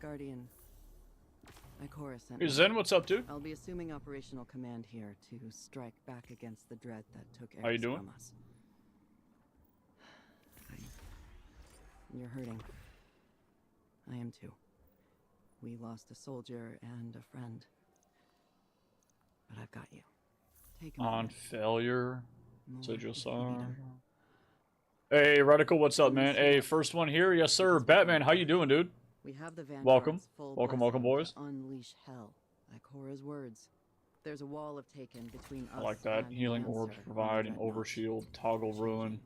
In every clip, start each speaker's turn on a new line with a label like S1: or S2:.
S1: Guardian. Ikora sent
S2: Hey
S1: me.
S2: Zen, what's up, dude?
S1: I'll be assuming operational command here to strike back against the dread that took
S2: How you
S1: Ares
S2: doing?
S1: from us. You're hurting. I am too. We lost a soldier and a friend. But I've got you. Take a
S2: On
S1: moment.
S2: failure.
S1: More
S2: Said you'll
S1: if you need 'em.
S2: Hey, Radical, what's up,
S1: Let me
S2: man?
S1: see
S2: Hey,
S1: what-
S2: first one here. Yes, sir.
S1: Because
S2: Batman, how you doing, dude?
S1: We have the Vanguard's
S2: Welcome.
S1: full
S2: Welcome,
S1: blessing
S2: boys.
S1: to unleash hell. Ikora's words. There's a wall of Taken between us
S2: I like that.
S1: and
S2: Healing
S1: the
S2: orbs
S1: answer
S2: provide
S1: on
S2: an
S1: the Dreadnought.
S2: overshield, toggle ruin.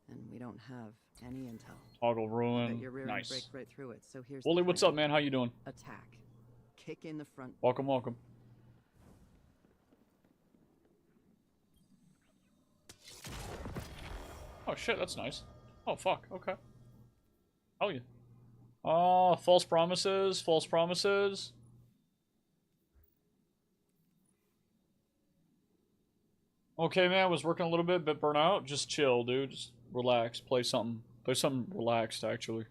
S1: And we don't have any intel.
S2: Toggle
S1: I bet
S2: ruin.
S1: your rear end
S2: Nice.
S1: breaks right through it. So here's
S2: Wooly,
S1: the
S2: what's
S1: plan.
S2: up, man? How you doing?
S1: Attack. Kick in the front.
S2: Welcome, welcome. Oh shit, that's nice. Oh fuck, okay. Hell yeah. Oh, false promises, false promises. Okay, man, was working a little bit burnt out. Just chill, dude. Just relax. Play something. Play something relaxed, actually.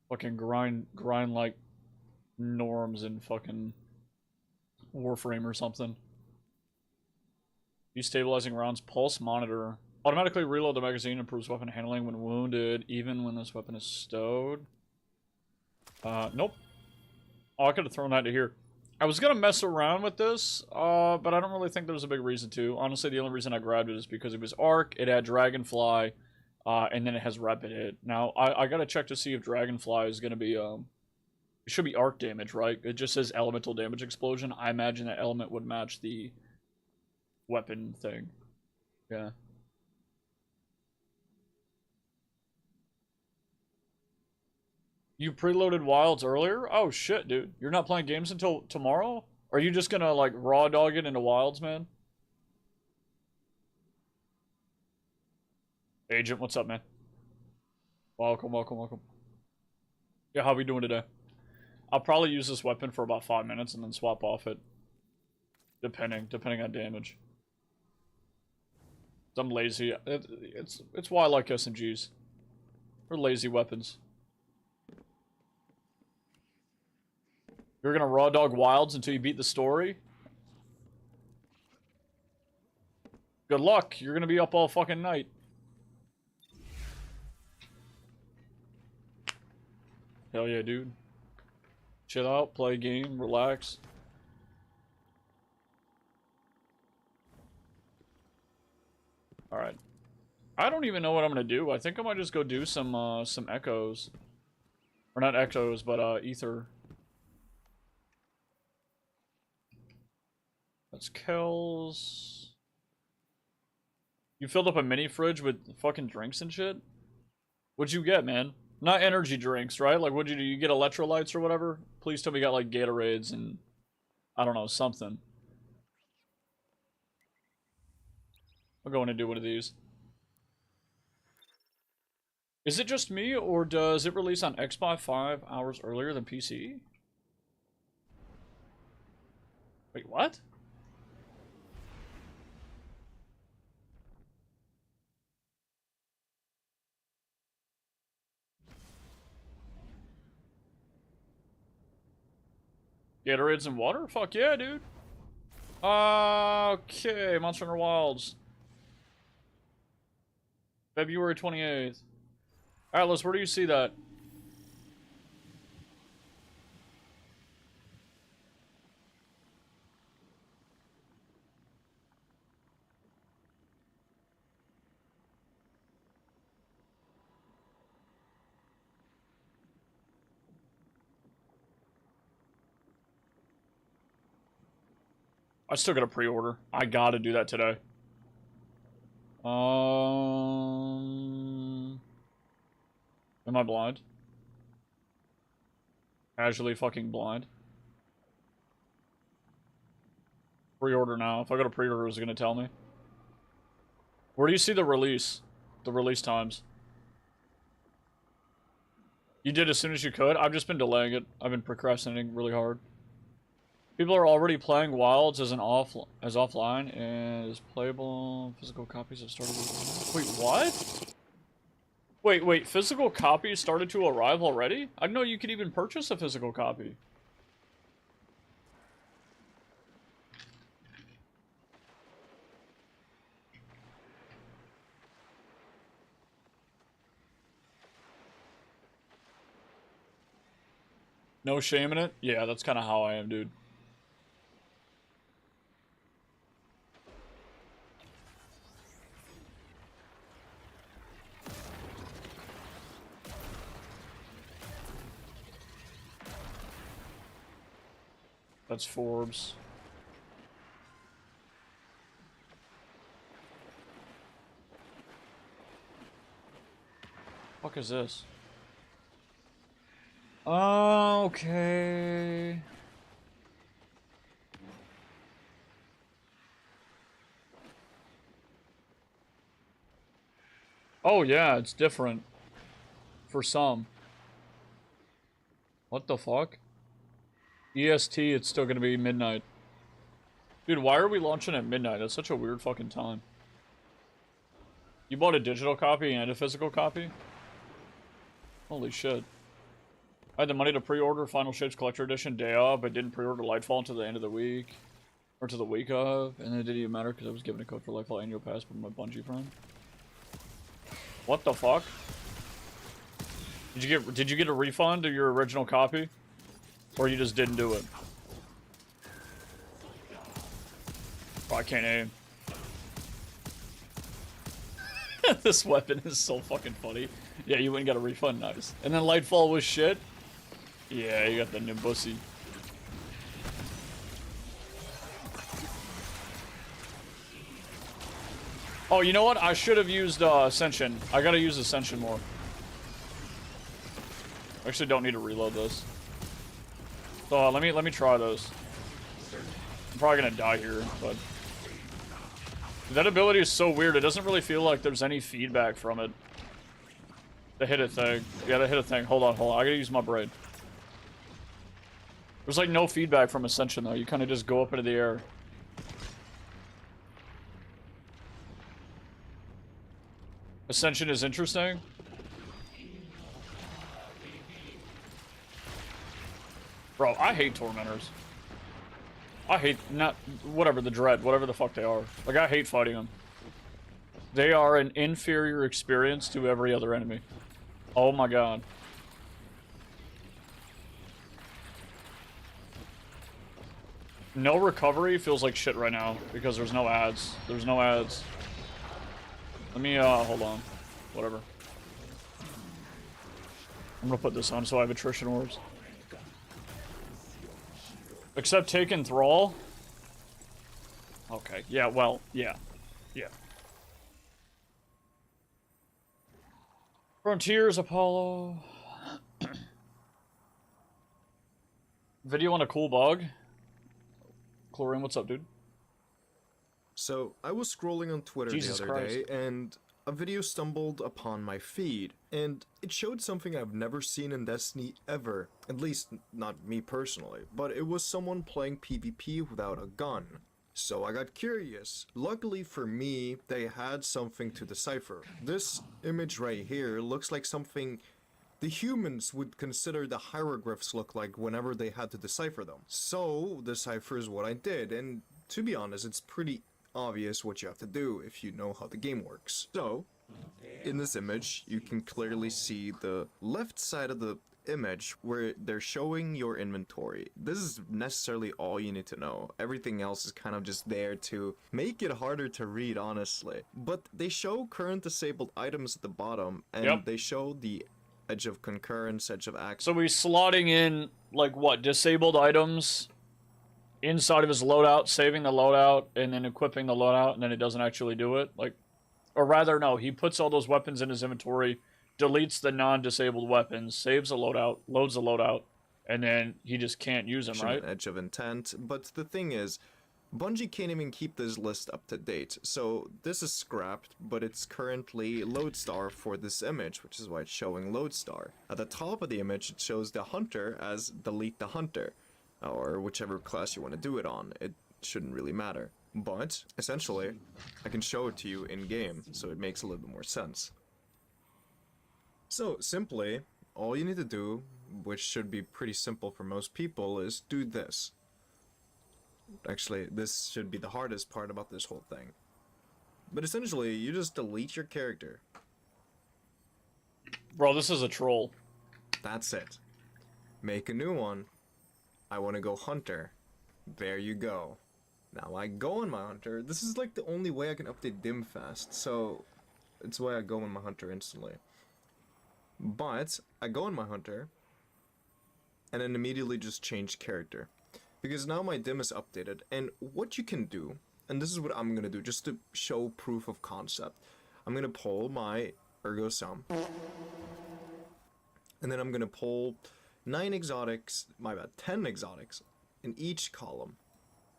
S2: Fucking grind like norms in fucking Warframe or something. Destabilizing rounds. Pulse monitor. Automatically reload the magazine. Improves weapon handling when wounded, even when this weapon is stowed. Nope. Oh, I could have thrown that to here. I was gonna mess around with this, but I don't really think there's a big reason to. Honestly, the only reason I grabbed it is because it was Arc, it had Dragonfly, and then it has Rep in it. Now, I gotta check to see if Dragonfly is gonna be, it should be Arc damage, right? It just says Elemental Damage Explosion. I imagine that element would match the weapon thing. Yeah. You preloaded Wilds earlier? Oh shit, dude. You're not playing games until tomorrow? Are you just gonna, like, raw dog it into Wilds, man? Agent, what's up, man? Welcome, welcome, welcome. Yeah, how we doing today? I'll probably use this weapon for about 5 minutes and then swap off it. Depending on damage. I'm lazy. It's why I like SMGs. They're lazy weapons. You're gonna raw dog Wilds until you beat the story? Good luck. You're gonna be up all fucking night. Hell yeah, dude. Chill out, play a game, relax. Alright. I don't even know what I'm gonna do. I think I might just go do some echoes. Or not echoes, but ether. That's Kells. You filled up a mini fridge with fucking drinks and shit? What'd you get, man? Not energy drinks, right? Like, what'd you do? You get electrolytes or whatever? Please tell me you got, like, Gatorades and... I don't know, something. I'll go in and do one of these. Is it just me, or does it release on Xbox 5 hours earlier than PC? Wait, what? Gatorades and water? Fuck yeah, dude. Okay, Monster Hunter Wilds. February 28th. Atlas, where do you see that? I still got a pre-order. I gotta do that today. Am I blind? Casually fucking blind. Pre-order now. If I go to pre-order, is it gonna tell me? Where do you see the release? The release times? You did as soon as you could? I've just been delaying it. I've been procrastinating really hard. People are already playing Wilds as offline and is playable. Physical copies have started. Wait, what? Wait, physical copies started to arrive already? I didn't know you could even purchase a physical copy. No shame in it? Yeah, that's kind of how I am, dude. That's Forbes. Fuck is this? Okay. Oh yeah, it's different. For some. What the fuck? EST, it's still gonna be midnight. Dude, why are we launching at midnight? That's such a weird fucking time. You bought a digital copy and a physical copy? Holy shit. I had the money to pre-order Final Shapes Collector Edition day of, but didn't pre-order Lightfall until the end of the week. Or to the week of, and then it didn't even matter because I was given a code for Lightfall annual pass from my Bungie friend. What the fuck? Did you get a refund of your original copy? Or you just didn't do it? Oh, I can't aim. This weapon is so fucking funny. Yeah, you went and got a refund, nice. And then Lightfall was shit? Yeah, you got the Nimbussy. Oh, you know what? I should have used Ascension. I gotta use Ascension more. I actually don't need to reload this. So let me try those. I'm probably gonna die here, but that ability is so weird. It doesn't really feel like there's any feedback from it. The hit a thing. Yeah, the hit a thing. Hold on. I gotta use my braid. There's like no feedback from Ascension though. You kind of just go up into the air. Ascension is interesting. Bro, I hate Tormentors. I hate, whatever, the Dread, whatever the fuck they are. Like, I hate fighting them. They are an inferior experience to every other enemy. Oh my god. No recovery feels like shit right now, because there's no ads. There's no ads. Let me, hold on. Whatever. I'm gonna put this on so I have attrition orbs. Except taking Thrall. Okay, yeah, well, yeah. Yeah. Frontiers, Apollo. Video on a cool bug. Chlorine, what's up, dude?
S3: So, I was scrolling on Twitter
S2: Jesus
S3: the other
S2: Christ.
S3: day, and a video stumbled upon my feed, and it showed something I've never seen in Destiny ever. At least, not me personally, but it was someone playing PvP without a gun. So I got curious. Luckily for me, they had something to decipher. This image right here looks like something the humans would consider the hieroglyphs look like whenever they had to decipher them. So, decipher is what I did, and to be honest, it's pretty obvious what you have to do if you know how the game works. So, in this image, you can clearly see the left side of the image where they're showing your inventory. This is necessarily all you need to know. Everything else is kind of just there to make it harder to read, honestly. But they show current disabled items at the bottom, and they show the edge of concurrence, edge of access.
S2: So he's slotting in, like, what, disabled items inside of his loadout, saving the loadout, and then equipping the loadout, and then it doesn't actually do it? Like, or rather, no, he puts all those weapons in his inventory, deletes the non-disabled weapons, saves the loadout, loads the loadout, and then he just can't use them, right?
S3: Edge of intent. But the thing is, Bungie can't even keep this list up to date, so this is scrapped, but it's currently Lodestar for this image, which is why it's showing Lodestar. At the top of the image, it shows the Hunter as Delete the Hunter, or whichever class you want to do it on. It shouldn't really matter. But, essentially, I can show it to you in-game, so it makes a little bit more sense. So, simply, all you need to do, which should be pretty simple for most people, is do this. Actually, this should be the hardest part about this whole thing. But essentially, you just delete your character.
S2: Bro, this is a troll.
S3: That's it. Make a new one. I want to go hunter. There you go. Now I go on my hunter. This is like the only way I can update dim fast, so it's why I go on my hunter instantly. But I go on my hunter and then immediately just change character. Because now my dim is updated, and what you can do, and this is what I'm gonna do just to show proof of concept. I'm gonna pull my ergo sum. And then I'm gonna pull 10 exotics in each column.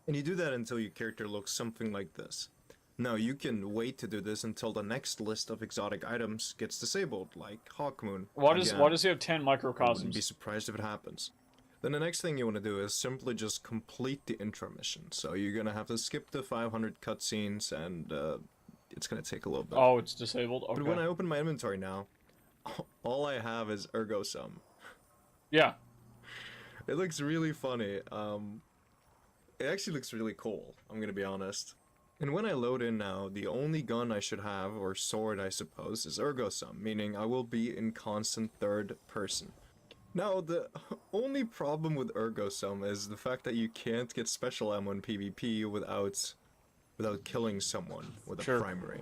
S3: And you do that until your character looks something like this. Now you can wait to do this until the next list of exotic items gets disabled, like Hawkmoon.
S2: Why does he have 10
S3: I wouldn't
S2: microcosms?
S3: be surprised if it happens. Then the next thing you want to do is simply just complete the intro mission. So you're gonna have to skip the 500 cutscenes, and it's gonna take a little bit.
S2: Oh, it's disabled? Okay.
S3: But when I open my inventory now, all I have is ergo sum.
S2: Yeah.
S3: It looks really funny. It actually looks really cool, I'm gonna be honest. And when I load in now, the only gun I should have, or sword I suppose, is ergo sum, meaning I will be in constant third person. Now, the only problem with ergo sum is the fact that you can't get special ammo in PvP without killing someone with a
S2: Sure.
S3: primary.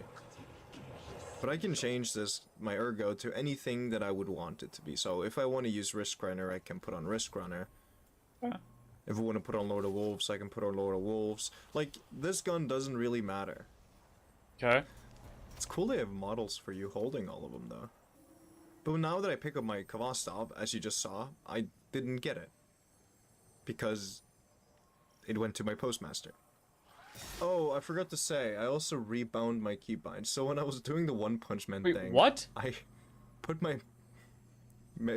S3: But I can change this, my ergo, to anything that I would want it to be. So if I want to use Risk Runner, I can put on Risk Runner. If I want to put on Lord of Wolves, I can put on Lord of Wolves. Like, this gun doesn't really matter.
S2: Okay.
S3: It's cool they have models for you holding all of them, though. But now that I pick up my Kvastov, as you just saw, I didn't get it. Because it went to my postmaster. Oh, I forgot to say, I also rebound my keybind. So when I was doing the One Punch Man
S2: Wait,
S3: thing,
S2: what?
S3: I put my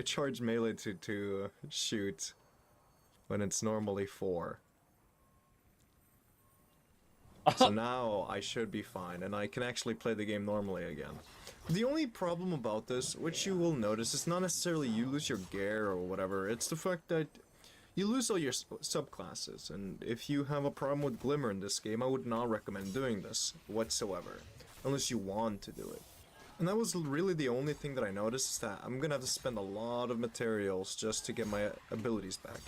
S3: charge melee to shoot when it's normally 4. So now I should be fine, and I can actually play the game normally again. The only problem about this, which you will notice, is not necessarily you lose your gear or whatever, it's the fact that you lose all your subclasses, and if you have a problem with Glimmer in this game, I would not recommend doing this whatsoever, unless you want to do it. And that was really the only thing that I noticed, is that I'm gonna have to spend a lot of materials just to get my abilities back.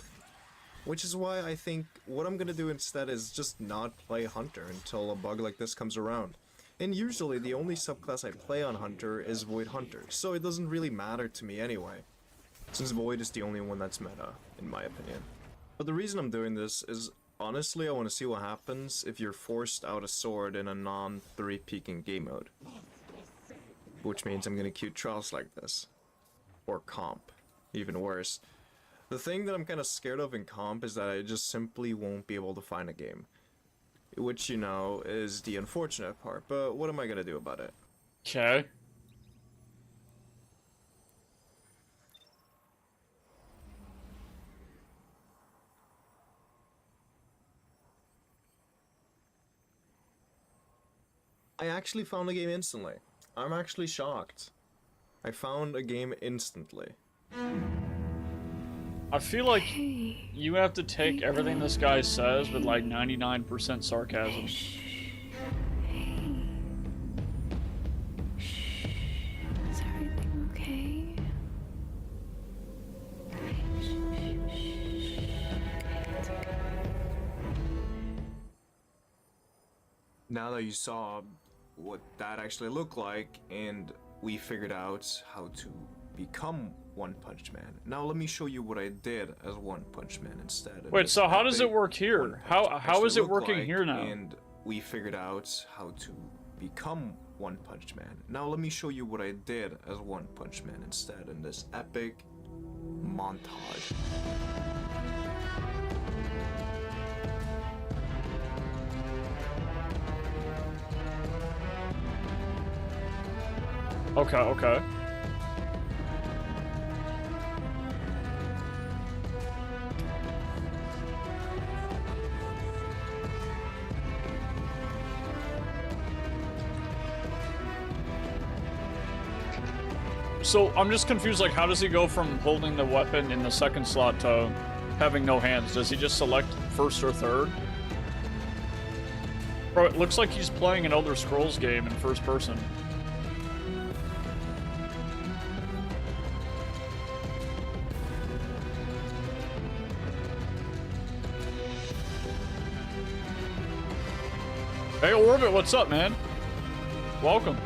S3: Which is why I think what I'm gonna do instead is just not play Hunter until a bug like this comes around. And usually the only subclass I play on Hunter is Void Hunter, so it doesn't really matter to me anyway, since Void is the only one that's meta, in my opinion. But the reason I'm doing this is, honestly, I want to see what happens if you're forced out a sword in a non-3 peeking game mode. Which means I'm gonna queue trials like this. Or comp. Even worse. The thing that I'm kind of scared of in comp is that I just simply won't be able to find a game. Which, you know, is the unfortunate part, but what am I gonna do about it?
S2: Okay.
S3: I actually found a game instantly. I'm actually shocked. I found a game instantly.
S2: I feel like you have to take everything this guy says with like 99% sarcasm.
S4: Is everything okay?
S3: Now that you saw what that actually looked like, and we figured out how to become One Punch Man. Now let me show you what I did as One Punch Man instead. And
S2: Wait, so how does it work
S3: One
S2: here?
S3: Punch
S2: How
S3: actually
S2: is it
S3: looked
S2: working
S3: like,
S2: here now?
S3: And we figured out how to become One Punch Man. Now let me show you what I did as One Punch Man instead in this epic montage.
S2: Okay, okay. So I'm just confused, like, how does he go from holding the weapon in the second slot to having no hands? Does he just select first or third? Bro, it looks like he's playing an Elder Scrolls game in first person. Hey, Orbit, what's up, man? Welcome.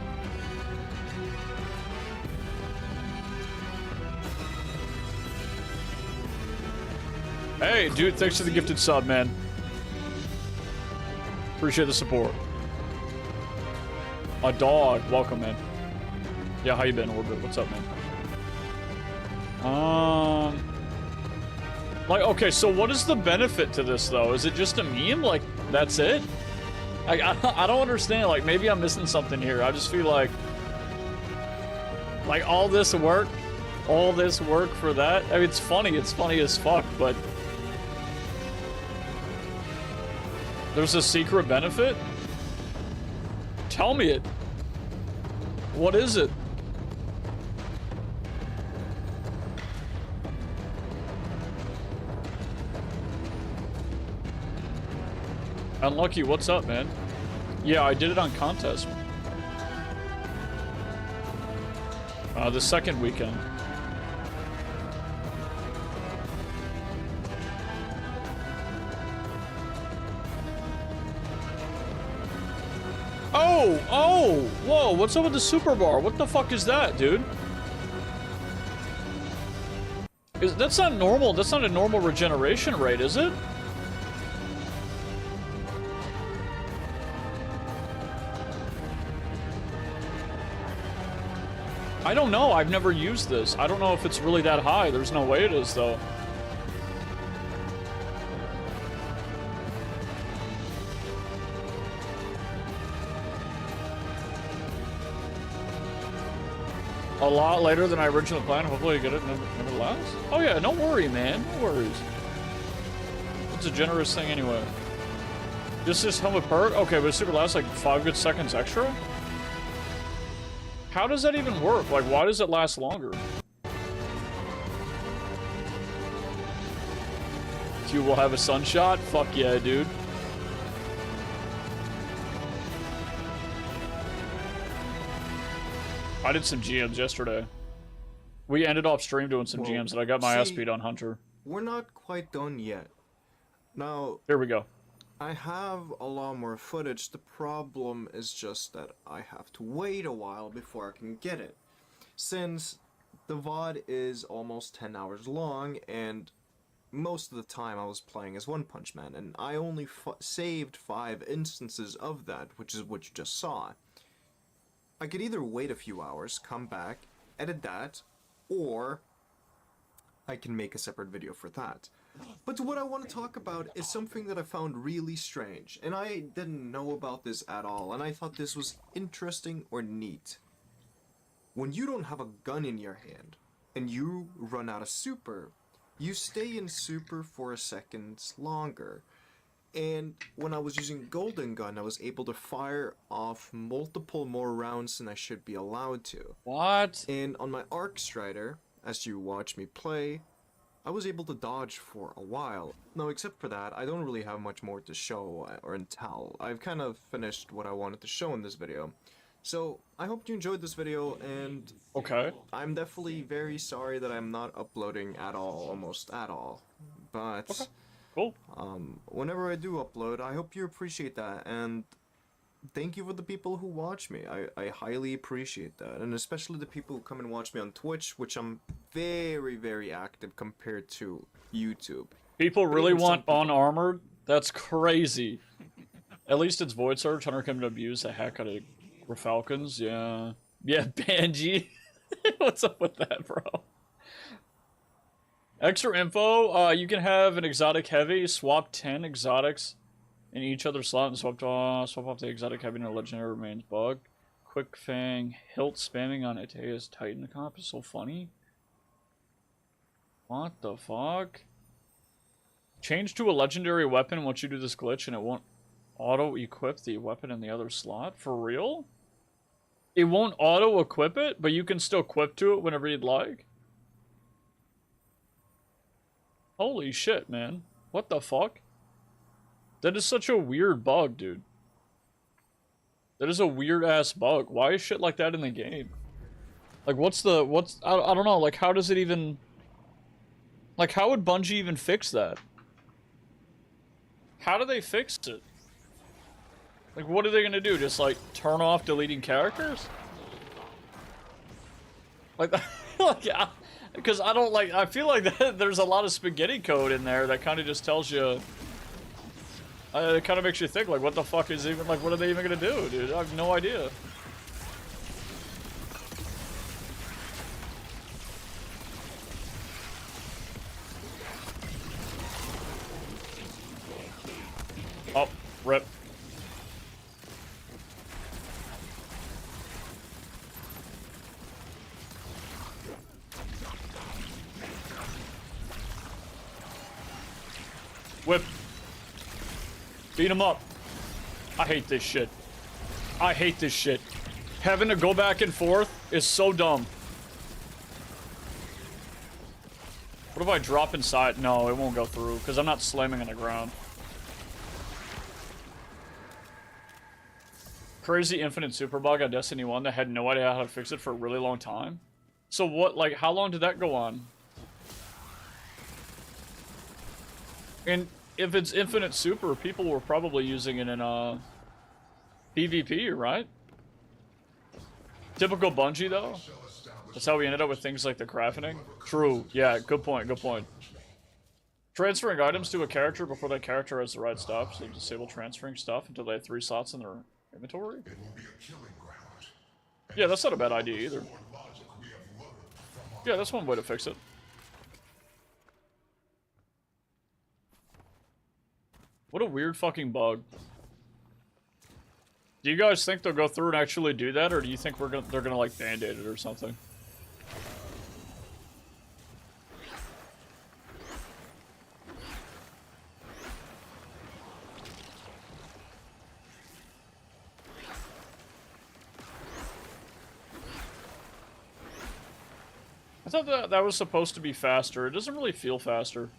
S2: Hey, dude, thanks for the gifted sub, man. Appreciate the support. A dog, welcome, man. Yeah, how you been, Orbit? What's up, man? Like, okay, so what is the benefit to this, though? Is it just a meme? Like, that's it? I don't understand. Like, maybe I'm missing something here. I just feel like all this work for that. I mean, it's funny as fuck, but there's a secret benefit? Tell me it. What is it? Unlucky, what's up, man? Yeah, I did it on contest. The second weekend. Oh, whoa, what's up with the super bar? What the fuck is that, dude? That's not normal. That's not a normal regeneration rate, is it? I don't know. I've never used this. I don't know if it's really that high. There's no way it is, though. A lot later than I originally planned. Hopefully I get it never lasts. Oh yeah, don't worry, man. No worries. It's a generous thing anyway. Just this helmet perk? Okay, but super lasts like 5 good seconds extra? How does that even work? Like, why does it last longer? You will have a sunshot? Fuck yeah, dude. I did some GMs yesterday. We ended off stream doing some GMs, and I got my ass beat on Hunter.
S3: We're not quite done yet. Now,
S2: here we go.
S3: I have a lot more footage. The problem is just that I have to wait a while before I can get it. Since the VOD is almost 10 hours long, and most of the time I was playing as One Punch Man, and I only saved 5 instances of that, which is what you just saw. I could either wait a few hours, come back, edit that, or I can make a separate video for that. But what I want to talk about is something that I found really strange, and I didn't know about this at all, and I thought this was interesting or neat. When you don't have a gun in your hand, and you run out of super, you stay in super for a second longer. And when I was using Golden Gun, I was able to fire off multiple more rounds than I should be allowed to.
S2: What?
S3: And on my Arc Strider, as you watch me play, I was able to dodge for a while. No, except for that, I don't really have much more to show or tell. I've kind of finished what I wanted to show in this video. So, I hope you enjoyed this video, and
S2: okay.
S3: I'm definitely very sorry that I'm not uploading at all, almost at all. But
S2: okay. Cool.
S3: Whenever I do upload, I hope you appreciate that, and thank you for the people who watch me. I highly appreciate that, and especially the people who come and watch me on Twitch, which I'm very, very active compared to YouTube.
S2: People really want unarmored? That's crazy. At least it's Void Surge. Hunter came to abuse the heck out of Falcons. Yeah. Yeah, Banji. What's up with that, bro? Extra info, you can have an exotic heavy, swap 10 exotics in each other slot and swap off the exotic heavy and a legendary remains bug. Quick Fang, hilt spamming on Atea's Titan comp is so funny. What the fuck? Change to a legendary weapon once you do this glitch and it won't auto-equip the weapon in the other slot? For real? It won't auto-equip it, but you can still equip to it whenever you'd like? Holy shit, man. What the fuck? That is such a weird bug, dude. That is a weird-ass bug. Why is shit like that in the game? Like, I don't know, like, how does it even... Like, how would Bungie even fix that? How do they fix it? Like, what are they gonna do? Just, like, turn off deleting characters? Like, yeah, because I don't, like, I feel like there's a lot of spaghetti code in there that kind of just tells you... it kind of makes you think, like, what the fuck is even, like, what are they even gonna do, dude? I have no idea. Oh, rip. Whip. Beat him up. I hate this shit. I hate this shit. Having to go back and forth is so dumb. What if I drop inside? No, it won't go through, because I'm not slamming on the ground. Crazy infinite super bug on Destiny 1 that had no idea how to fix it for a really long time. So what, like, how long did that go on? And if it's infinite super, people were probably using it in, PvP, right? Typical Bungie, though. That's how we ended up with things like the crafting. True. Yeah, good point, good point. Transferring items to a character before that character has the right stuff, so disable transferring stuff until they have 3 slots in their inventory? Yeah, that's not a bad idea either. Yeah, that's one way to fix it. What a weird fucking bug. Do you guys think they'll go through and actually do that, or do you think they're gonna like band-aid it or something? I thought that was supposed to be faster. It doesn't really feel faster.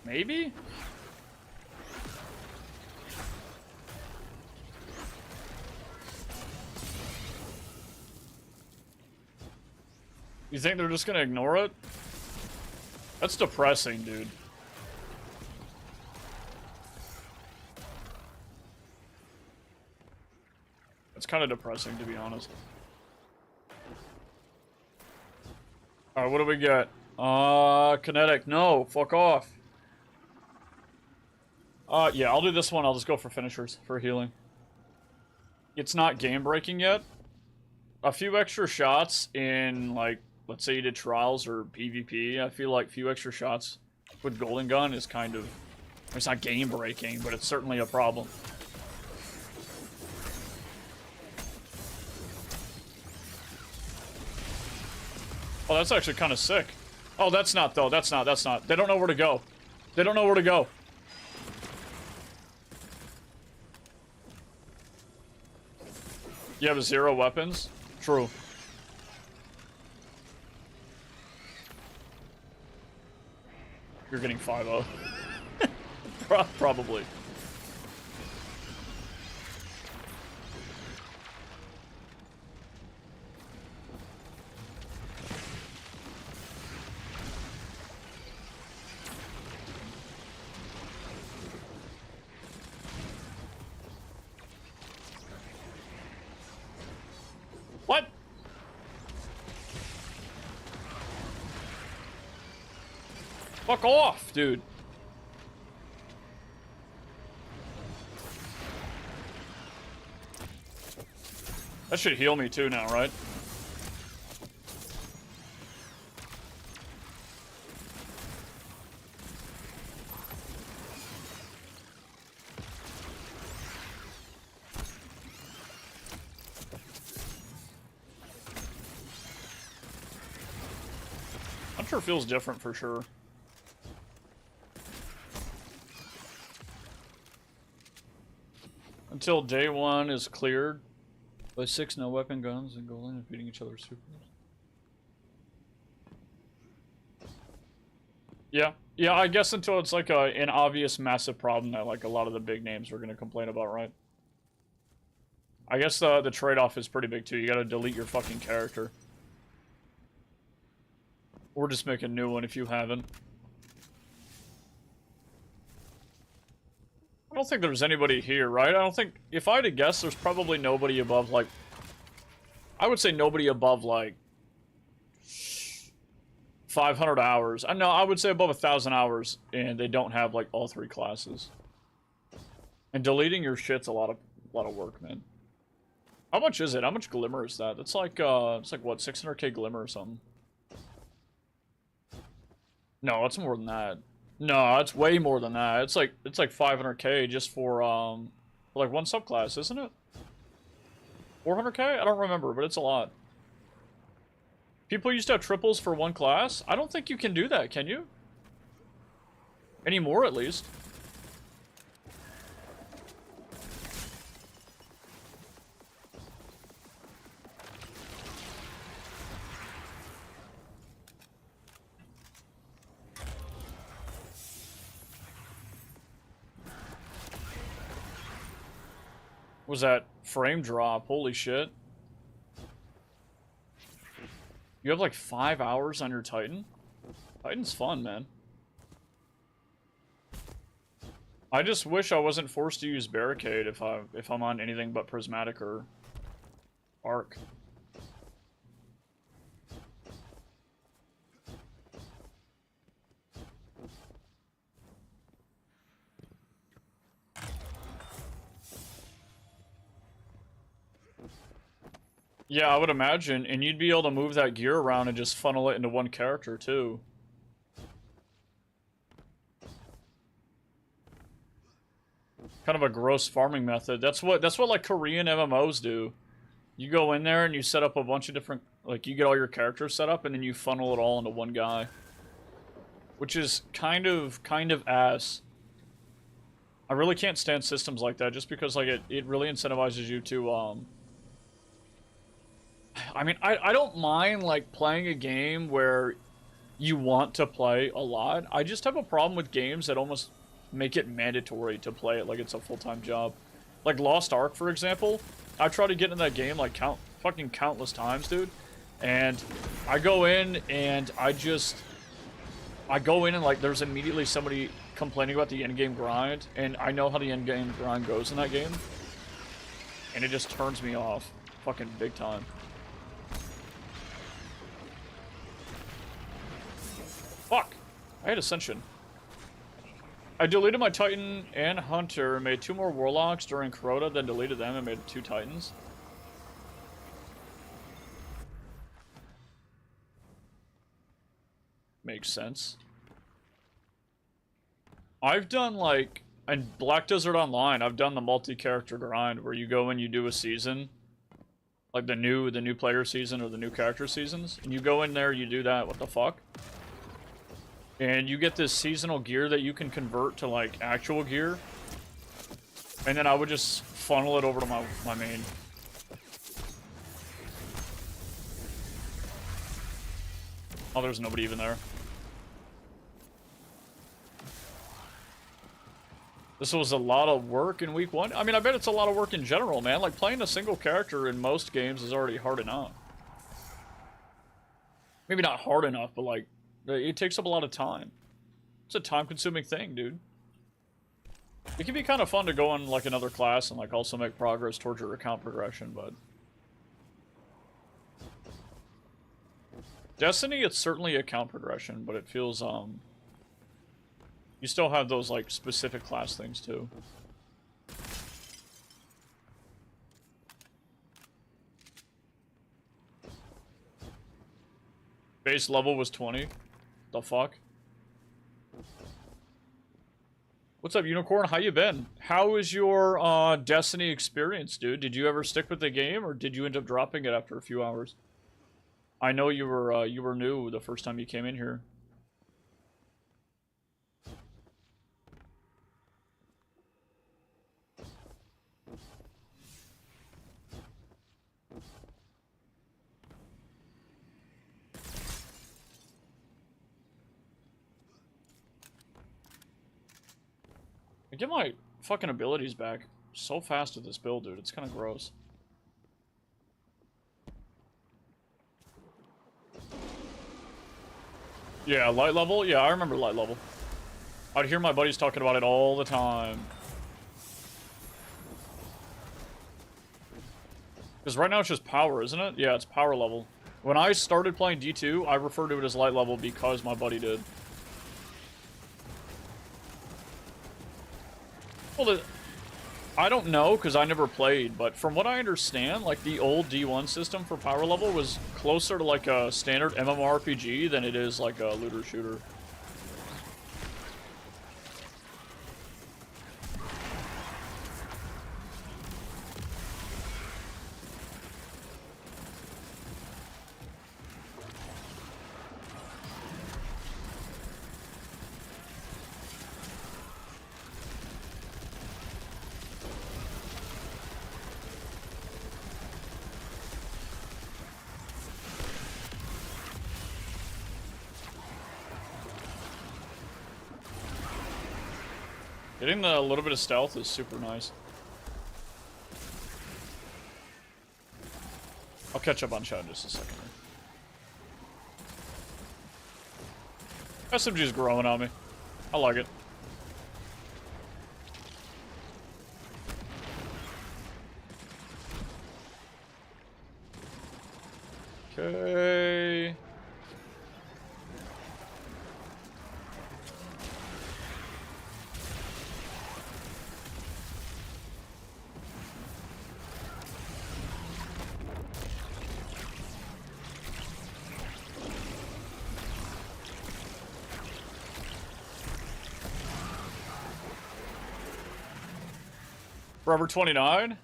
S2: Maybe? You think they're just gonna ignore it? That's depressing, dude. It's kind of depressing, to be honest. Alright, what do we got? Kinetic. No, fuck off. Yeah, I'll do this one. I'll just go for finishers, for healing. It's not game-breaking yet. A few extra shots in, like, let's say you did Trials or PvP, I feel like a few extra shots with Golden Gun is kind of... It's not game-breaking, but it's certainly a problem. Oh, that's actually kind of sick. Oh, that's not, though. That's not. They don't know where to go. They don't know where to go. You have 0 weapons? True. You're getting 5-0. Probably. What? Fuck off, dude. That should heal me too now, right? Hunter feels different for sure. Until day 1 is cleared. With 6 no weapon guns and going and beating each other's supers. Yeah. Yeah, I guess until it's like an obvious massive problem that like a lot of the big names are going to complain about, right? I guess the trade-off is pretty big too. You gotta delete your fucking character. Or just make a new one if you haven't. I don't think there's anybody here, right? I don't think... If I had to guess, there's probably nobody above, like... I would say nobody above, like... 500 hours. No, I would say above 1,000 hours, and they don't have, like, all 3 classes. And deleting your shit's a lot of work, man. How much is it? How much glimmer is that? That's like, it's like, what, 600k glimmer or something? No, it's more than that. No, it's way more than that. It's like 500k just for like one subclass, isn't it? 400k? I don't remember, but it's a lot. People used to have triples for one class? I don't think you can do that, can you? Anymore, at least. Was that frame drop? Holy shit. You have like 5 hours on your Titan? Titan's fun, man. I just wish I wasn't forced to use Barricade if I'm on anything but Prismatic or Arc. Yeah, I would imagine, and you'd be able to move that gear around and just funnel it into one character, too. Kind of a gross farming method. That's what like Korean MMOs do. You go in there and you set up a bunch of different, like you get all your characters set up and then you funnel it all into one guy. Which is kind of ass. I really can't stand systems like that just because like it really incentivizes you to I mean, I don't mind, like, playing a game where you want to play a lot. I just have a problem with games that almost make it mandatory to play it like it's a full-time job. Like Lost Ark, for example. I tried to get in that game, like, fucking countless times, dude. And I go in, and I go in and, like, there's immediately somebody complaining about the endgame grind. And I know how the endgame grind goes in that game. And it just turns me off. Fucking big time. Fuck! I had Ascension. I deleted my Titan and Hunter, made 2 more Warlocks during Crota, then deleted them and made 2 Titans. Makes sense. I've done, like, in Black Desert Online, I've done the multi-character grind, where you go and you do a season. Like the new player season or the new character seasons. And you go in there, you do that, what the fuck? And you get this seasonal gear that you can convert to, like, actual gear. And then I would just funnel it over to my main. Oh, there's nobody even there. This was a lot of work in week 1. I mean, I bet it's a lot of work in general, man. Like, playing a single character in most games is already hard enough. Maybe not hard enough, but, like, it takes up a lot of time. It's a time-consuming thing, dude. It can be kind of fun to go on, like, another class and, like, also make progress towards your account progression, but... Destiny, it's certainly account progression, but it feels, you still have those, like, specific class things, too. Base level was 20. The fuck? What's up, Unicorn? How you been? How is your Destiny experience, dude? Did you ever stick with the game, or did you end up dropping it after a few hours? I know you were new the first time you came in here. I get my fucking abilities back so fast with this build, dude. It's kind of gross. Yeah, light level? Yeah, I remember light level. I'd hear my buddies talking about it all the time. Because right now it's just power, isn't it? Yeah, it's power level. When I started playing D2, I referred to it as light level because my buddy did. Well, I don't know, because I never played, but from what I understand, like, the old D1 system for power level was closer to, like, a standard MMORPG than it is, like, a looter shooter. Getting the little bit of stealth is super nice. I'll catch up on chat in just a second. SMG's growing on me. I like it. Okay. Forever 29,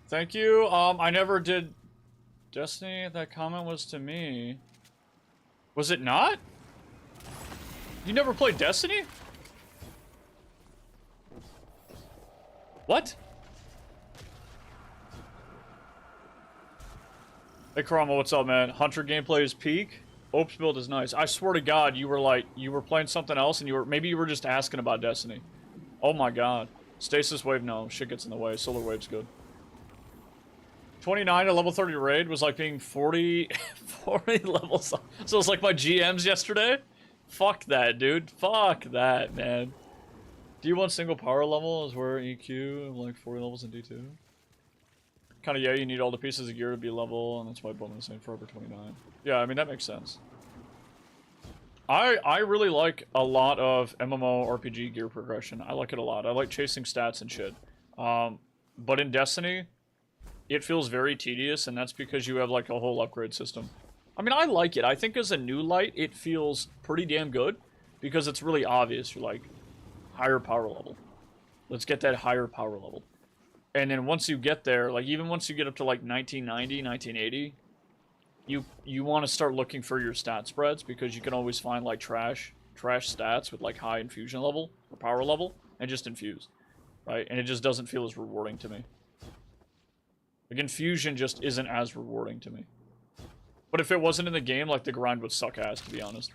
S2: thank you. I never did Destiny. That comment was to me. Was it not? You never played Destiny? What? Hey Karama, what's up, man? Hunter gameplay is peak. Ops build is nice. I swear to God, you were playing something else, and maybe you were just asking about Destiny. Oh my God. Stasis wave, no. Shit gets in the way. Solar wave's good. 29 at level 30 raid was like being 40 levels. So it's like my GMs yesterday? Fuck that, dude. Fuck that, man. D1 single power level is where EQ, like 40 levels in D2. Kinda, yeah, you need all the pieces of gear to be level, and that's why Bowman is saying Forever 29. Yeah, I mean, that makes sense. I really like a lot of MMORPG gear progression. I like it a lot. I like chasing stats and shit. But in Destiny, it feels very tedious, and that's because you have like a whole upgrade system. I mean, I like it. I think as a new light, it feels pretty damn good because it's really obvious. You're like, higher power level. Let's get that higher power level. And then once you get there, like even once you get up to like 1990, 1980, you want to start looking for your stat spreads because you can always find like trash stats with like high infusion level or power level and just infuse, right? And it just doesn't feel as rewarding to me. Like infusion just isn't as rewarding to me. But if it wasn't in the game, like the grind would suck ass, to be honest.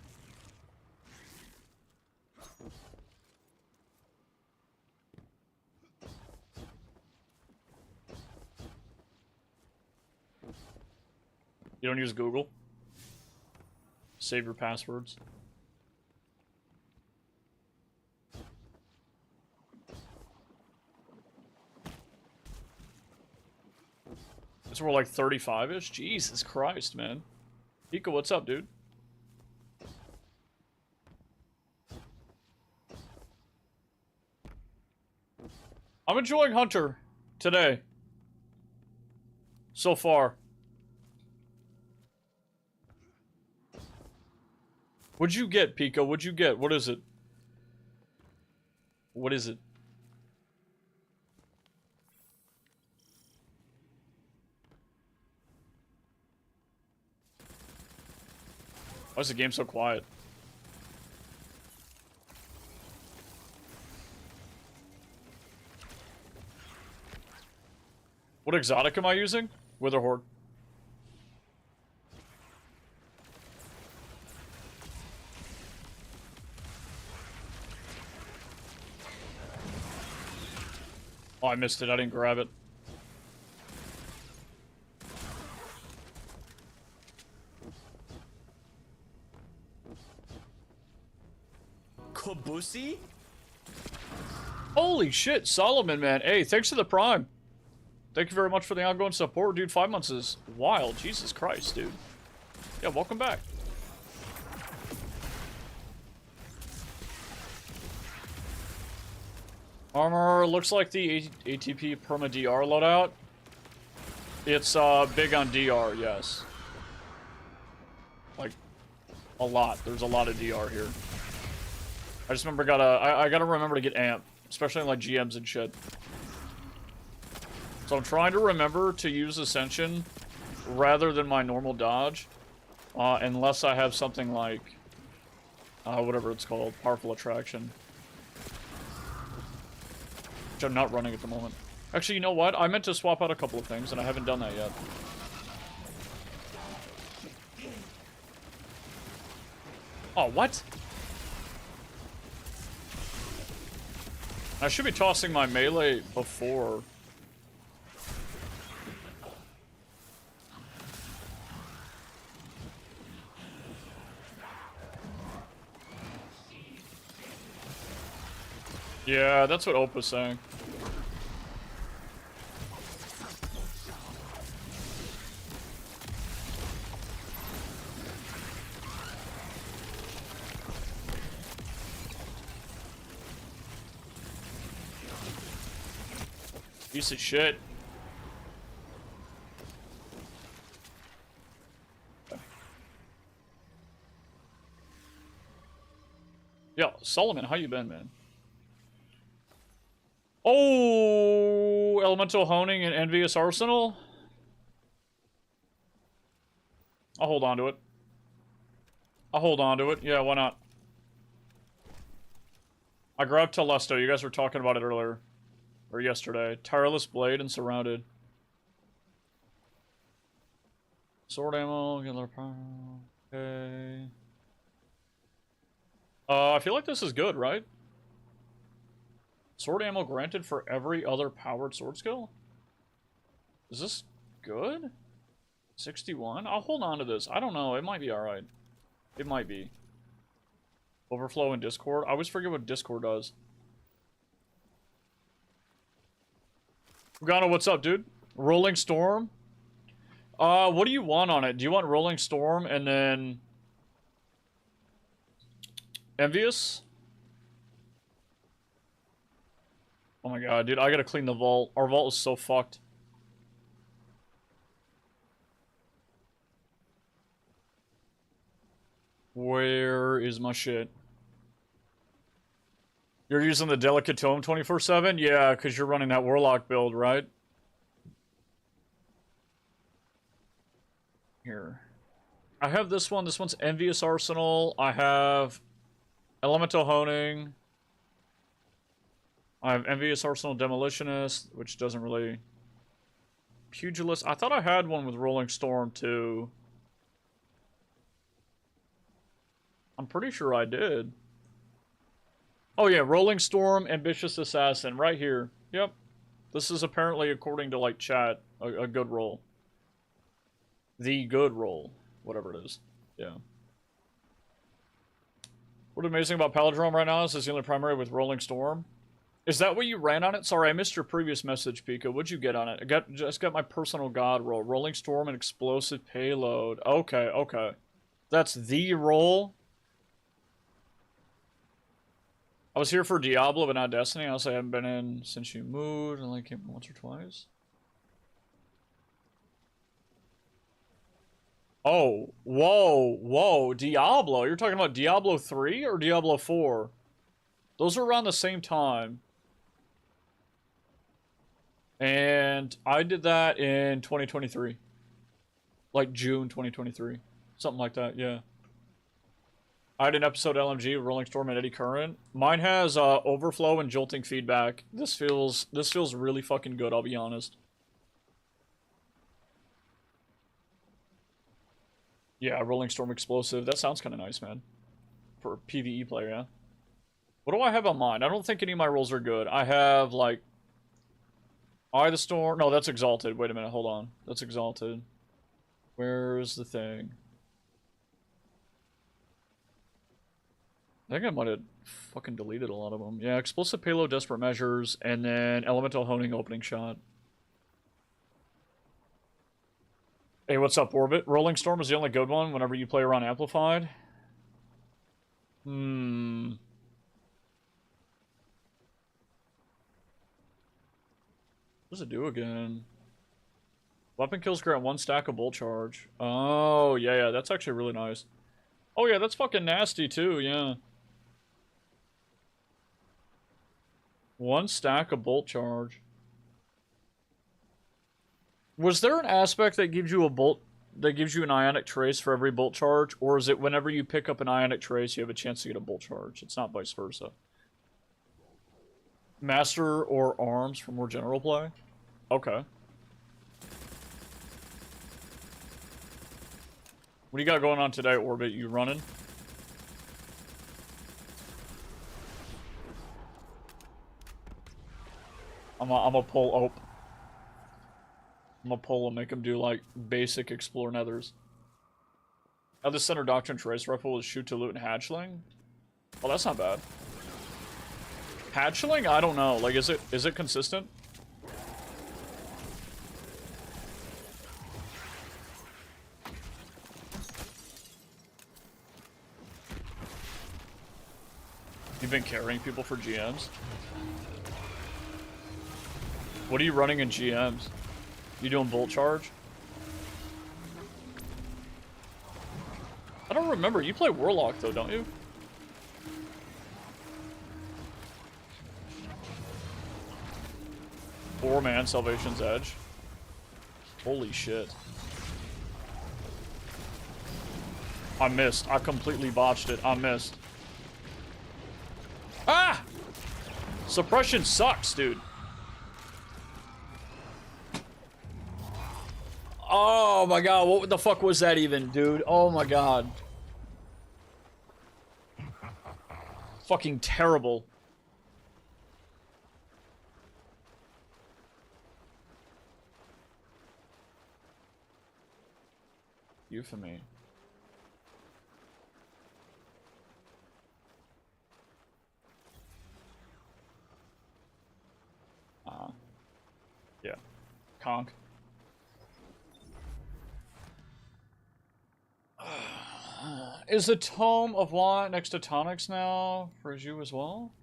S2: You don't use Google? Save your passwords. It's more like 35-ish? Jesus Christ, man. Pika, what's up, dude? I'm enjoying Hunter today. So far. What'd you get, Pika? What'd you get? What is it? What is it? Why is the game so quiet? What exotic am I using? Witherhorde. Oh, I missed it. I didn't grab it.
S5: Kobusi?
S2: Holy shit, Solomon, man. Hey, thanks for the prime. Thank you very much for the ongoing support, dude. 5 months is wild. Jesus Christ, dude. Yeah, welcome back. Armor looks like the ATP Perma DR loadout. It's big on DR, yes. Like a lot. There's a lot of DR here. I just remember I gotta remember to get amp, especially in like GMs and shit. So I'm trying to remember to use Ascension rather than my normal dodge, unless I have something like whatever it's called, Powerful Attraction. Which I'm not running at the moment. Actually, you know what? I meant to swap out a couple of things, and I haven't done that yet. Oh, what? I should be tossing my melee before. Yeah, that's what Ope was saying. Piece of shit. Yo, Solomon, how you been, man? Oh, Elemental Honing and Envious Arsenal? I'll hold on to it. I'll hold on to it. Yeah, why not? I grabbed Telesto. You guys were talking about it earlier. Or yesterday. Tireless Blade and Surrounded. Sword ammo, get power. Okay. I feel like this is good, right? Sword ammo granted for every other powered sword skill? Is this good? 61? I'll hold on to this. I don't know. It might be alright. It might be. Overflow in Discord? I always forget what Discord does. Gano, what's up, dude? Rolling Storm? What do you want on it? Do you want Rolling Storm and then... Envious? Oh my god, dude, I gotta clean the vault. Our vault is so fucked. Where is my shit? You're using the Delicate Tome 24/7? Yeah, because you're running that Warlock build, right? Here. I have this one. This one's Envious Arsenal. I have Elemental Honing. I have Envious Arsenal Demolitionist, which doesn't really... Pugilist. I thought I had one with Rolling Storm, too. I'm pretty sure I did. Oh, yeah. Rolling Storm, Ambitious Assassin. Right here. Yep. This is apparently, according to, like, chat, a good roll. The good roll. Whatever it is. Yeah. What's amazing about Palindrome right now is it's the only primary with Rolling Storm. Is that what you ran on it? Sorry, I missed your previous message, Pika. What'd you get on it? I just got my personal god roll. Rolling Storm and Explosive Payload. Okay, okay. That's the roll? I was here for Diablo, but not Destiny. I also haven't been in since you moved. I only came once or twice. Oh, whoa, whoa. Diablo. You're talking about Diablo 3 or Diablo 4? Those are around the same time. And I did that in 2023. Like June 2023. Something like that, yeah. I had an episode LMG of Rolling Storm and Eddy Current. Mine has overflow and jolting feedback. This feels really fucking good, I'll be honest. Yeah, Rolling Storm Explosive. That sounds kind of nice, man. For a PvE player, yeah. What do I have on mine? I don't think any of my rolls are good. I have, like... Eye the Storm. No, that's Exalted. Wait a minute, hold on. That's Exalted. Where's the thing? I think I might have fucking deleted a lot of them. Yeah, Explosive Payload, Desperate Measures, and then Elemental Honing, Opening Shot. Hey, what's up, Orbit? Rolling Storm is the only good one whenever you play around Amplified. What does it do again? Weapon kills grant 1 stack of Bolt Charge. Oh, yeah, that's actually really nice. Oh, yeah, that's fucking nasty, too, yeah. 1 stack of Bolt Charge. Was there an aspect that gives you a bolt, that gives you an Ionic Trace for every Bolt Charge? Or is it whenever you pick up an Ionic Trace, you have a chance to get a Bolt Charge? It's not vice versa. Master or Arms for more general play? Okay. What do you got going on today, Orbit? You running? I'm a pull Ope. I'm a pull and make him do like basic explore nethers. Now the center doctrine trace rifle is shoot to loot and hatchling. Oh, that's not bad. Hatchling? I don't know. Like, is it consistent? You've been carrying people for GMs? What are you running in GMs? You doing Bolt Charge? I don't remember. You play Warlock though, don't you? Four-man Salvation's Edge. Holy shit. I missed. I completely botched it. I missed. Ah! Suppression sucks, dude. Oh my god, what the fuck was that even, dude? Oh my god. Fucking terrible. Euphemy. Yeah. Conk. Is the Tome of Law next to Tonics now for you as well?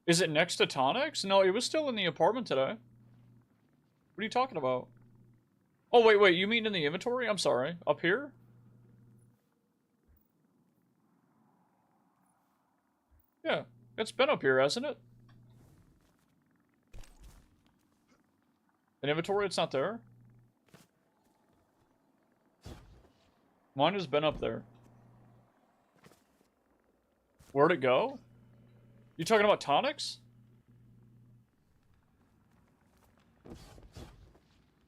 S2: Is it next to Tonics? No, it was still in the apartment today. What are you talking about? Oh, wait, you mean in the inventory? I'm sorry. Up here? Yeah, it's been up here, hasn't it? In inventory, it's not there? Mine has been up there. Where'd it go? You talking about Tonics?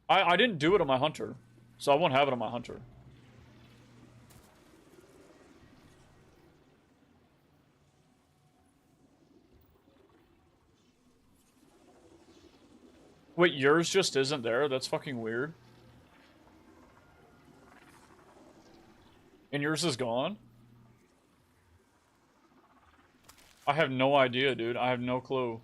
S2: I didn't do it on my Hunter, so I won't have it on my Hunter. Wait, yours just isn't there? That's fucking weird. And yours is gone? I have no idea, dude. I have no clue.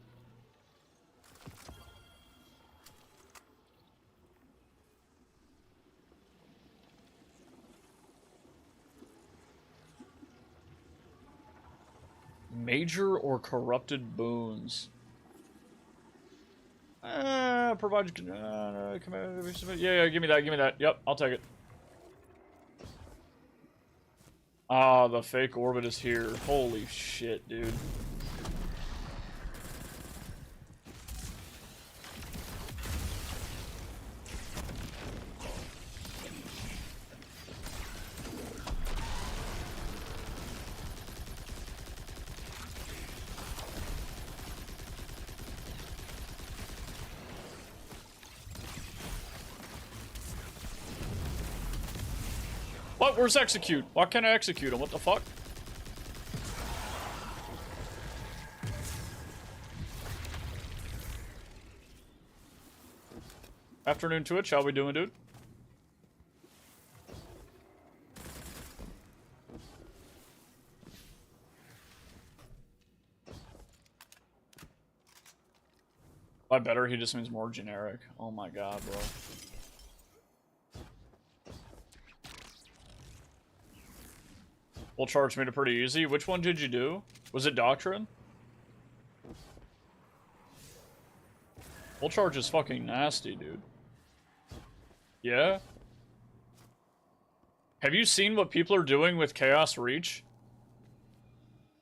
S2: Major or corrupted boons? Provide. Yeah, give me that. Yep, I'll take it. Ah, the fake orbit is here. Holy shit, dude. What? Where's execute? Why can't I execute him? What the fuck? Afternoon Twitch, how we doing, dude? By better, he just means more generic. Oh my god, bro. Full charge made it pretty easy. Which one did you do? Was it Doctrine? Full charge is fucking nasty, dude. Yeah? Have you seen what people are doing with Chaos Reach?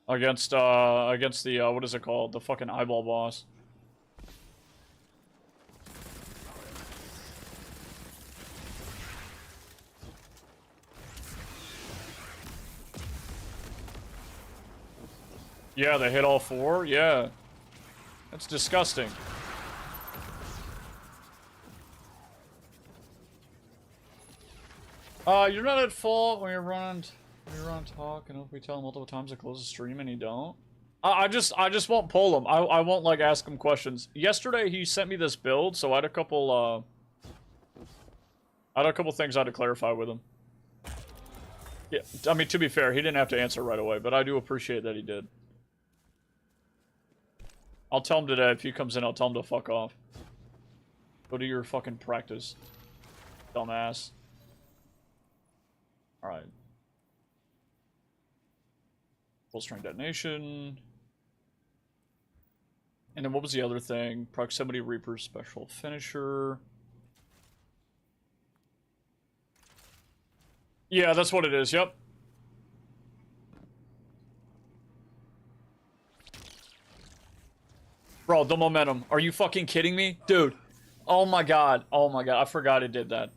S2: Against the, what is it called? The fucking eyeball boss. Yeah, they hit all 4? Yeah. That's disgusting. You're not at fault when you're running talk, and if we tell him multiple times to close the stream and he don't. I just won't pull him. I won't like ask him questions. Yesterday he sent me this build, so I had a couple things I had to clarify with him. Yeah, I mean, to be fair, he didn't have to answer right away, but I do appreciate that he did. I'll tell him today if he comes in. I'll tell him to fuck off. Go to your fucking practice, dumbass. All right. Full string detonation. And then what was the other thing? Proximity Reaper special finisher. Yeah, that's what it is. Yep. Bro, the momentum. Are you fucking kidding me? Dude. Oh my god. Oh my god. I forgot it did that.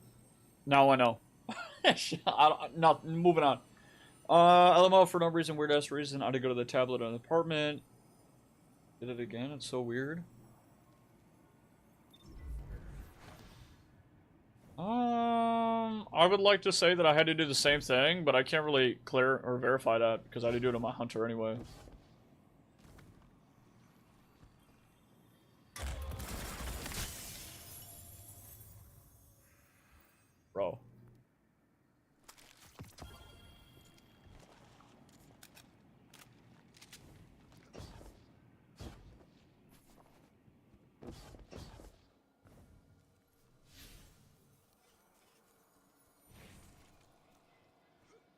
S2: Now I know. Not moving on. LMO for no reason, weird ass reason. I had to go to the tablet in the apartment. Did it again? It's so weird. I would like to say that I had to do the same thing, but I can't really clear or verify that because I had to do it on my hunter anyway. Bro.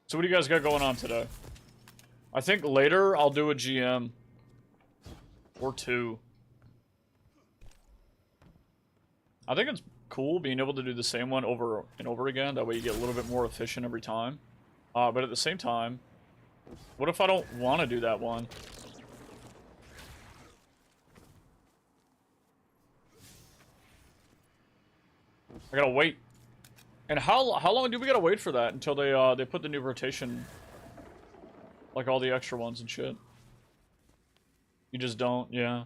S2: So what do you guys got going on today? I think later I'll do a GM. Or 2. I think it's cool being able to do the same one over and over again. That way you get a little bit more efficient every time. But at the same time, what if I don't want to do that one? I gotta wait. And how long do we gotta wait for that until they put the new rotation, like all the extra ones and shit? You just don't, yeah.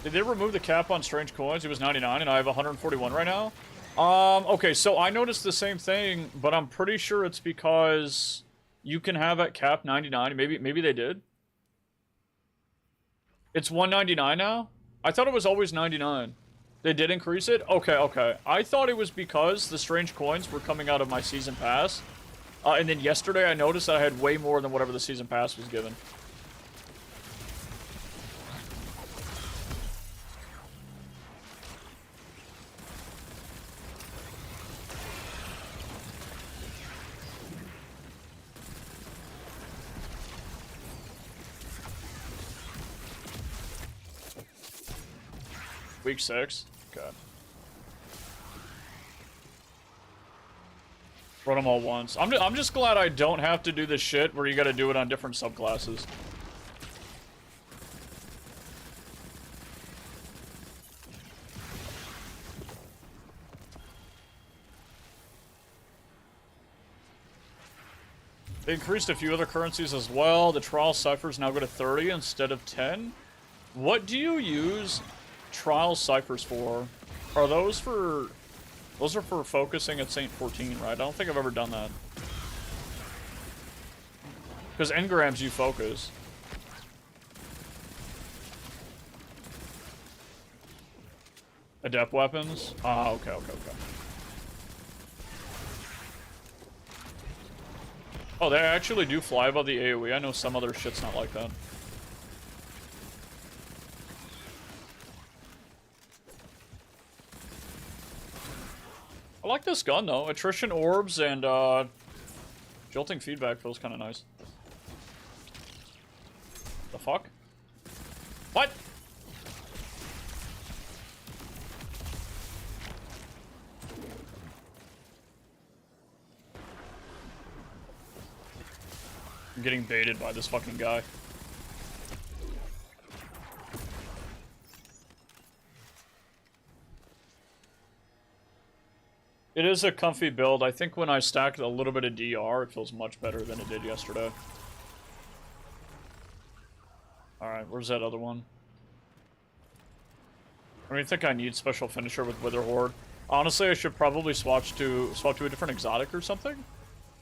S2: Did they remove the cap on strange coins? It was 99 and I have 141 right now. Okay, so I noticed the same thing, but I'm pretty sure it's because you can have at cap 99. Maybe they did. It's 199 now? I thought it was always 99. They did increase it? Okay, okay. I thought it was because the strange coins were coming out of my season pass. And then yesterday I noticed that I had way more than whatever the season pass was given. Week 6? Okay. Run them all once. I'm just glad I don't have to do this shit where you gotta do it on different subclasses. They increased a few other currencies as well. The trial ciphers now go to 30 instead of 10. What do you use trial ciphers for? Are those for... Those are for focusing at Saint 14, right? I don't think I've ever done that. Because engrams you focus. Adept weapons? Ah, okay, okay, okay. Oh, they actually do fly above the AoE. I know some other shit's not like that. I like this gun, though. Attrition orbs and, jolting feedback feels kind of nice. The fuck? What? I'm getting baited by this fucking guy. It is a comfy build. I think when I stacked a little bit of DR, it feels much better than it did yesterday. Alright, where's that other one? I mean, I think I need special finisher with Wither Horde. Honestly, I should probably swap to a different exotic or something.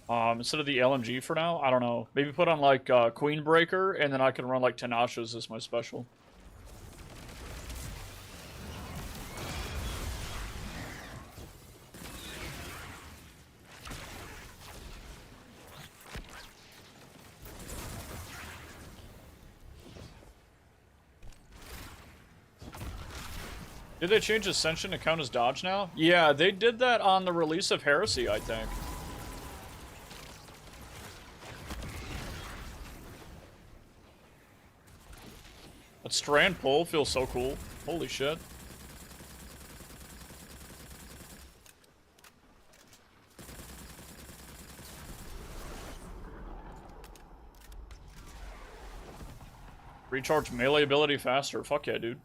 S2: Instead of the LMG for now. I don't know. Maybe put on, like, Queen Breaker, and then I can run, like, Tenacious as my special. Did they change Ascension to count as dodge now? Yeah, they did that on the release of Heresy, I think. That strand pull feels so cool. Holy shit. Recharge melee ability faster. Fuck yeah, dude.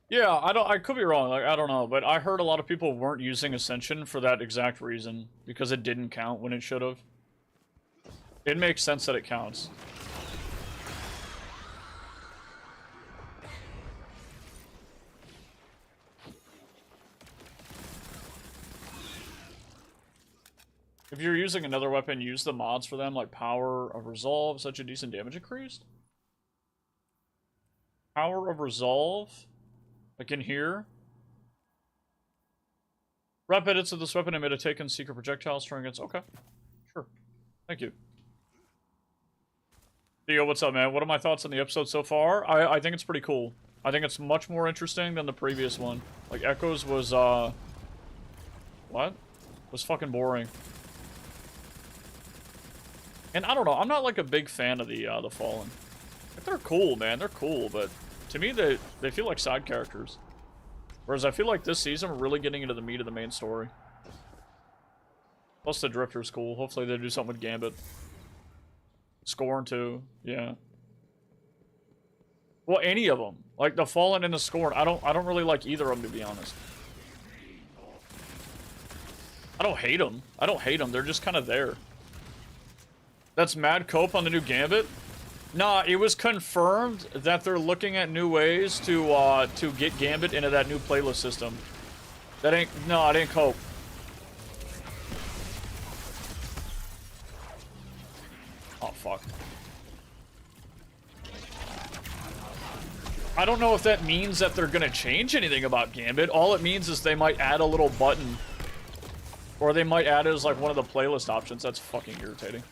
S2: Yeah, I could be wrong, like, I don't know, but I heard a lot of people weren't using Ascension for that exact reason, because it didn't count when it should have. It makes sense that it counts. If you're using another weapon, use the mods for them, like Power of Resolve, such a decent damage increase. Power of Resolve? Like in here. Rep edits of this weapon emit a taken secret projectile strung against. Okay. Sure. Thank you. Theo, what's up, man? What are my thoughts on the episode so far? I think it's pretty cool. I think it's much more interesting than the previous one. Like, Echoes was, what? Was fucking boring. And I don't know, I'm not like a big fan of the Fallen. Like, they're cool, man. They're cool, but to me, they feel like side characters. Whereas I feel like this season, we're really getting into the meat of the main story. Plus, the Drifter's cool. Hopefully, they do something with Gambit. Scorn, too. Yeah. Well, any of them. Like, the Fallen and the Scorn. I don't really like either of them, to be honest. I don't hate them. I don't hate them. They're just kind of there. That's Mad Cope on the new Gambit? Nah, it was confirmed that they're looking at new ways to get Gambit into that new playlist system. That ain't, no, it ain't Cope. Oh, fuck. I don't know if that means that they're gonna change anything about Gambit. All it means is they might add a little button. Or they might add it as like one of the playlist options. That's fucking irritating.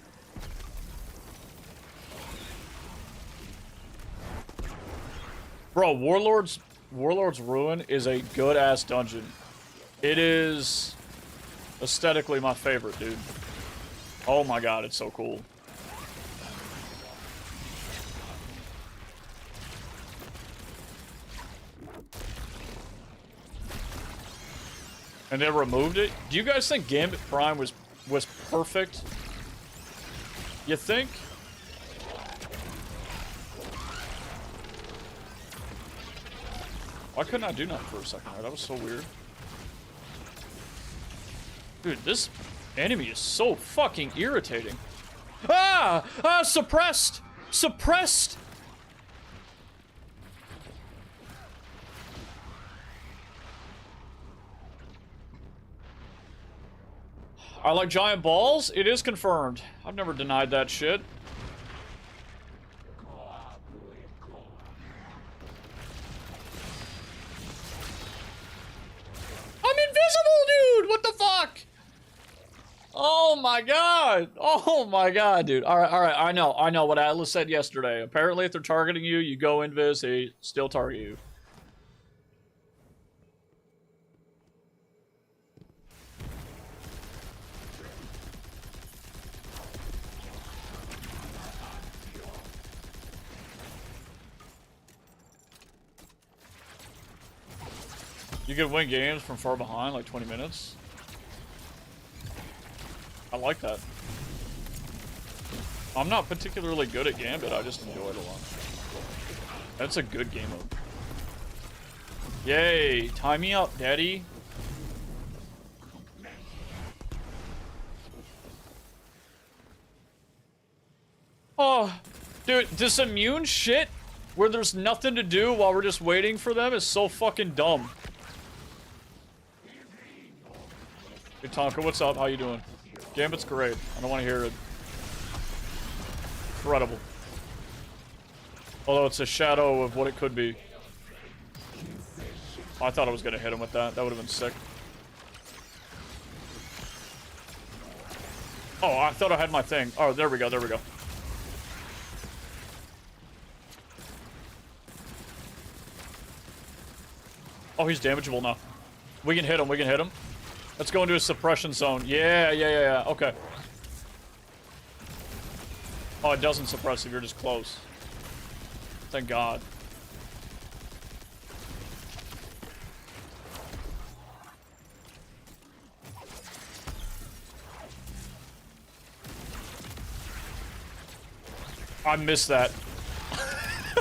S2: Bro, Warlord's Ruin is a good-ass dungeon. It is aesthetically my favorite, dude. Oh my god, it's so cool. And they removed it? Do you guys think Gambit Prime was perfect? You think? Why couldn't I do nothing for a second there? That was so weird. Dude, this enemy is so fucking irritating. Ah! Ah! Suppressed! Suppressed! I like giant balls? It is confirmed. I've never denied that shit. I'm invisible, dude! What the fuck? Oh my god! Oh my god, dude. Alright, I know what Atlas said yesterday. Apparently if they're targeting you, you go invis, they still target you. You can win games from far behind, like 20 minutes. I like that. I'm not particularly good at Gambit, I just enjoy it a lot. That's a good game mode. Yay! Tie me up, daddy. Oh, dude, this immune shit where there's nothing to do while we're just waiting for them is so fucking dumb. Hey Tonka, what's up? How you doing? Gambit's great. I don't want to hear it. Incredible. Although it's a shadow of what it could be. Oh, I thought I was going to hit him with that. That would have been sick. Oh, I thought I had my thing. Oh, there we go, there we go. Oh, he's damageable now. We can hit him, we can hit him. Let's go into a suppression zone. Yeah. Okay. Oh, it doesn't suppress if you're just close. Thank God. I missed that.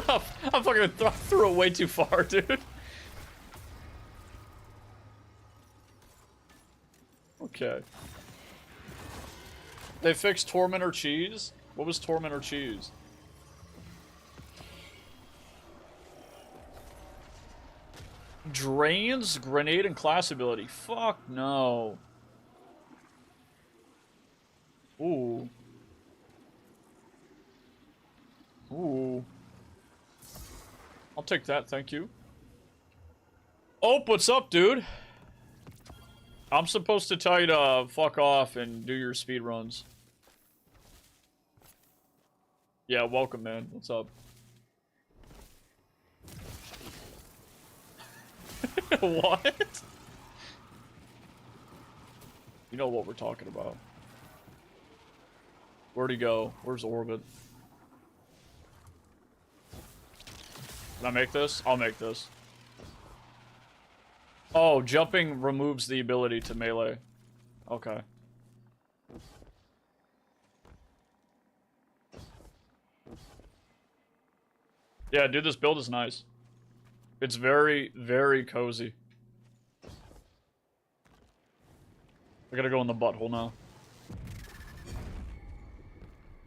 S2: I fucking threw it way too far, dude. Okay. They fixed Tormentor Cheese? What was Tormentor Cheese? Drains grenade and class ability. Fuck no. Ooh. Ooh. I'll take that, thank you. Oh, what's up, dude? I'm supposed to tell you to fuck off and do your speed runs. Yeah, welcome, man. What's up? What? You know what we're talking about. Where'd he go? Where's Orbit? Can I make this? I'll make this. Oh, jumping removes the ability to melee. Okay. Yeah, dude, this build is nice. It's very, very cozy. I gotta go in the butthole now.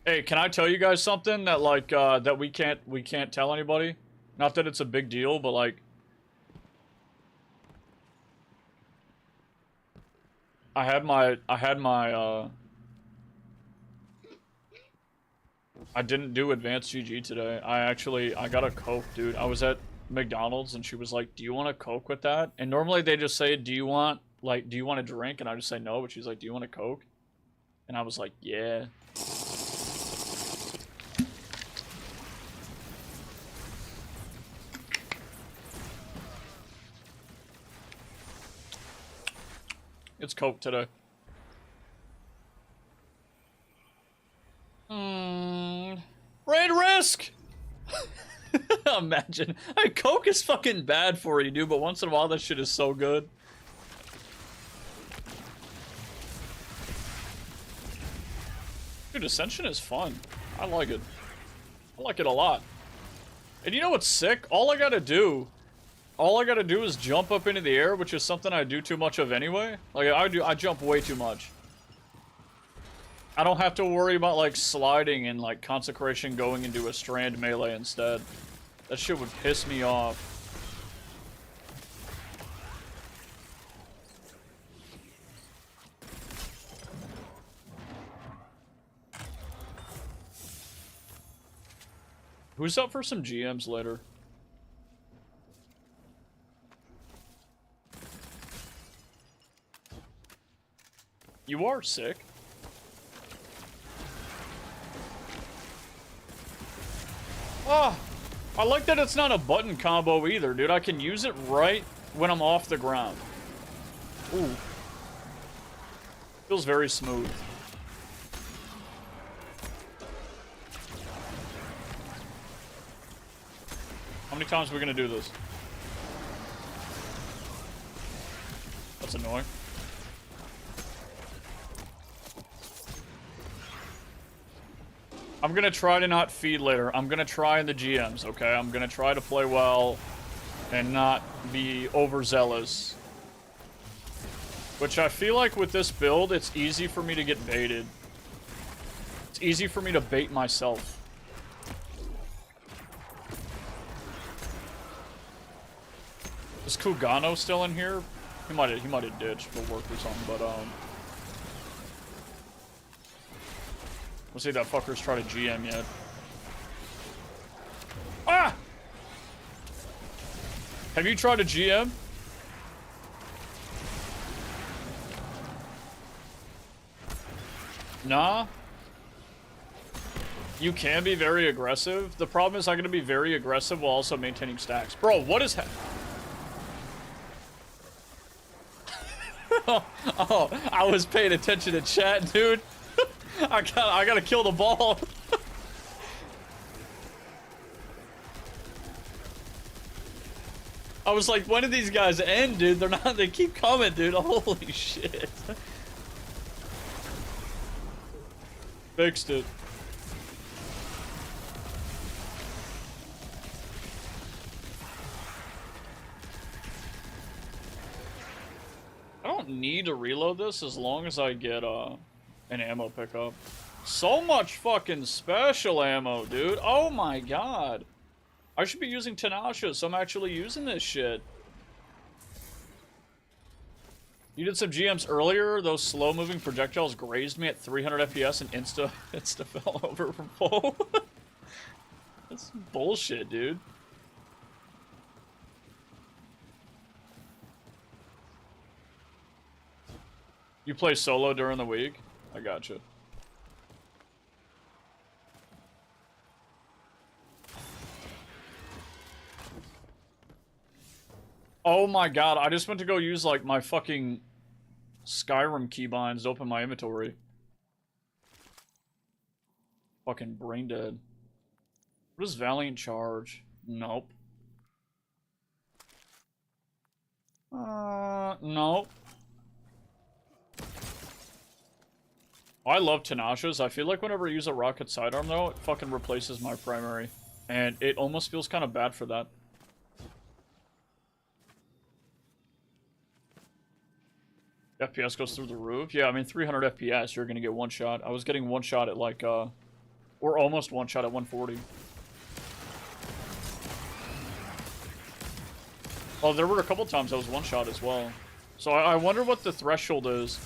S2: Hey, can I tell you guys something that like that we can't tell anybody? Not that it's a big deal, but like I didn't do advanced GG today. I got a Coke, dude. I was at McDonald's and she was like, "Do you want a Coke with that?" And normally they just say, do you want a drink? And I just say no, but she's like, "Do you want a Coke?" And I was like, "Yeah." It's Coke today. Raid risk! Imagine. I mean, Coke is fucking bad for you, dude, but once in a while that shit is so good. Dude, Ascension is fun. I like it. I like it a lot. And you know what's sick? All I gotta do is jump up into the air, which is something I do too much of anyway. Like, I jump way too much. I don't have to worry about, like, sliding and, like, Consecration going into a strand melee instead. That shit would piss me off. Who's up for some GMs later? You are sick. Oh, I like that it's not a button combo either, dude. I can use it right when I'm off the ground. Ooh. Feels very smooth. How many times are we gonna do this? That's annoying. I'm gonna try to not feed later. I'm gonna try in the GMs, okay? I'm gonna try to play well and not be overzealous. Which I feel like with this build, it's easy for me to get baited. It's easy for me to bait myself. Is Kugano still in here? He might have ditched for work or something, but we'll see that fucker's try to GM yet. Ah! Have you tried to GM? Nah. You can be very aggressive. The problem is I'm gonna be very aggressive while also maintaining stacks. Bro, what is oh, I was paying attention to chat, dude. I gotta kill the ball. I was like, when did these guys end, dude? They're not, they keep coming, dude. Holy shit. Fixed it. I don't need to reload this as long as I get an ammo pickup. So much fucking special ammo, dude. Oh my god. I should be using Tenacious. I'm actually using this shit. You did some GMs earlier. Those slow-moving projectiles grazed me at 300 FPS and insta fell over from full. That's bullshit, dude. You play solo during the week? I gotcha. Oh my god, I just went to go use like my fucking Skyrim keybinds to open my inventory. Fucking brain dead. What is Valiant Charge? Nope. Nope. I love Tenacious. I feel like whenever I use a rocket sidearm, though, it fucking replaces my primary. And it almost feels kind of bad for that. FPS goes through the roof? Yeah, I mean, 300 FPS, you're gonna get one shot. I was getting one shot at like, or almost one shot at 140. Oh, there were a couple times I was one shot as well. So I wonder what the threshold is.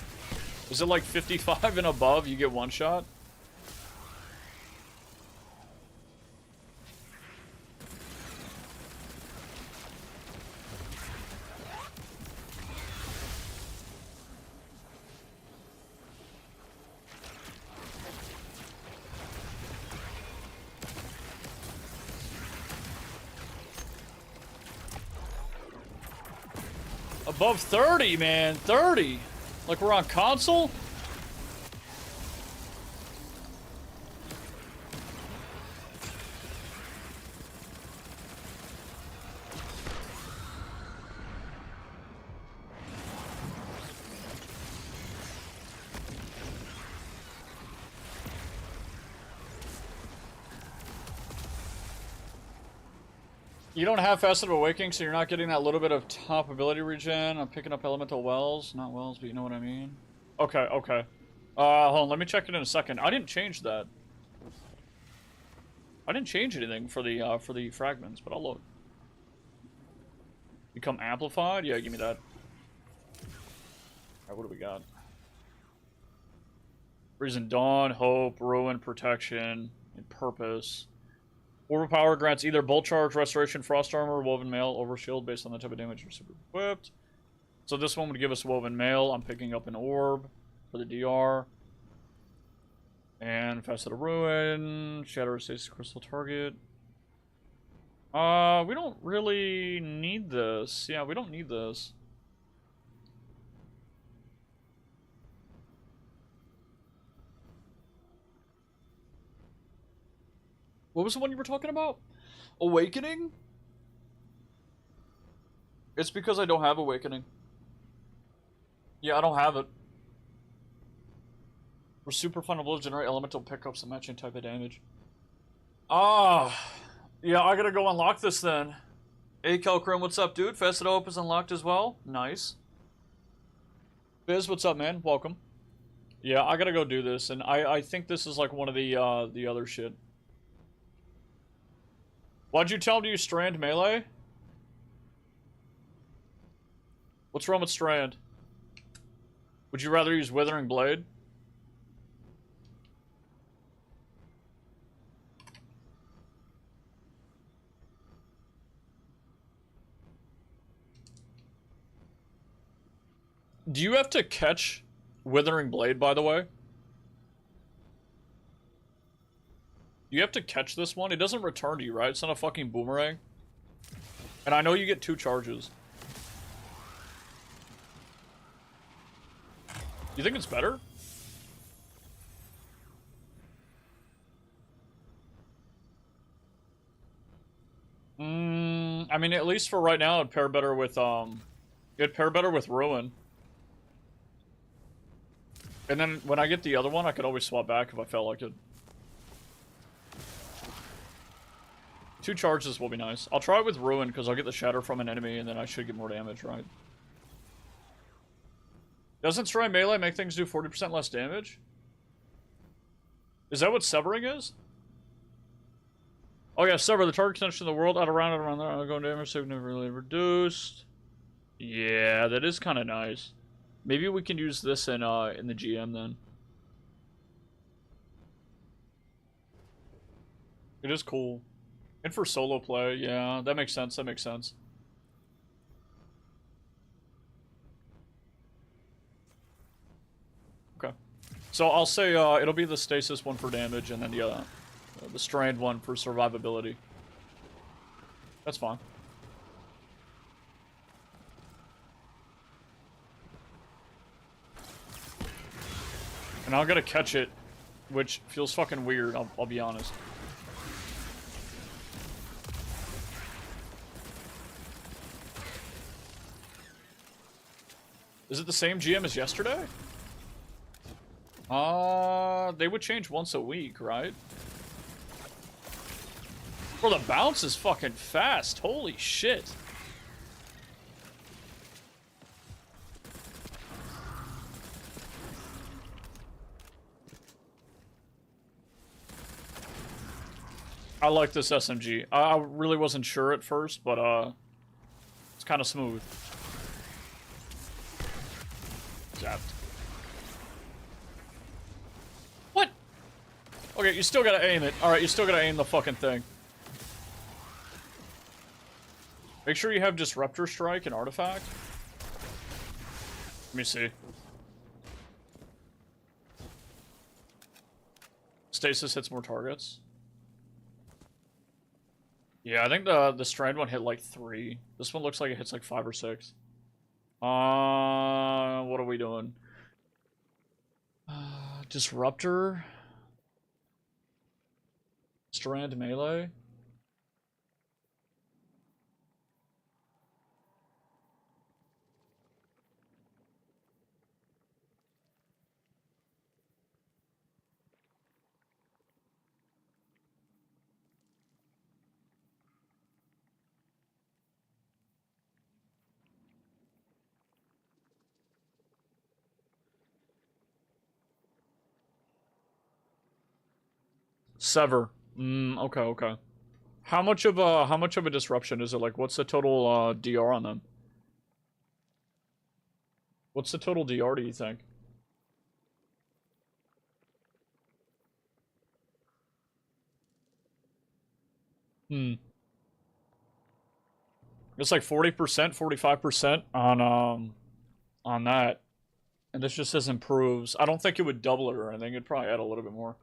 S2: Is it like 55 and above, you get one shot? Above 30, man. 30. Like we're on console? You don't have Facet of Awakening, so you're not getting that little bit of top ability regen. I'm picking up Elemental Wells. Not Wells, but you know what I mean. Okay, okay. Hold on, let me check it in a second. I didn't change that. I didn't change anything for the fragments, but I'll look. Become amplified? Yeah, give me that. Alright, what do we got? Reason, Dawn, Hope, Ruin, Protection, and Purpose. Orb of Power grants either Bolt Charge, Restoration, Frost Armor, Woven Mail, Overshield based on the type of damage you're super equipped. So this one would give us Woven Mail. I'm picking up an Orb for the DR. And Facet of Ruin, Shadow Stasis Crystal Target. We don't really need this. Yeah, we don't need this. What was the one you were talking about? Awakening? It's because I don't have Awakening. Yeah, I don't have it. For super fun to generate elemental pickups and matching type of damage. Ah, yeah, I gotta go unlock this then. Hey, Kelkrim, what's up, dude? Facet Op is unlocked as well. Nice. Biz, what's up, man? Welcome. Yeah, I gotta go do this, and I think this is like one of the other shit. Why'd you tell him to use Strand melee? What's wrong with Strand? Would you rather use Withering Blade? Do you have to catch Withering Blade, by the way? You have to catch this one? It doesn't return to you, right? It's not a fucking boomerang. And I know you get 2 charges. You think it's better? I mean, at least for right now, it'd pair better with, Ruin. And then when I get the other one, I could always swap back if I felt like it. 2 charges will be nice. I'll try it with Ruin because I'll get the Shatter from an enemy and then I should get more damage, right? Doesn't Strand Melee make things do 40% less damage? Is that what Severing is? Oh yeah, Sever. The target extension of the world out around and around there. Ongoing damage significantly reduced. Yeah, that is kind of nice. Maybe we can use this in the GM then. It is cool. And for solo play, yeah, that makes sense, that makes sense. Okay. So I'll say it'll be the Stasis one for damage and then the Strand one for survivability. That's fine. And I'm gonna catch it, which feels fucking weird, I'll be honest. Is it the same GM as yesterday? They would change once a week, right? Bro, the bounce is fucking fast. Holy shit. I like this SMG. I really wasn't sure at first, but it's kind of smooth. Zapped. What? Okay, you still gotta aim it. Alright, you still gotta aim the fucking thing. Make sure you have Disruptor Strike and Artifact. Let me see. Stasis hits more targets. Yeah, I think the Strand one hit like 3. This one looks like it hits like 5 or 6. What are we doing? Disruptor? Strand melee? Sever. Okay, okay. How much of a disruption is it? Like, what's the total DR on them? What's the total DR, do you think? Hmm. It's like 40%, 45% on that. And this just says improves. I don't think it would double it or anything. It'd probably add a little bit more.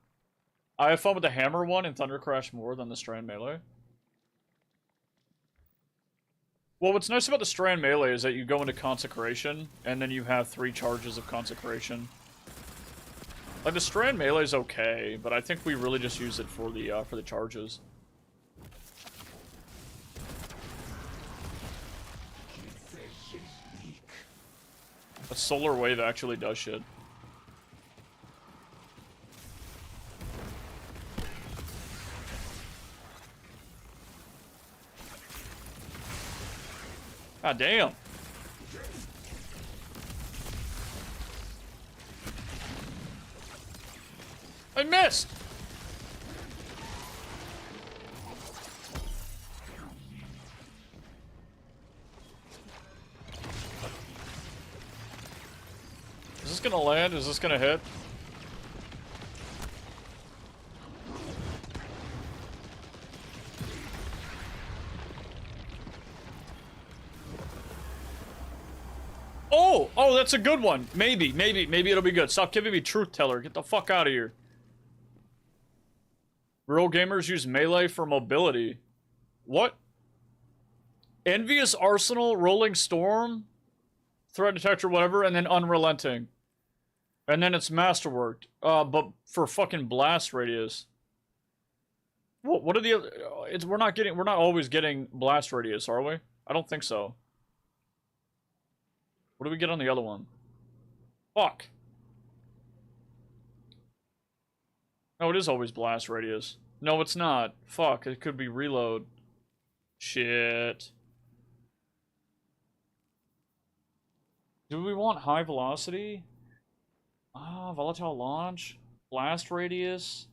S2: I have fun with the hammer one and Thunder Crash more than the Strand Melee. Well, what's nice about the Strand Melee is that you go into Consecration, and then you have 3 charges of Consecration. Like, the Strand Melee is okay, but I think we really just use it for the charges. A Solar Wave actually does shit. God damn. I missed! Is this gonna land? Is this gonna hit? Oh, that's a good one. Maybe it'll be good. Stop giving me Truth Teller. Get the fuck out of here. Real gamers use melee for mobility. What? Envious Arsenal, Rolling Storm, Threat Detector, whatever, and then Unrelenting. And then it's Masterworked. But for fucking Blast Radius. What are the other... We're not always getting Blast Radius, are we? I don't think so. What do we get on the other one? Fuck. No, it is always Blast Radius. No, it's not. Fuck, it could be Reload. Shit. Do we want High Velocity? Volatile Launch? Blast Radius?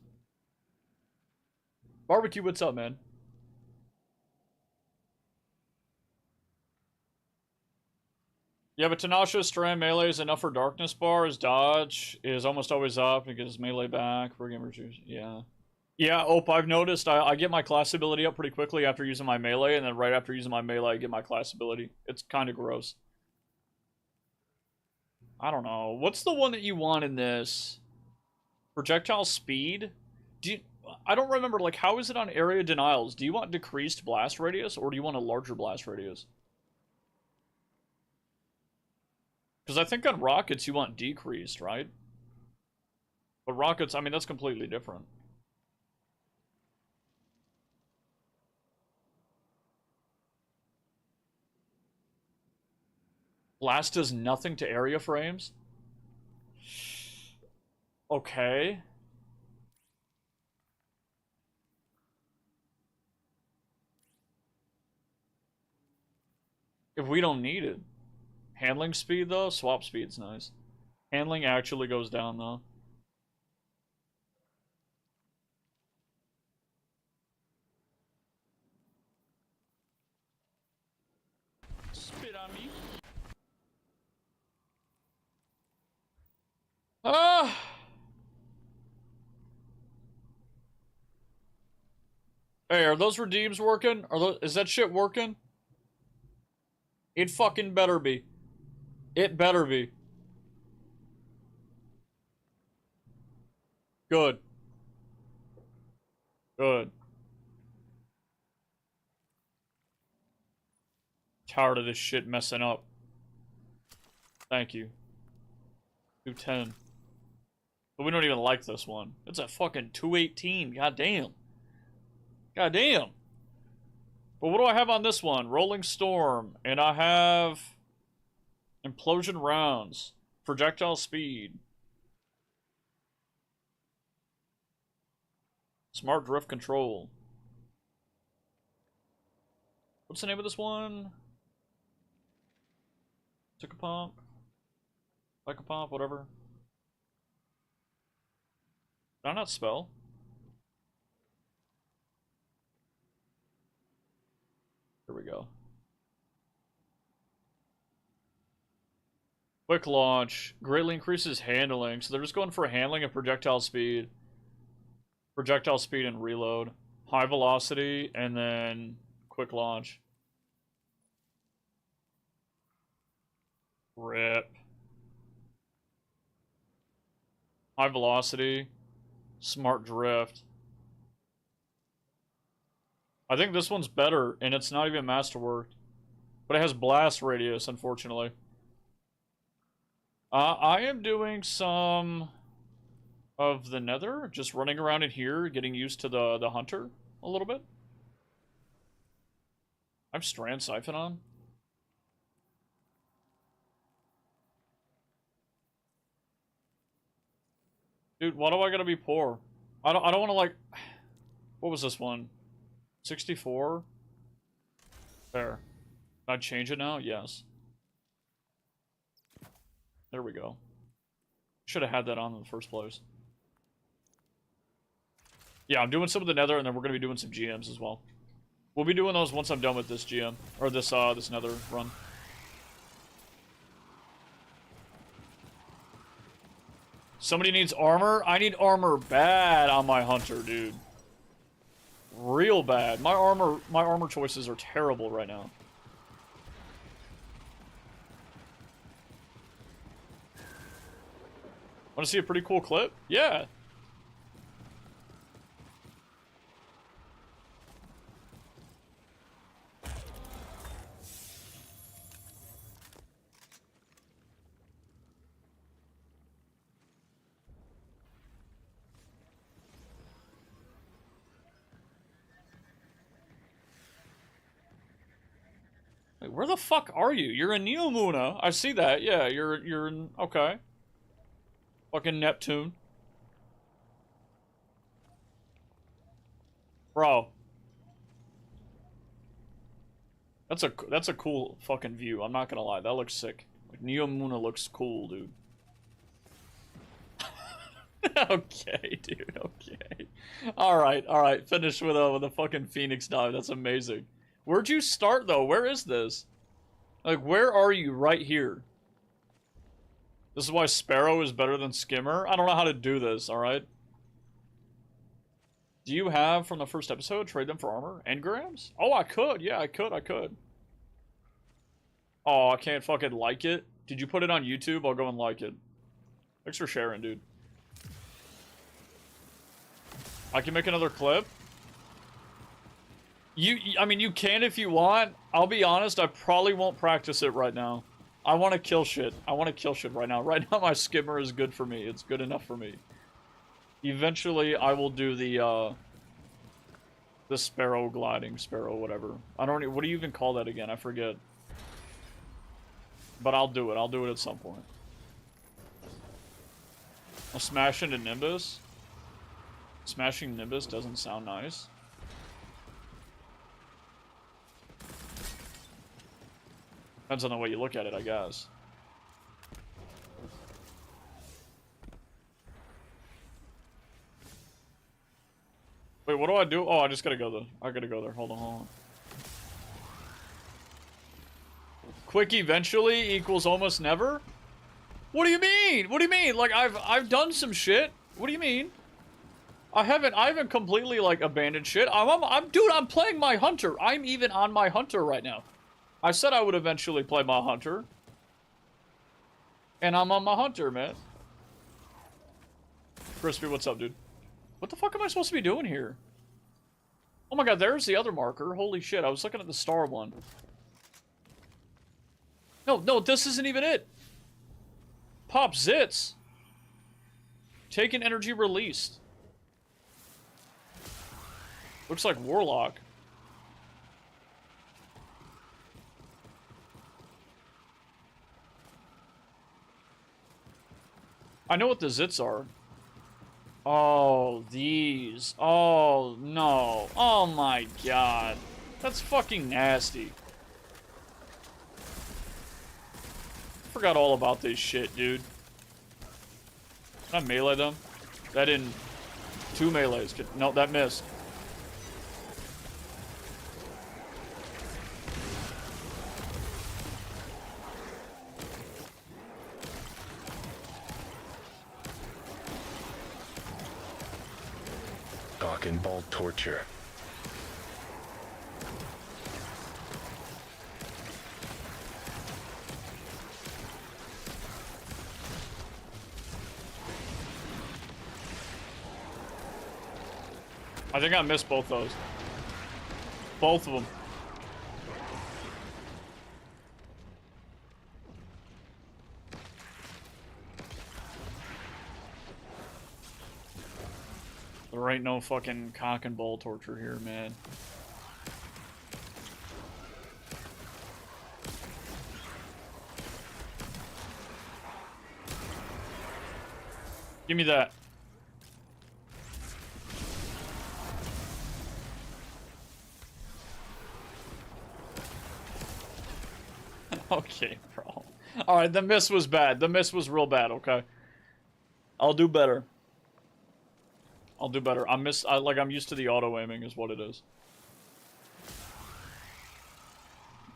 S2: Barbecue, what's up, man? Yeah, but Tanasha's Strand Melee is enough for Darkness Bar. His dodge is almost always up. He gets his melee back. For gamers, yeah. Yeah, I've noticed I get my class ability up pretty quickly after using my melee, and then right after using my melee, I get my class ability. It's kind of gross. I don't know. What's the one that you want in this? Projectile speed? I don't remember, like, how is it on area denials? Do you want decreased blast radius, or do you want a larger blast radius? Because I think on rockets you want decreased, right? But rockets, I mean, that's completely different. Blast does nothing to area frames? Okay. If we don't need it. Handling speed, though? Swap speed's nice. Handling actually goes down, though. Spit on me. Ah! Hey, are those redeems working? Is that shit working? It fucking better be. It better be. Good. Good. Tired of this shit messing up. Thank you. 210. But we don't even like this one. It's a fucking 218. God damn. God damn. But what do I have on this one? Rolling Storm. And I have... Implosion Rounds. Projectile Speed. Smart Drift Control. What's the name of this one? Took a pump. Like a pump, whatever. Did I not spell? Here we go. Quick launch. Greatly increases handling. So they're just going for handling and projectile speed. Projectile speed and reload. high velocity, and then quick launch. Rip. High velocity, smart drift. I think this one's better, and it's not even masterworked. But it has blast radius, unfortunately. I am doing some of the nether, just running around in here, getting used to the hunter a little bit. I have strand siphon on. Dude, why do I gotta be poor? I don't want to, like... What was this one? 64? There. Can I change it now? Yes. There we go. Should have had that on in the first place. Yeah, I'm doing some of the nether, and then we're going to be doing some GMs as well. We'll be doing those once I'm done with this GM. Or this nether run. Somebody needs armor? I need armor bad on my hunter, dude. Real bad. My armor choices are terrible right now. Want to see a pretty cool clip? Yeah. Wait, where the fuck are you? You're in Neomuna. I see that. Yeah, you're in... Okay. Fucking Neptune. Bro. That's a cool fucking view. I'm not gonna lie. That looks sick. Like, Neomuna looks cool, dude. Okay, dude. Okay. Alright. Finish with a fucking Phoenix dive. That's amazing. Where'd you start, though? Where is this? Like, where are you right here? This is why Sparrow is better than Skimmer? I don't know how to do this, alright? Do you have, from the first episode, trade them for armor? Engrams? Oh, I could. Yeah, I could. Oh, I can't fucking like it. Did you put it on YouTube? I'll go and like it. Thanks for sharing, dude. I can make another clip. I mean, you can if you want. I'll be honest, I probably won't practice it right now. I want to kill shit. I want to kill shit right now. Right now, my skimmer is good for me. It's good enough for me. Eventually, I will do the sparrow gliding, sparrow whatever. I don't. What do you even call that again? I forget. But I'll do it. I'll do it at some point. I'll smash into Nimbus. Smashing Nimbus doesn't sound nice. Depends on the way you look at it, I guess. Wait, what do I do? Oh, I just gotta go there. I gotta go there. Hold on. Quick eventually equals almost never? What do you mean? What do you mean? Like, I've done some shit. What do you mean? I haven't completely, like, abandoned shit. Dude, I'm playing my hunter. I'm even on my hunter right now. I said I would eventually play my hunter. And I'm on my hunter, man. Crispy, what's up, dude? What the fuck am I supposed to be doing here? Oh my god, there's the other marker. Holy shit, I was looking at the star one. No, this isn't even it. Pop zits. Taken energy released. Looks like Warlock. I know what the zits are. Oh, these. Oh, no. Oh my god. That's fucking nasty. Forgot all about this shit, dude. Can I melee them? That didn't... 2 melees. No, that missed.
S5: Cock and ball torture.
S2: I think I missed both those. Both of them. There ain't no fucking cock and ball torture here, man. Give me that. Okay, bro. Alright, the miss was bad. The miss was real bad, okay? I'll do better. I'll do better. I'm used to the auto-aiming is what it is.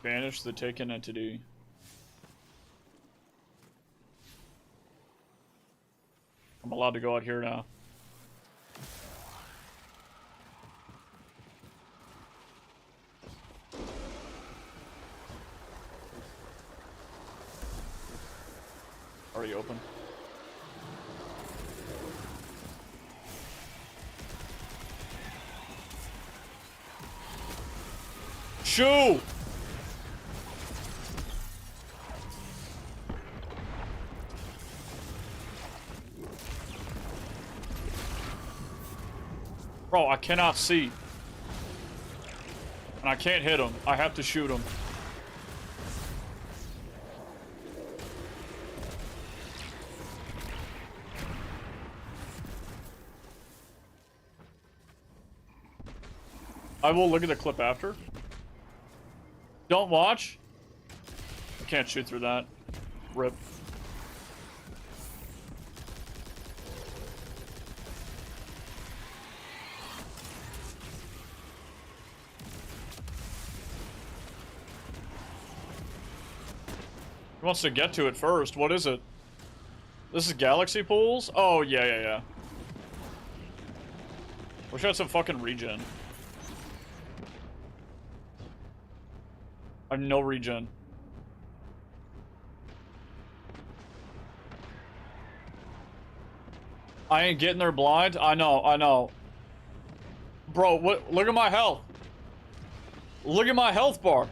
S2: Banish the taken entity. I'm allowed to go out here now. Already open. Shoo! Bro, I cannot see. And I can't hit him. I have to shoot him. I will look at the clip after. Don't watch. I can't shoot through that. Rip. He wants to get to it first. What is it? This is Galaxy Pools? Oh, yeah. Wish I had some fucking regen. I have no regen. I ain't getting there blind. I know. Bro, what? Look at my health. Look at my health bar.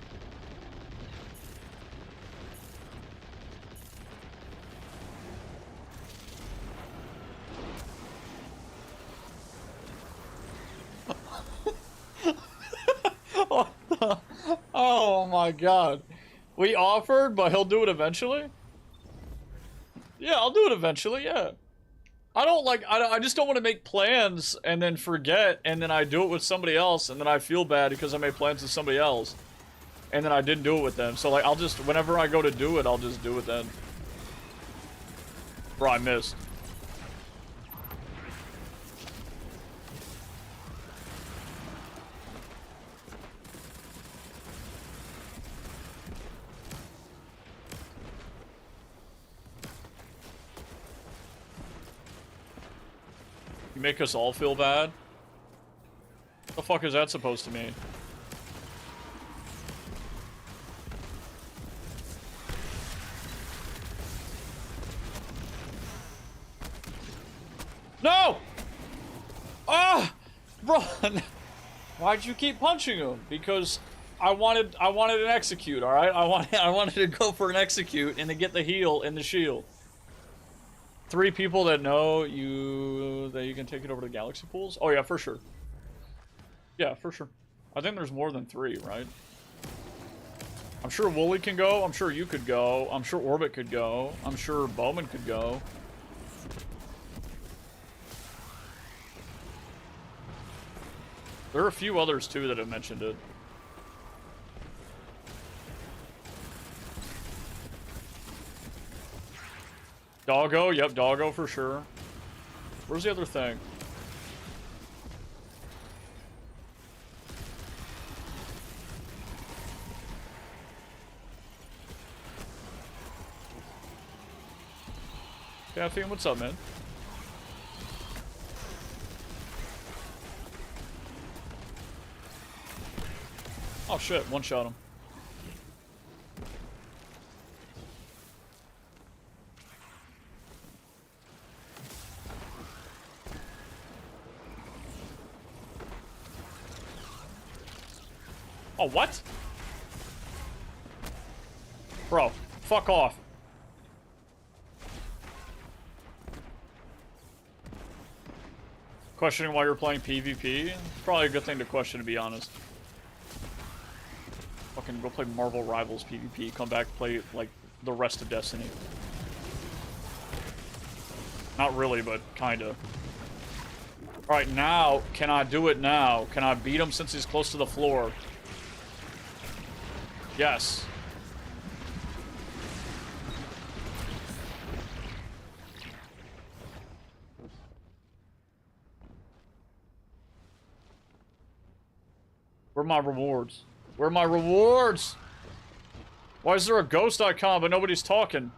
S2: Oh my god. We offered, but he'll do it eventually? Yeah, I'll do it eventually, yeah. I just don't want to make plans and then forget, and then I do it with somebody else, and then I feel bad because I made plans with somebody else. And then I didn't do it with them. So, like, I'll just, whenever I go to do it, I'll just do it then. Bro, I missed. You make us all feel bad? What the fuck is that supposed to mean? No! Ah! Bro, why'd you keep punching him? Because I wanted an execute, alright? I wanted to go for an execute and to get the heal and the shield. 3 people that know that you can take it over to Galaxy Pools? Oh yeah, for sure. Yeah, for sure. I think there's more than 3, right? I'm sure Wooly can go. I'm sure you could go. I'm sure Orbit could go. I'm sure Bowman could go. There are a few others too that have mentioned it. Doggo, yep, Doggo for sure. Where's the other thing? Caffeine, what's up, man? Oh shit, one shot him. Oh, what? Bro, fuck off. Questioning why you're playing PvP? Probably a good thing to question, to be honest. Fucking go play Marvel Rivals PvP, come back, play, like, the rest of Destiny. Not really, but kinda. Alright, now, can I do it now? Can I beat him since he's close to the floor? Yes. Where are my rewards? Where are my rewards? Why is there a ghost icon but nobody's talking?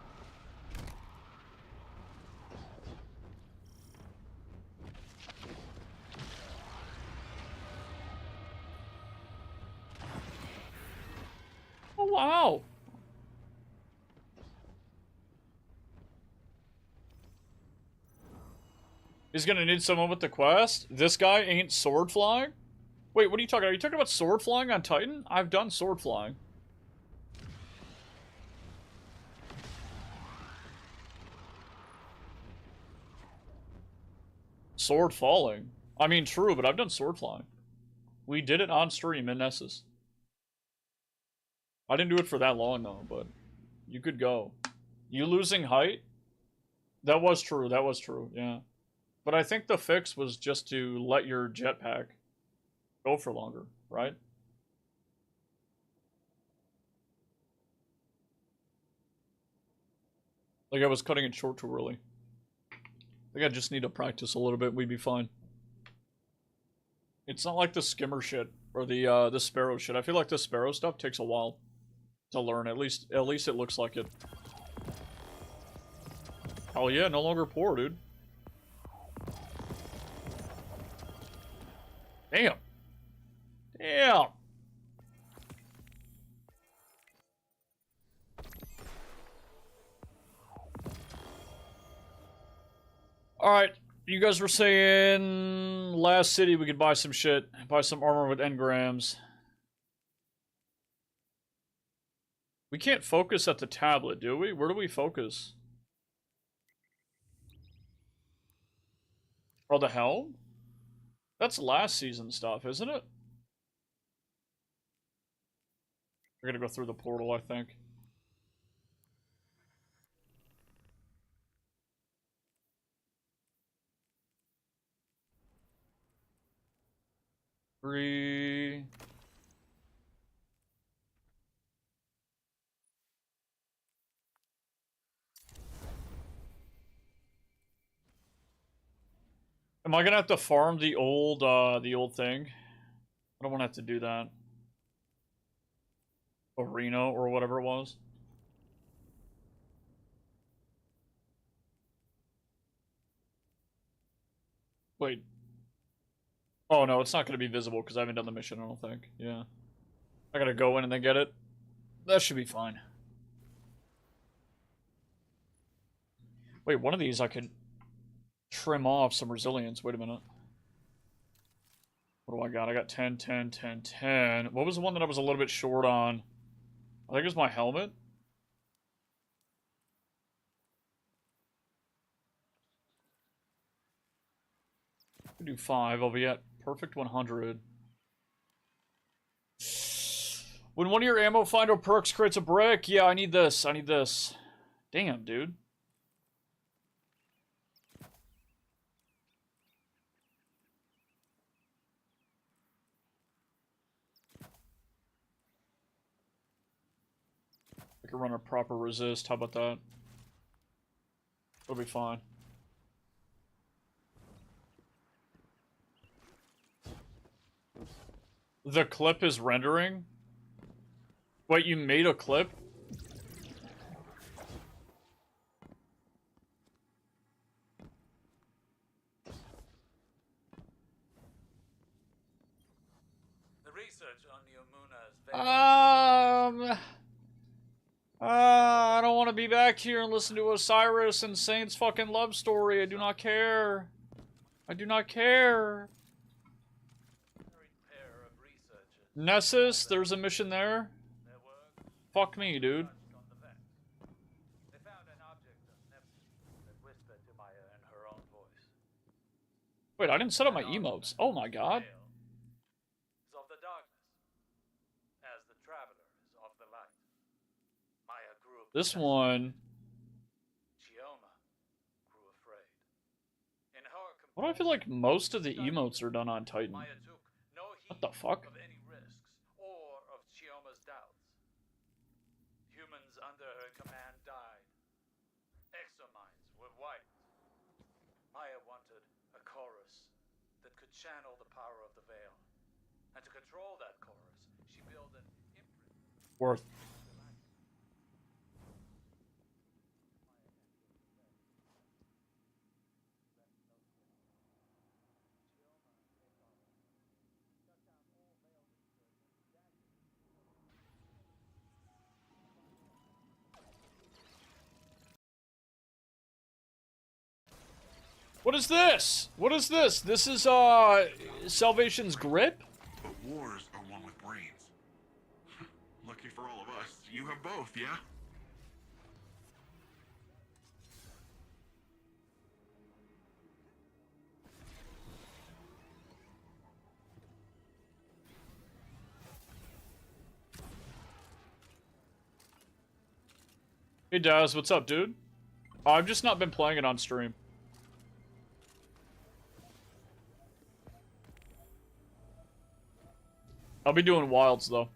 S2: Oh, wow. He's gonna need someone with the quest? This guy ain't sword flying? Wait, what are you talking about? Are you talking about sword flying on Titan? I've done sword flying. Sword falling? I mean, true, but I've done sword flying. We did it on stream in Nessus. I didn't do it for that long, though, but you could go. You losing height? That was true, yeah. But I think the fix was just to let your jetpack go for longer, right? Like I was cutting it short too early. I think I just need to practice a little bit, we'd be fine. It's not like the skimmer shit, or the sparrow shit. I feel like the sparrow stuff takes a while to learn, at least it looks like it. Oh yeah, no longer poor, dude. Damn. Damn. Alright, you guys were saying last city we could buy some shit. Buy some armor with engrams. We can't focus at the tablet, do we? Where do we focus? Oh, the helm? That's last season stuff, isn't it? We're gonna go through the portal, I think. Three... Am I gonna have to farm the old thing? I don't want to have to do that. Arena or whatever it was. Wait. Oh no, it's not gonna be visible because I haven't done the mission, I don't think. Yeah. I gotta go in and then get it. That should be fine. Wait, one of these I could trim off some resilience. Wait a minute. What do I got? I got 10, 10, 10, 10. What was the one that I was a little bit short on? I think it was my helmet. I could do 5. I'll be at perfect 100. When one of your ammo finder perks creates a brick, yeah, I need this. I need this. Damn, dude. I can run a proper resist. How about that? It'll be fine. The clip is rendering? Wait, you made a clip?
S5: The research on Neomuna is very...
S2: I don't want to be back here and listen to Osiris and Saint's fucking love story. I do not care. I do not care. Nessus, there's a mission there.
S5: Their work
S2: Fuck me, dude.
S5: touched on the facts. They found an object of Neptune that whispered to Maya in her own voice.
S2: Wait, I didn't set up my emotes. Oh my god.
S5: Veil is of the darkness, as the traveler is of the light. Maya grew up.
S2: This one.
S5: Chioma grew afraid. In her
S2: Why do I feel like most of the emotes are done on Titan?
S5: Maya took no heed
S2: What the fuck?
S5: of any risks or of Chioma's doubts. Humans under her command died. Exominds were wiped. Maya wanted a chorus that could channel the power of the veil. And to control that chorus, she built an imprint.
S2: Worth. What is this? What is this? This is, Salvation's Grip?
S6: But wars are won with brains. Lucky for all of us, you have both, yeah?
S2: Hey Daz, what's up, dude? I've just not been playing it on stream. I'll be doing Wilds, though.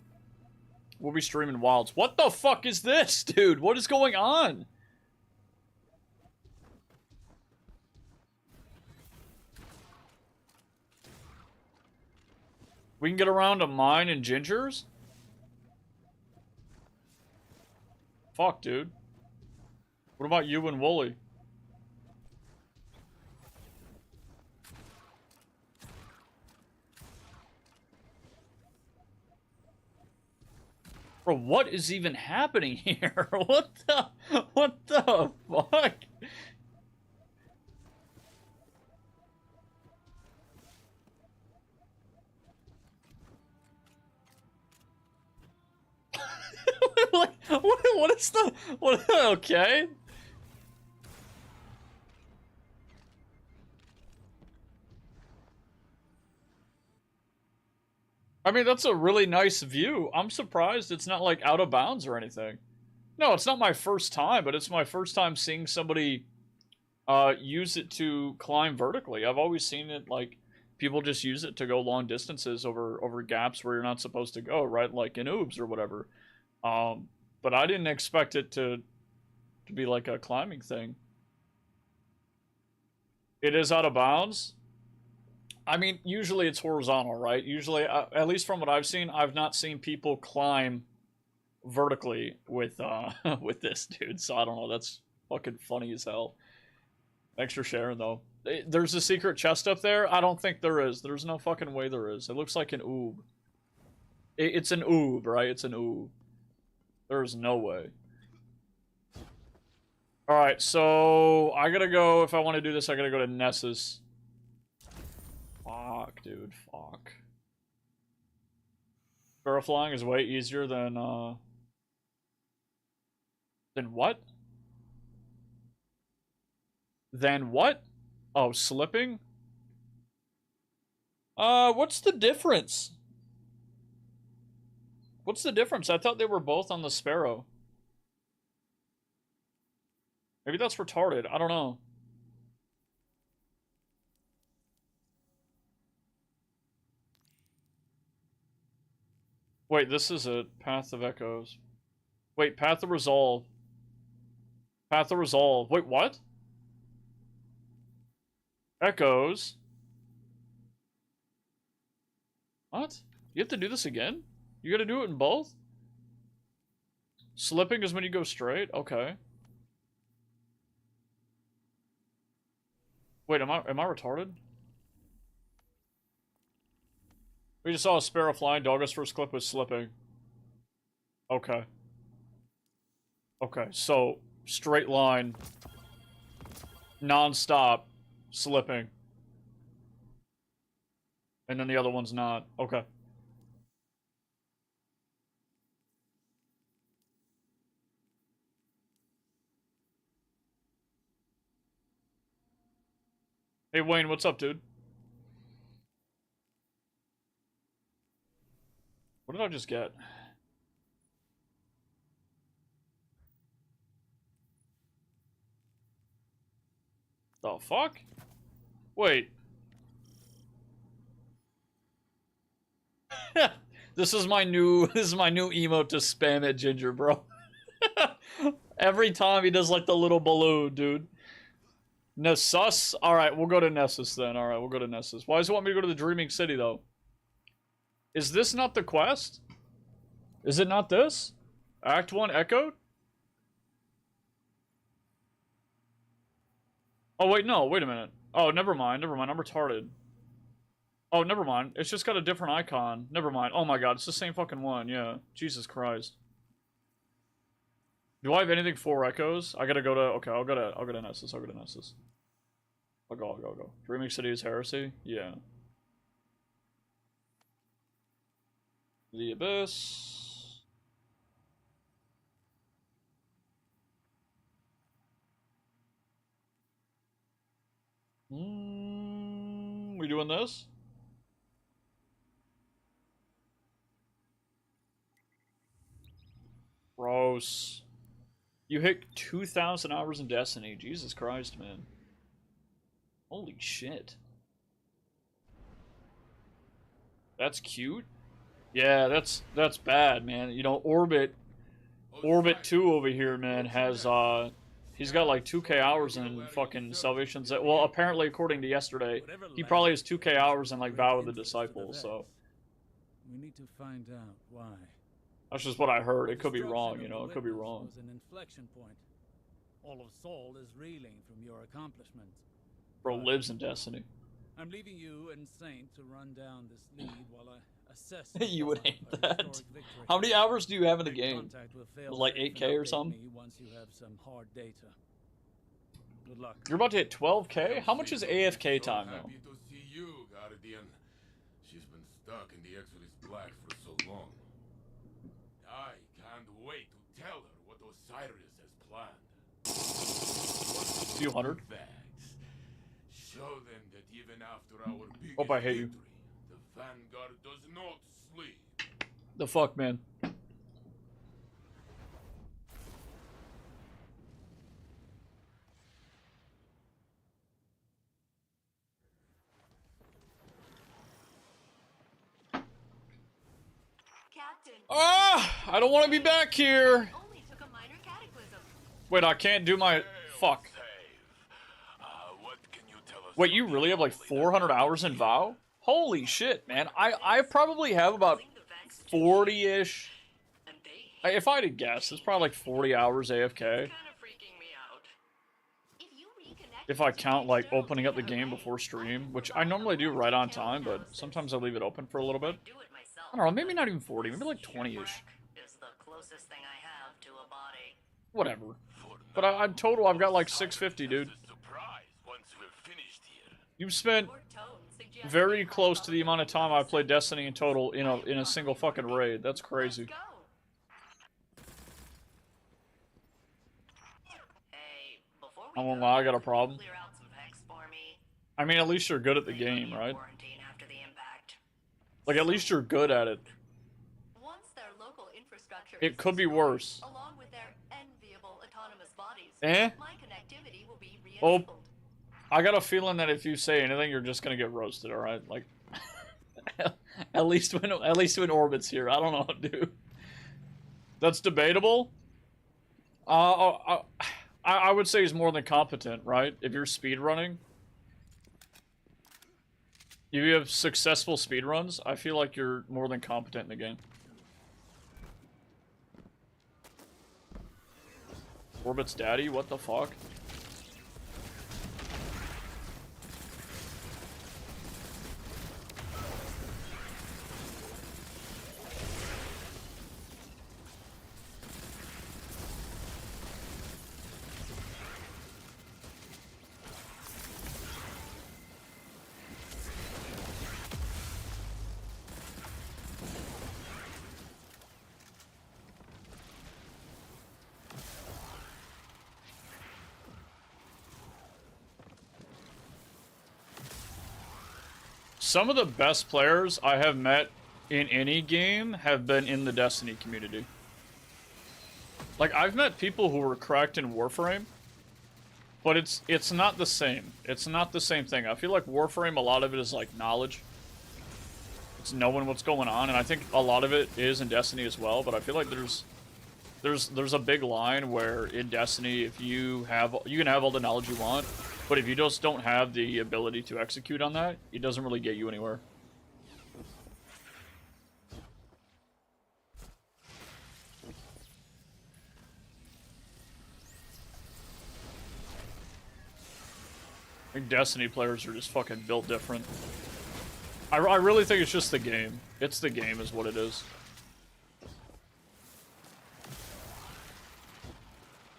S2: We'll be streaming Wilds. What the fuck is this, dude? What is going on? We can get around to mine and Ginger's? Fuck, dude. What about you and Wooly? Bro, what is even happening here? What the fuck? what is the, okay. I mean, that's a really nice view. I'm surprised it's not, like, out of bounds or anything. No, it's not my first time, but it's my first time seeing somebody use it to climb vertically. I've always seen it, like, people just use it to go long distances over gaps where you're not supposed to go, right? Like in OOBs or whatever. But I didn't expect it to be, like, a climbing thing. It is out of bounds? I mean, usually it's horizontal, right? Usually, at least from what I've seen, I've not seen people climb vertically with with this, dude. So I don't know. That's fucking funny as hell. Thanks for sharing, though. There's a secret chest up there? I don't think there is. There's no fucking way there is. It looks like an oob. It's an oob, right? It's an oob. There's no way. Alright, so I gotta go. If I want to do this, I gotta go to Nessus. Fuck, dude, fuck. Sparrow flying is way easier than what? Than what? Oh, slipping? What's the difference? What's the difference? I thought they were both on the Sparrow. Maybe that's retarded. I don't know. Wait, this is a Path of Echoes. Wait, Path of Resolve. Path of Resolve. Wait, what? Echoes. What? You have to do this again? You gotta do it in both? Slipping is when you go straight? Okay. Wait, am I retarded? We just saw a Sparrow flying. Doggo's first clip was slipping. Okay. Okay, so straight line. Non-stop. Slipping. And then the other one's not. Okay. Hey, Wayne, what's up, dude? What did I just get? The fuck? Wait. This is my new emote to spam at Ginger, bro. Every time he does like the little balloon, dude. Nessus? Alright, we'll go to Nessus then. Alright, we'll go to Nessus. Why does it want me to go to the Dreaming City, though? Is this not the quest? Is it not this? Act 1 echoed? Oh, wait, no. Wait a minute. Oh, never mind. Never mind. I'm retarded. Oh, never mind. It's just got a different icon. Never mind. Oh my god, it's the same fucking one. Yeah. Jesus Christ. Do I have anything for echoes? I gotta go to... Okay, I'll go to Nessus. I'll go to Nessus. I'll go. Dreaming City is heresy? Yeah. The Abyss. We doing this? Gross. You hit 2,000 hours in Destiny. Jesus Christ, man. Holy shit. That's cute. Yeah, that's bad, man. You know, Orbit 2 over here, man, has he's got like 2K hours in fucking Salvation's. Well, apparently according to yesterday, he probably has 2K hours in like Vow of the Disciple, so
S5: We need to find out why.
S2: that's just what I heard. It could be wrong, you know, it could be wrong.
S5: Was an inflection point. All of Seoul is reeling from your accomplishments.
S2: Bro lives in Destiny.
S5: I'm leaving you and Saint to run down this lead while I assess.
S2: You would hate
S5: a
S2: that.
S5: historic victory.
S2: How many hours do you have in the game?
S5: Contact will fail
S2: Like
S5: safe
S2: 8K or
S5: and update
S2: something?
S5: me once you have some hard data. Good luck.
S2: You're about to hit 12K? How much is AFK time, though?
S7: Happy to see you, Guardian. She's been stuck in the Exodus Black for so long. I can't wait to tell her what Osiris has planned.
S2: Few hundred?
S7: Facts. Show them that even after our biggest
S2: Hope I hate you.
S7: victory, the Vanguard does not sleep.
S2: The fuck, man?
S8: Captain,
S2: I don't want to be back here.
S8: only took a minor cataclysm.
S2: Wait, I can't do my... Fuck.
S7: What can you tell us?
S2: Wait, you really have like 400 hours in VOW? Holy shit, man. I probably have about 40-ish.
S8: And they
S2: If I had to guess, it's probably like 40 hours AFK.
S8: kind of freaking me out. If you reconnect
S2: If I count like opening up the game before stream, which I normally do right on time, but sometimes I leave it open for a little bit.
S8: do it myself.
S2: I don't know, maybe not even 40, maybe like 20-ish.
S8: Is the closest thing I have to a body.
S2: Whatever. But in total, I've got like 650, dude.
S7: Surprise once we're finished here.
S2: You've spent
S8: Or tone suggests
S2: very close to the amount of time I've played Destiny in total in a single fucking raid. That's crazy.
S8: go. Hey, before we
S2: I won't
S8: go,
S2: lie, I got a problem.
S8: clear out some pecs for me.
S2: I mean, at least you're good at the game, right?
S8: Quarantine after the impact.
S2: Like, at least you're good at it.
S8: Once their local infrastructure
S2: It
S8: is
S2: could be
S8: restored,
S2: worse.
S8: along with their enviable autonomous bodies,
S2: Eh?
S8: my connectivity will be
S2: Oh.
S8: re-enabled.
S2: I got a feeling that if you say anything, you're just gonna get roasted, alright? Like, at least when Orbit's here. I don't know, dude. That's debatable. I would say he's more than competent, right? If you're speedrunning. If you have successful speedruns, I feel like you're more than competent in the game. Orbit's daddy? What the fuck? Some of the best players I have met in any game have been in the Destiny community. Like, I've met people who were cracked in Warframe, but it's not the same. It's not the same thing. I feel like Warframe, a lot of it is like knowledge. It's knowing what's going on, and I think a lot of it is in Destiny as well, but I feel like there's a big line where in Destiny, if you can have all the knowledge you want, but if you just don't have the ability to execute on that, it doesn't really get you anywhere. I think Destiny players are just fucking built different. I really think it's just the game. It's the game is what it is.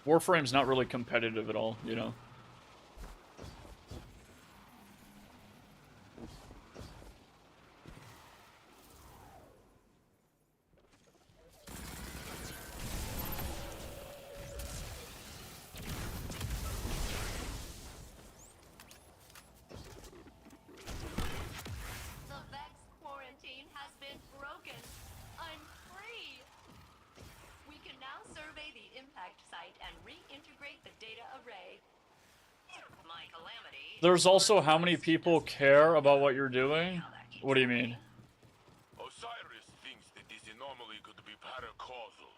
S2: Warframe's not really competitive at all, you know?
S8: The Vex quarantine has been broken. I'm free. We can now survey the impact site and reintegrate the data array. My calamity.
S2: There's also how many people care about what you're doing? What do you mean?
S7: Osiris thinks that this anomaly could be paracausal.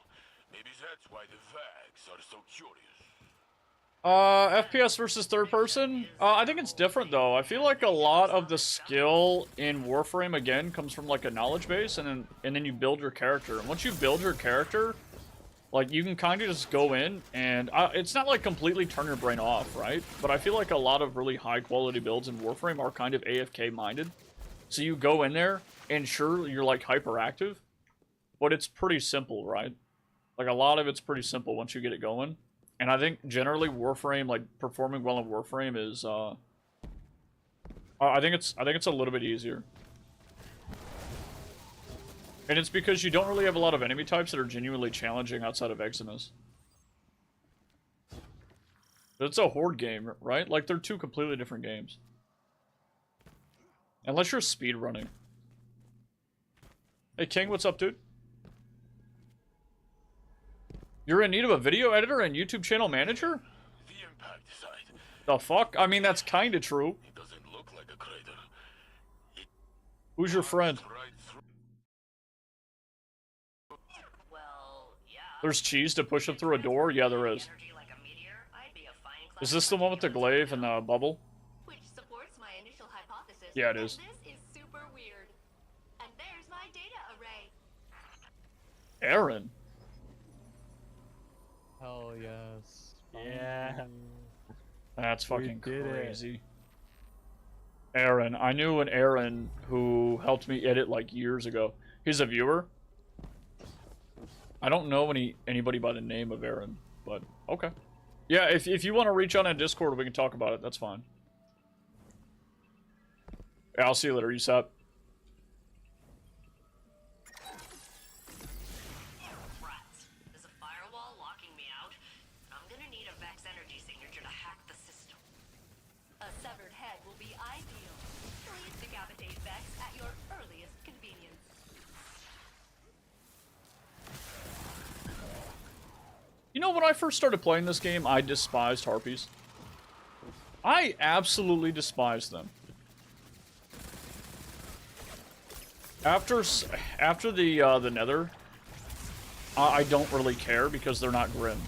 S7: Maybe that's why the Vags are so curious.
S2: FPS versus third person? I think it's different though. I feel like a lot of the skill in Warframe again comes from like a knowledge base, and then you build your character. And once you build your character, like you can kind of just go in and it's not like completely turn your brain off, right? But I feel like a lot of really high quality builds in Warframe are kind of AFK minded. So you go in there and sure you're like hyperactive, but it's pretty simple, right? Like a lot of it's pretty simple once you get it going. And I think generally Warframe, like performing well in Warframe is I think it's a little bit easier. And it's because you don't really have a lot of enemy types that are genuinely challenging outside of Eximus. It's a horde game, right? Like they're two completely different games. Unless you're speedrunning. Hey King, what's up, dude? You're in need of a video editor and YouTube channel manager?
S7: The impact site.
S2: The fuck? I mean, that's kind of true.
S7: It doesn't look like a crater.
S2: Who's your friend?
S7: Right through.
S8: Well, yeah.
S2: There's cheese to push it through a door? Yeah, there is.
S8: Energy like a meteor, I'd be a fine
S2: Is this the one with the glaive and the bubble?
S8: which supports my initial hypothesis.
S2: Yeah, it
S8: that
S2: is.
S8: This is super weird. And there's my data array.
S2: Aaron.
S9: Hell yes. Yeah.
S2: That's fucking
S9: did it.
S2: crazy. Aaron. I knew an Aaron who helped me edit like years ago. He's a viewer. I don't know anybody by the name of Aaron, but okay. Yeah, if you want to reach out on Discord, we can talk about it. That's fine. Yeah, I'll see you later. You sup?
S8: Rats. There's a firewall locking me out. I'm gonna need a Vex energy signature to hack the system. A severed head will be ideal. Please decapitate Vex at your earliest convenience.
S2: You know, when I first started playing this game, I despised harpies. I absolutely despised them. After the Nether, I don't really care because they're not grim.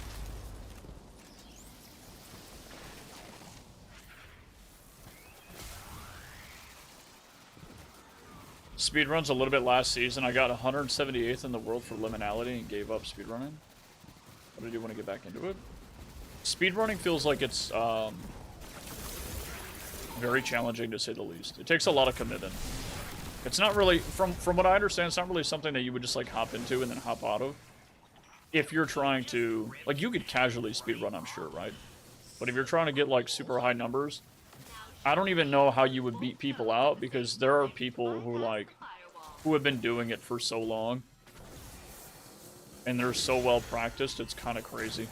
S2: Speedruns a little bit last season. I got 178th in the world for liminality and gave up speedrunning. But I do want to get back into it. Speedrunning feels like it's very challenging to say the least. It takes a lot of commitment. It's not really, from what I understand, it's not really something that you would just like hop into and then hop out of. If you're trying to, like, you could casually speedrun, I'm sure, right? But if you're trying to get like super high numbers, I don't even know how you would beat people out, because there are people who have been doing it for so long. And they're so well practiced, it's kind of crazy.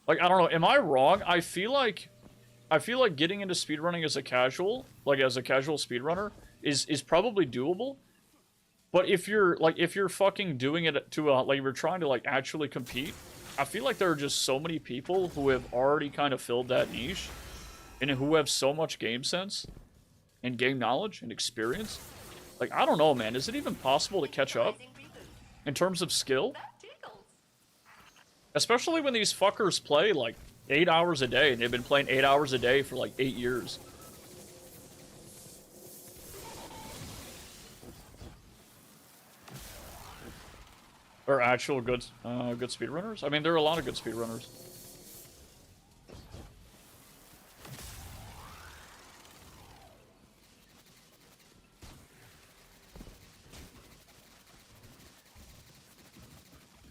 S2: Like, I don't know, am I wrong? I feel like I feel like getting into speedrunning as a casual, like as a casual speedrunner, is probably doable. But if you're fucking doing it to like you're trying to like actually compete, I feel like there are just so many people who have already kind of filled that niche, and who have so much game sense, and game knowledge and experience. Like, I don't know, man. Is it even possible to catch up in terms of skill? Especially when these fuckers play like 8 hours a day, and they've been playing 8 hours a day for like 8 years. Or actual good speedrunners? I mean, there are a lot of good speedrunners.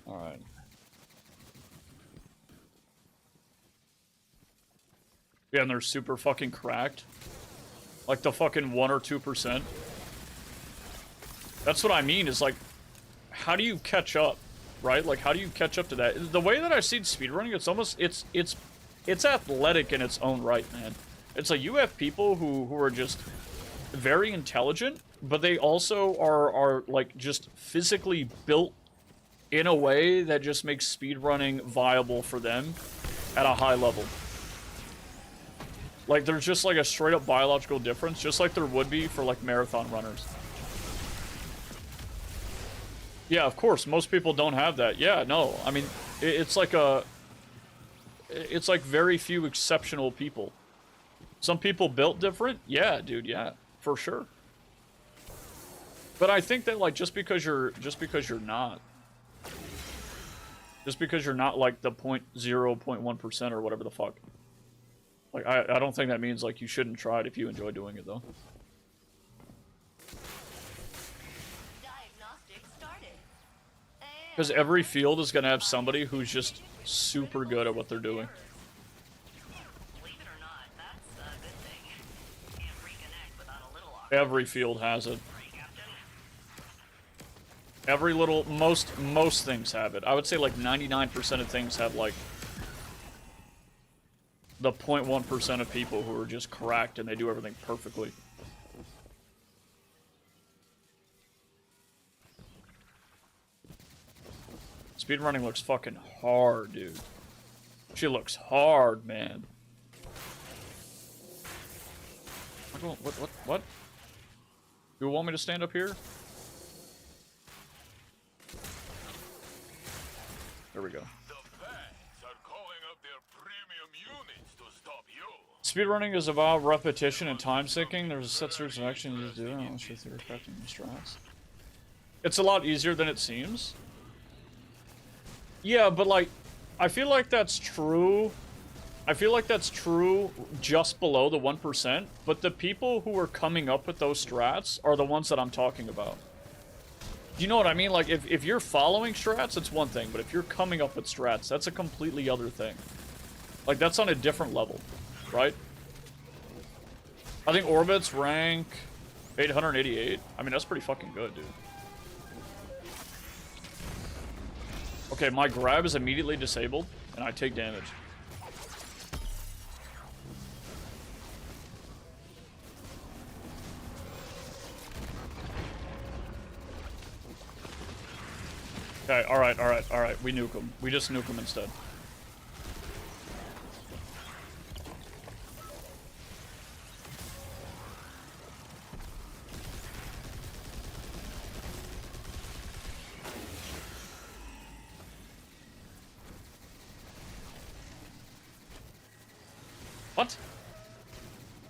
S2: Alright. Yeah, and they're super fucking cracked. Like the fucking 1 or 2%. That's what I mean, is like, how do you catch up, right? Like, how do you catch up to that? The way that I've seen speedrunning, it's almost, it's athletic in its own right, man. It's like, you have people who are just very intelligent, but they also are like, just physically built in a way that just makes speedrunning viable for them at a high level. Like, there's just like a straight up biological difference, just like there would be for like marathon runners. Yeah, of course, most people don't have that. Yeah, no, I mean, it's like very few exceptional people. Some people built different. Yeah, dude, yeah, for sure. But I think that like just because you're not like the 0.1% or whatever the fuck. Like I don't think that means like you shouldn't try it if you enjoy doing it though. Because every field is going to have somebody who's just super good at what they're doing. Every field has it. Every little, most things have it. I would say like 99% of things have like the 0.1% of people who are just cracked and they do everything perfectly. Speedrunning looks fucking hard, dude. She looks hard, man. What? You want me to stand up here? There we go. Speedrunning is about repetition and time syncing. There's a set series of actions you do unless you're crafting new strats. It's a lot easier than it seems. Yeah, but like, I feel like that's true. I feel like that's true just below the 1%, but the people who are coming up with those strats are the ones that I'm talking about. Do you know what I mean? Like, if you're following strats, it's one thing, but if you're coming up with strats, that's a completely other thing. Like, that's on a different level, right? I think Orbit's rank 888. I mean, that's pretty fucking good, dude. Okay, my grab is immediately disabled, and I take damage. Okay, alright. We nuke him. We just nuke him instead. What?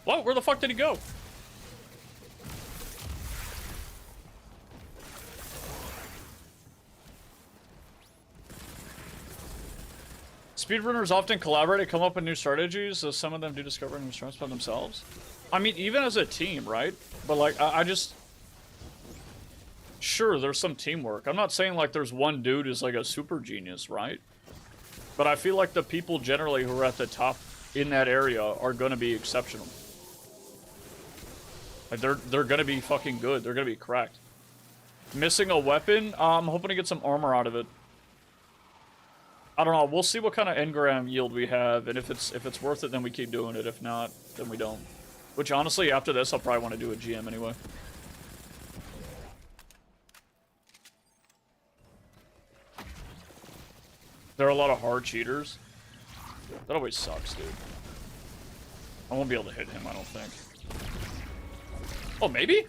S2: What? Where the fuck did he go? Speedrunners often collaborate and come up with new strategies, so some of them do discover new strats by themselves. I mean, even as a team, right? But like, I just... Sure, there's some teamwork. I'm not saying like there's one dude who's like a super genius, right? But I feel like the people generally who are at the top in that area are gonna be exceptional. Like they're gonna be fucking good. They're gonna be cracked. Missing a weapon? I'm hoping to get some armor out of it. I don't know. We'll see what kind of engram yield we have, and if it's worth it, then we keep doing it. If not, then we don't. Which honestly, after this, I'll probably want to do a GM anyway. There are a lot of hard cheaters. That always sucks, dude. I won't be able to hit him, I don't think. Oh, maybe?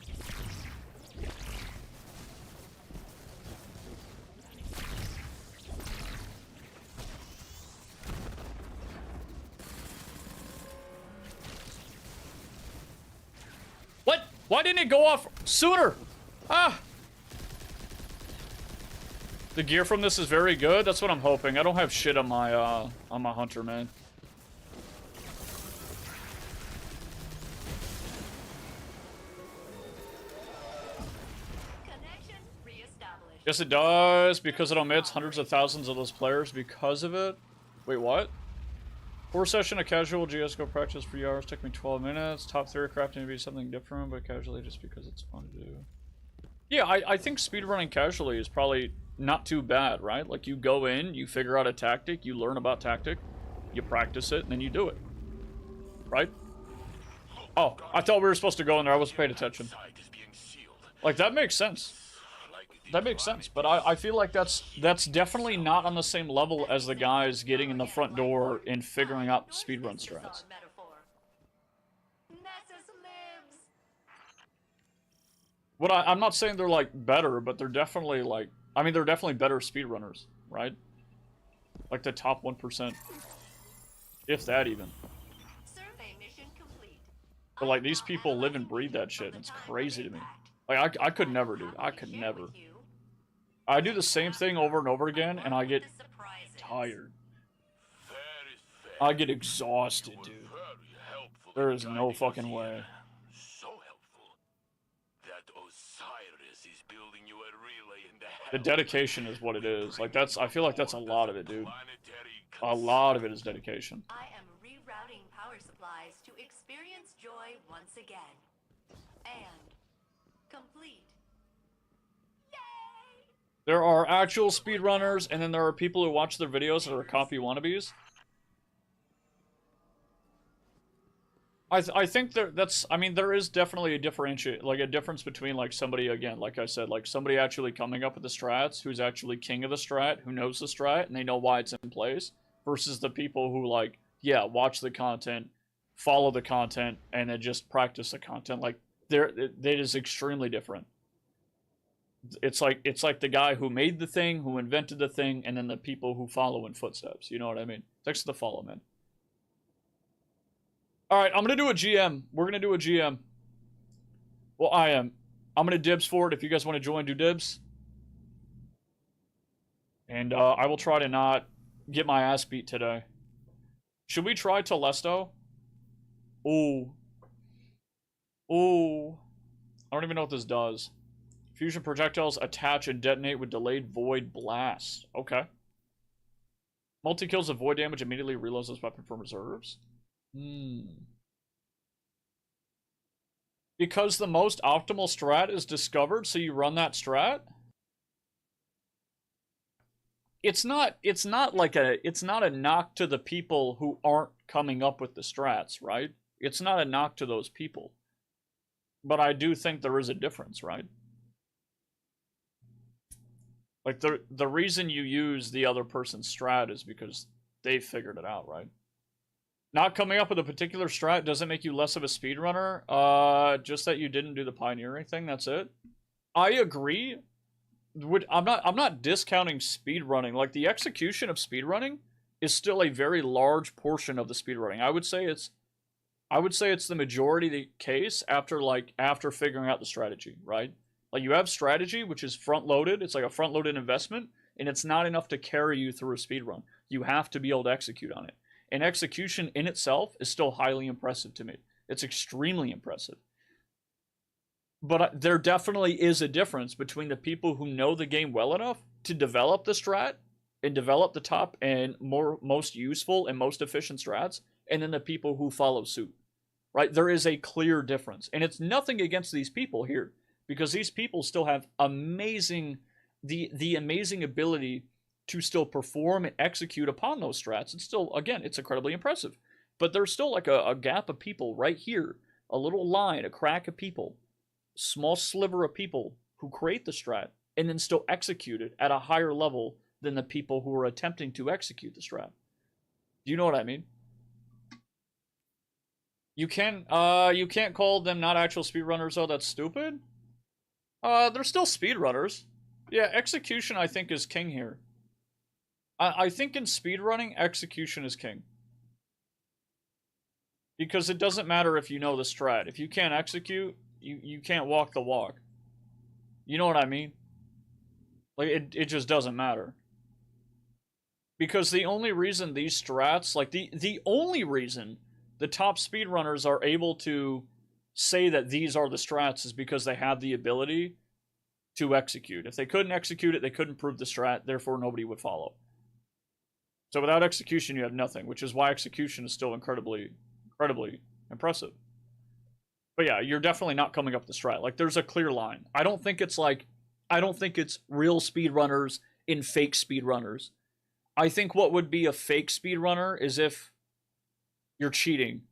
S2: What? Why didn't it go off sooner? Ah! The gear from this is very good. That's what I'm hoping. I don't have shit on my hunter, man. Yes, it does, because it omits hundreds of thousands of those players because of it. Wait, what? 4-session of casual CSGO practice for hours took me 12 minutes. Top 3 crafting to be something different, but casually just because it's fun to do. Yeah, I think speedrunning casually is probably not too bad, right? Like, you go in, you figure out a tactic, you learn about tactic, you practice it, and then you do it. Right? Oh, I thought we were supposed to go in there. I wasn't paying attention. Like, that makes sense. That makes sense, but I feel like that's definitely not on the same level as the guys getting in the front door and figuring out speedrun strats. What I'm not saying they're like better, but they're definitely like, I mean, they're definitely better speedrunners, right? Like the top 1%, if that even. But like, these people live and breathe that shit, and it's crazy to me. Like, I could never, dude. I could never. I do the same thing over and over again, and I get tired. I get exhausted, dude. There is no fucking way. The dedication is what it is. Like, that's, I feel like that's a lot of it, dude. A lot of it is dedication.
S8: I am rerouting power supplies to experience joy once again. And complete. Yay!
S2: There are actual speedrunners, and then there are people who watch their videos that are copy wannabes. I think that's, I mean, there is definitely a difference between, like, somebody, again, like I said, like, somebody actually coming up with the strats, who's actually king of the strat, who knows the strat, and they know why it's in place, versus the people who, like, yeah, watch the content, follow the content, and then just practice the content. Like, it is extremely different. It's like the guy who made the thing, who invented the thing, and then the people who follow in footsteps. You know what I mean? Thanks to the follow, man. Alright, I'm gonna do a GM. We're gonna do a GM. Well, I am. I'm gonna dibs for it. If you guys want to join, do dibs. And I will try to not get my ass beat today. Should we try Telesto? Ooh. Ooh. I don't even know what this does. Fusion projectiles attach and detonate with delayed void blast. Okay. Multi-kills of void damage immediately reloads this weapon from reserves. Because the most optimal strat is discovered, so you run that strat? It's not a knock to the people who aren't coming up with the strats, right? It's not a knock to those people. But I do think there is a difference, right? Like, the reason you use the other person's strat is because they figured it out, right? Not coming up with a particular strat doesn't make you less of a speedrunner. Just that you didn't do the pioneering thing, that's it. I agree. I'm not discounting speedrunning. Like, the execution of speedrunning is still a very large portion of the speedrunning. I would say it's the majority of the case after figuring out the strategy, right? Like, you have strategy, which is front-loaded. It's like a front-loaded investment, and it's not enough to carry you through a speedrun. You have to be able to execute on it. And execution in itself is still highly impressive to me. It's extremely impressive. But there definitely is a difference between the people who know the game well enough to develop the strat and develop the top and most useful and most efficient strats, and then the people who follow suit. Right? There is a clear difference. And it's nothing against these people here, because these people still have the amazing ability to still perform and execute upon those strats. It's still, again, it's incredibly impressive. But there's still like a gap of people right here, a little line, a crack of people, small sliver of people who create the strat and then still execute it at a higher level than the people who are attempting to execute the strat. Do you know what I mean? You can't call them not actual speedrunners, though. That's stupid. They're still speedrunners. Yeah, execution, I think, is king here. I think in speedrunning, execution is king. Because it doesn't matter if you know the strat. If you can't execute, you can't walk the walk. You know what I mean? Like, it just doesn't matter. Because the only reason these strats, like, the only reason the top speedrunners are able to say that these are the strats is because they have the ability to execute. If they couldn't execute it, they couldn't prove the strat, therefore nobody would follow. So without execution, you have nothing, which is why execution is still incredibly impressive. But yeah, you're definitely not coming up the strat. Like, there's a clear line. I don't think it's real speedrunners and fake speedrunners. I think what would be a fake speedrunner is if you're cheating.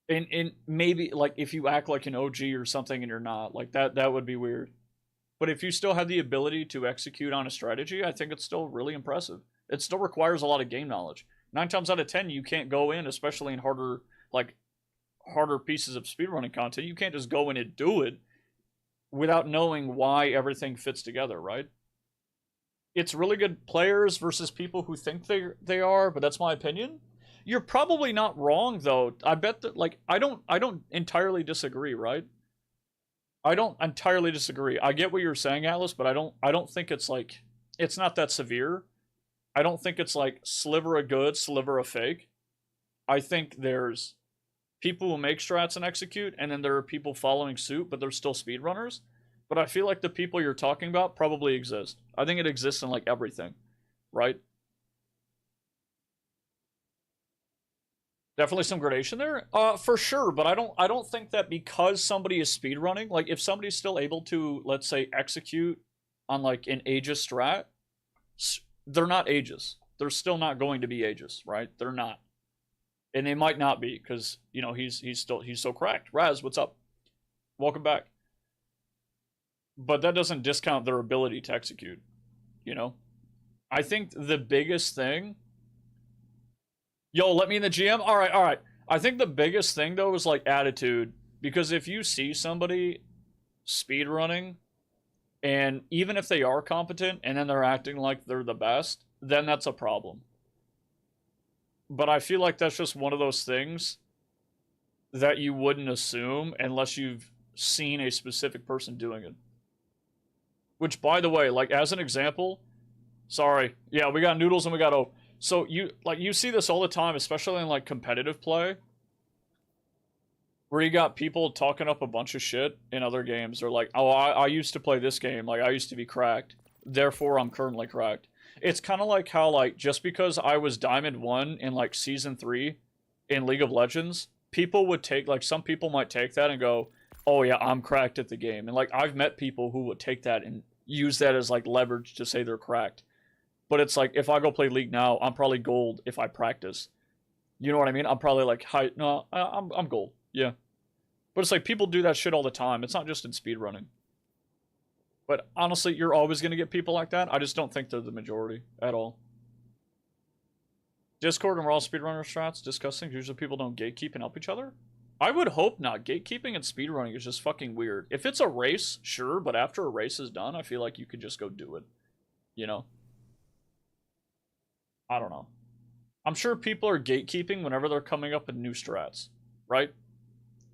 S2: And maybe, like, if you act like an OG or something and you're not, like, that would be weird. But if you still have the ability to execute on a strategy, I think it's still really impressive. It still requires a lot of game knowledge. 9 times out of 10, you can't go in, especially in harder pieces of speedrunning content, you can't just go in and do it without knowing why everything fits together, right? It's really good players versus people who think they are, but that's my opinion. You're probably not wrong, though. I bet that, like, I don't entirely disagree, right? I don't entirely disagree. I get what you're saying, Atlas, but I don't think it's like, it's not that severe. I don't think it's like sliver of good, sliver of fake. I think there's people who make strats and execute, and then there are people following suit, but they're still speedrunners. But I feel like the people you're talking about probably exist. I think it exists in like everything, right? Definitely some gradation there, for sure. But I don't think that because somebody is speedrunning, like if somebody's still able to, let's say, execute on like an Aegis strat, they're not Aegis. They're still not going to be Aegis, right? They're not, and they might not be because you know he's so cracked. Raz, what's up? Welcome back. But that doesn't discount their ability to execute. You know, I think the biggest thing. Yo, let me in the GM? Alright. I think the biggest thing, though, is, like, attitude. Because if you see somebody speedrunning, and even if they are competent, and then they're acting like they're the best, then that's a problem. But I feel like that's just one of those things that you wouldn't assume unless you've seen a specific person doing it. Which, by the way, like, as an example... Sorry. Yeah, we got Noodles and we got O. So you see this all the time, especially in like competitive play, where you got people talking up a bunch of shit in other games. They're like, oh, I used to play this game, like I used to be cracked, therefore I'm currently cracked. It's kind of like how like just because I was Diamond 1 in like Season 3 in League of Legends, people would take, like some people might take that and go, oh yeah, I'm cracked at the game. And like I've met people who would take that and use that as like leverage to say they're cracked. But it's like, if I go play League now, I'm probably gold if I practice. You know what I mean? I'm probably like, no, I'm gold. Yeah. But it's like, people do that shit all the time. It's not just in speedrunning. But honestly, you're always going to get people like that. I just don't think they're the majority at all. Discord and Raw speedrunner strats discussing. Usually people don't gatekeep and help each other. I would hope not. Gatekeeping and speedrunning is just fucking weird. If it's a race, sure. But after a race is done, I feel like you could just go do it. You know? I don't know. I'm sure people are gatekeeping whenever they're coming up with new strats, right?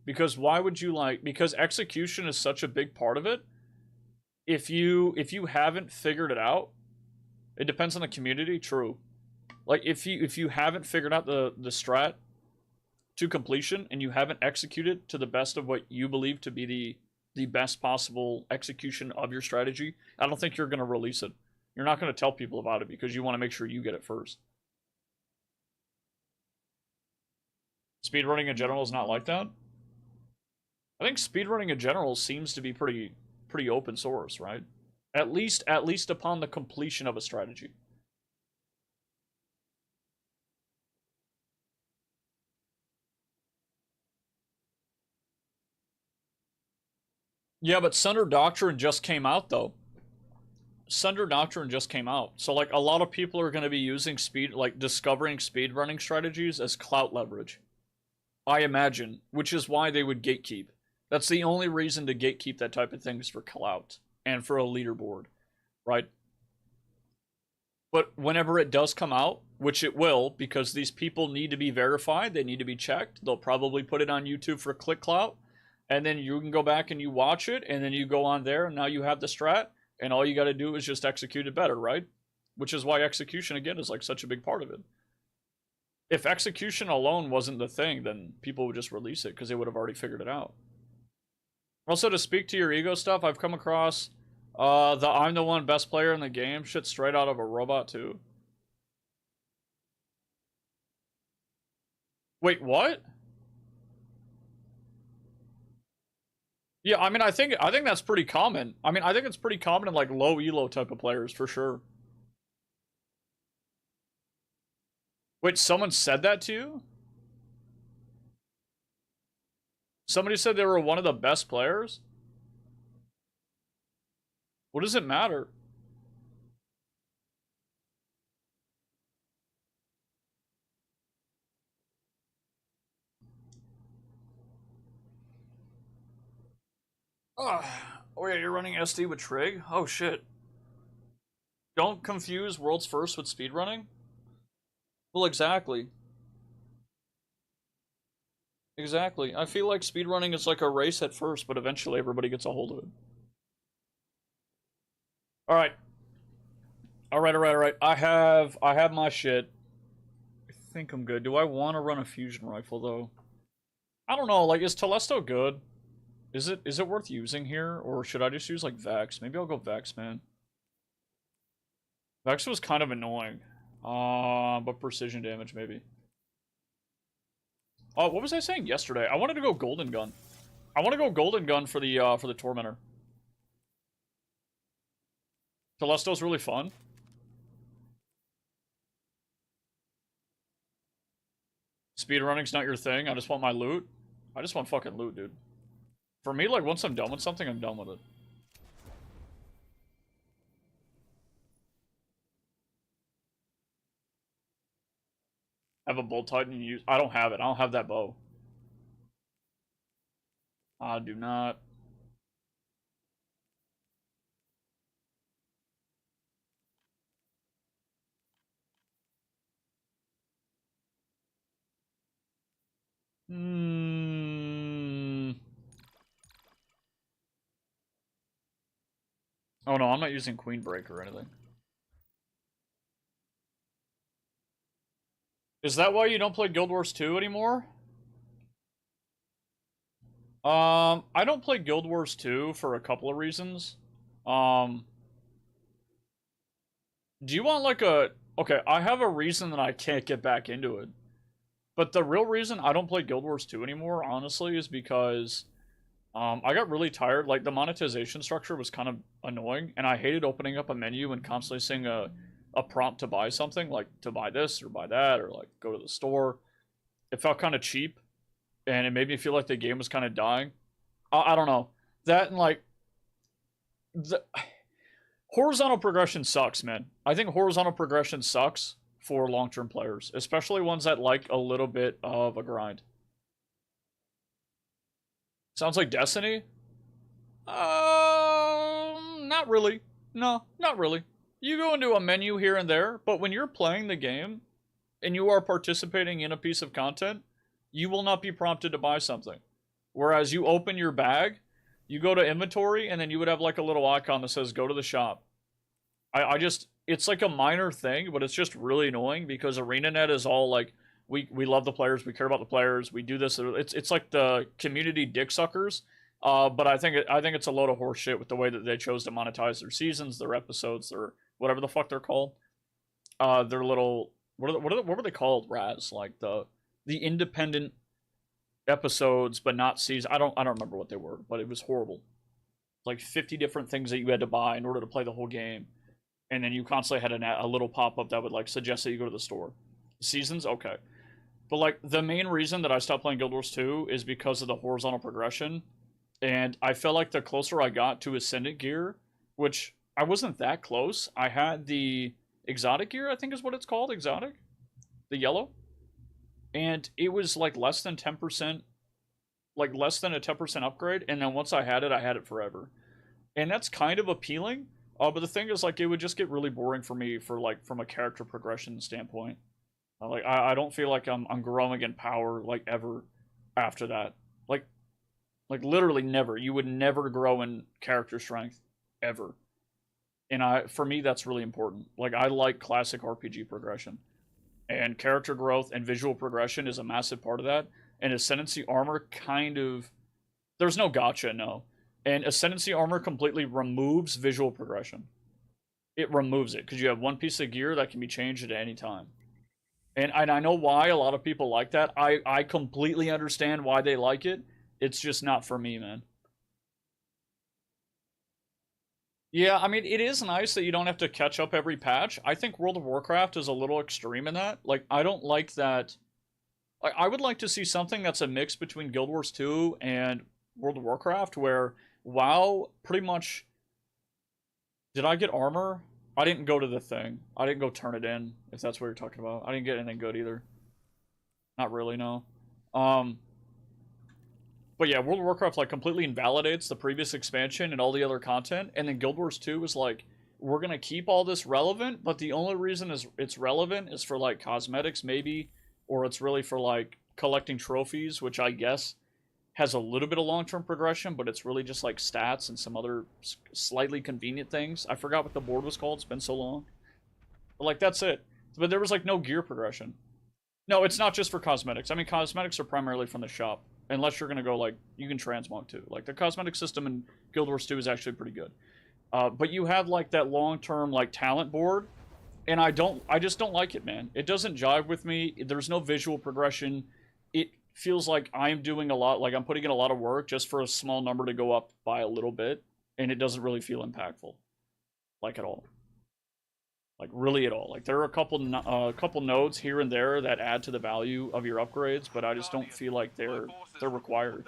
S2: Because why would you like... Because execution is such a big part of it. If you haven't figured it out, it depends on the community, true. Like, if you haven't figured out the strat to completion, and you haven't executed to the best of what you believe to be the best possible execution of your strategy, I don't think you're going to release it. You're not going to tell people about it because you want to make sure you get it first. Speedrunning in general is not like that. I think speedrunning in general seems to be pretty open source, right? At least upon the completion of a strategy. Yeah, but Sunder Doctrine just came out, though. Sunder Doctrine just came out. So, like, a lot of people are going to be using discovering speedrunning strategies as clout leverage. I imagine. Which is why they would gatekeep. That's the only reason to gatekeep that type of thing is for clout. And for a leaderboard. Right? But whenever it does come out, which it will, because these people need to be verified, they need to be checked, they'll probably put it on YouTube for click clout, and then you can go back and you watch it, and then you go on there, and now you have the strat, and all you got to do is just execute it better, right? Which is why execution, again, is like such a big part of it. If execution alone wasn't the thing, then people would just release it, because they would have already figured it out. Also, to speak to your ego stuff, I've come across the I'm the one best player in the game shit straight out of a robot too. Wait, what? Yeah, I mean, I think that's pretty common. I mean, I think it's pretty common in like low elo type of players for sure. Wait, someone said that to you? Somebody said they were one of the best players? What does it matter? Oh yeah, you're running SD with Trig? Oh shit. Don't confuse world's first with speedrunning? Well, exactly. Exactly. I feel like speedrunning is like a race at first, but eventually everybody gets a hold of it. Alright. Alright. I have my shit. I think I'm good. Do I want to run a fusion rifle, though? I don't know, like, is Telesto good? Is it worth using here? Or should I just use, like, Vex? Maybe I'll go Vex, man. Vex was kind of annoying. But precision damage, maybe. Oh, what was I saying yesterday? I wanted to go Golden Gun. I want to go Golden Gun for the Tormentor. Telesto's really fun. Speedrunning's not your thing. I just want my loot. I just want fucking loot, dude. For me, like, once I'm done with something, I'm done with it. I have a Bolt Titan use. I don't have it. I don't have that bow. I do not. Oh no, I'm not using Queen Break or anything. Is that why you don't play Guild Wars 2 anymore? I don't play Guild Wars 2 for a couple of reasons. Do you want like a... Okay, I have a reason that I can't get back into it. But the real reason I don't play Guild Wars 2 anymore, honestly, is because I got really tired. Like, the monetization structure was kind of annoying, and I hated opening up a menu and constantly seeing a prompt to buy something, like to buy this or buy that, or like go to the store. It felt kind of cheap, and it made me feel like the game was kind of dying. I don't know. That and like... Horizontal progression sucks, man. I think horizontal progression sucks for long-term players, especially ones that like a little bit of a grind. Sounds like Destiny? Not really. No, not really. You go into a menu here and there, but when you're playing the game and you are participating in a piece of content, you will not be prompted to buy something. Whereas you open your bag, you go to inventory, and then you would have like a little icon that says go to the shop. I just, it's like a minor thing, but it's just really annoying because ArenaNet is all like, we love the players, we care about the players, we do this. It's like the community dick suckers. But I think it's a load of horse shit with the way that they chose to monetize their seasons, their episodes, their whatever the fuck they're called. Their little what were they called? Raz, like the independent episodes, but not season. I don't remember what they were, but it was horrible. like 50 different things that you had to buy in order to play the whole game. And then you constantly had a little pop-up that would like suggest that you go to the store. Seasons, okay. But like the main reason that I stopped playing Guild Wars 2 is because of the horizontal progression. And I felt like the closer I got to Ascendant gear, which I wasn't that close. I had the exotic gear, I think is what it's called, exotic? The yellow? And it was like less than 10%, like less than a 10% upgrade. And then once I had it forever. And that's kind of appealing. But the thing is, like, it would just get really boring for me for like from a character progression standpoint. Like I don't feel like I'm growing in power like ever after that. Like literally never. You would never grow in character strength ever. And for me that's really important. Like I like classic RPG progression. And character growth and visual progression is a massive part of that. And Ascendancy armor kind of there's no gotcha, no. And Ascendancy armor completely removes visual progression. It removes it because you have one piece of gear that can be changed at any time. And I know why a lot of people like that. I completely understand why they like it. It's just not for me, man. Yeah, I mean, it is nice that you don't have to catch up every patch. I think World of Warcraft is a little extreme in that. Like, I don't like that. Like, I would like to see something that's a mix between Guild Wars 2 and World of Warcraft, where WoW pretty much... Did I get armor? I didn't go to the thing. I didn't go turn it in, if that's what you're talking about. I didn't get anything good either. Not really, no. But yeah, World of Warcraft like completely invalidates the previous expansion and all the other content, and then Guild Wars 2 is like, we're gonna keep all this relevant, but the only reason it's relevant is for like cosmetics maybe, or it's really for like collecting trophies, which I guess has a little bit of long-term progression, but it's really just like stats and some other slightly convenient things. I forgot what the board was called. It's been so long. But like, that's it. But there was like no gear progression. No, it's not just for cosmetics. I mean, cosmetics are primarily from the shop. Unless you're going to go like, you can transmog too. Like the cosmetic system in Guild Wars 2 is actually pretty good. But you have like that long-term like talent board. And I just don't like it, man. It doesn't jive with me. There's no visual progression. It feels like I'm doing a lot, like I'm putting in a lot of work just for a small number to go up by a little bit, and it doesn't really feel impactful, like at all. Like really at all. Like there are a couple nodes here and there that add to the value of your upgrades, but I just don't feel like they're required.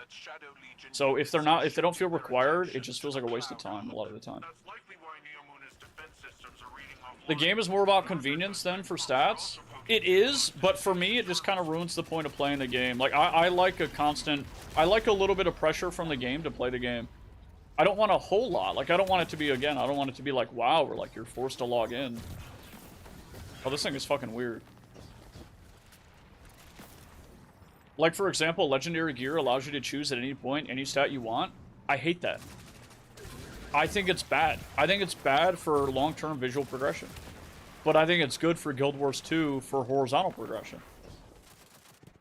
S2: So if they don't feel required, it just feels like a waste of time a lot of the time. The game is more about convenience than for stats. It is, but for me, it just kind of ruins the point of playing the game. Like, I like I like a little bit of pressure from the game to play the game. I don't want a whole lot. Like, I don't want it to be, again, I don't want it to be like, wow, where, like, you're forced to log in. Oh, this thing is fucking weird. Like, for example, Legendary Gear allows you to choose at any point any stat you want. I hate that. I think it's bad. I think it's bad for long-term visual progression. But I think it's good for Guild Wars 2 for horizontal progression.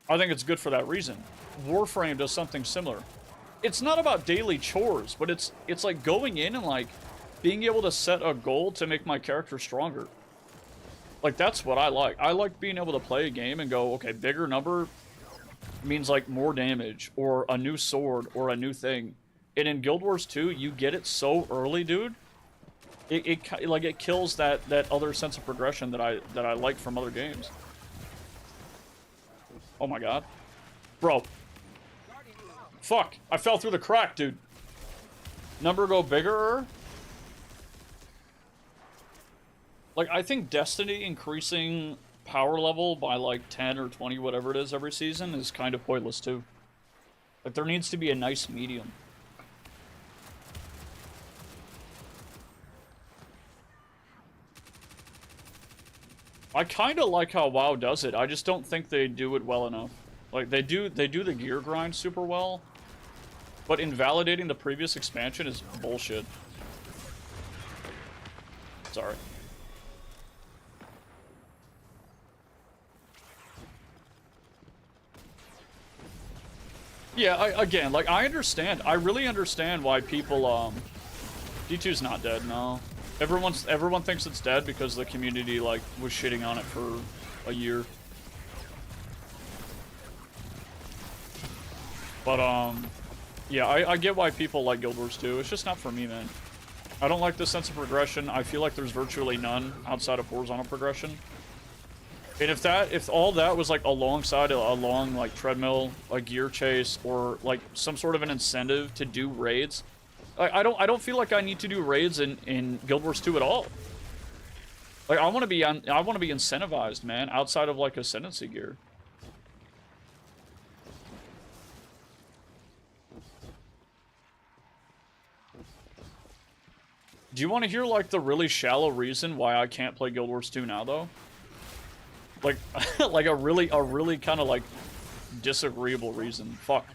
S2: I think it's good for that reason. Warframe does something similar. It's not about daily chores, but it's like going in and like being able to set a goal to make my character stronger. Like that's what I like. I like being able to play a game and go, okay, bigger number means like more damage or a new sword or a new thing. And in Guild Wars 2, you get it so early, dude. It kills that other sense of progression that I like from other games. Oh my god. Bro. Fuck. I fell through the crack, dude. Number go bigger? Like, I think Destiny increasing power level by like 10 or 20, whatever it is, every season is kind of pointless too. Like, there needs to be a nice medium. I kind of like how WoW does it. I just don't think they do it well enough. Like, they do the gear grind super well, but invalidating the previous expansion is bullshit. Sorry. Yeah, again, like, I understand. I really understand why people, D2's not dead, no. Everyone thinks it's dead because the community, like, was shitting on it for a year. But, Yeah, I get why people like Guild Wars 2. It's just not for me, man. I don't like the sense of progression. I feel like there's virtually none outside of horizontal progression. And if all that was like alongside a long like treadmill, a gear chase, or like some sort of an incentive to do raids, I don't feel like I need to do raids in Guild Wars 2 at all. Like I want to be incentivized, man, outside of like ascendancy gear. Do you want to hear, like, the really shallow reason why I can't play Guild Wars 2 now, though? Like, like a really kind of, like, disagreeable reason. Fuck.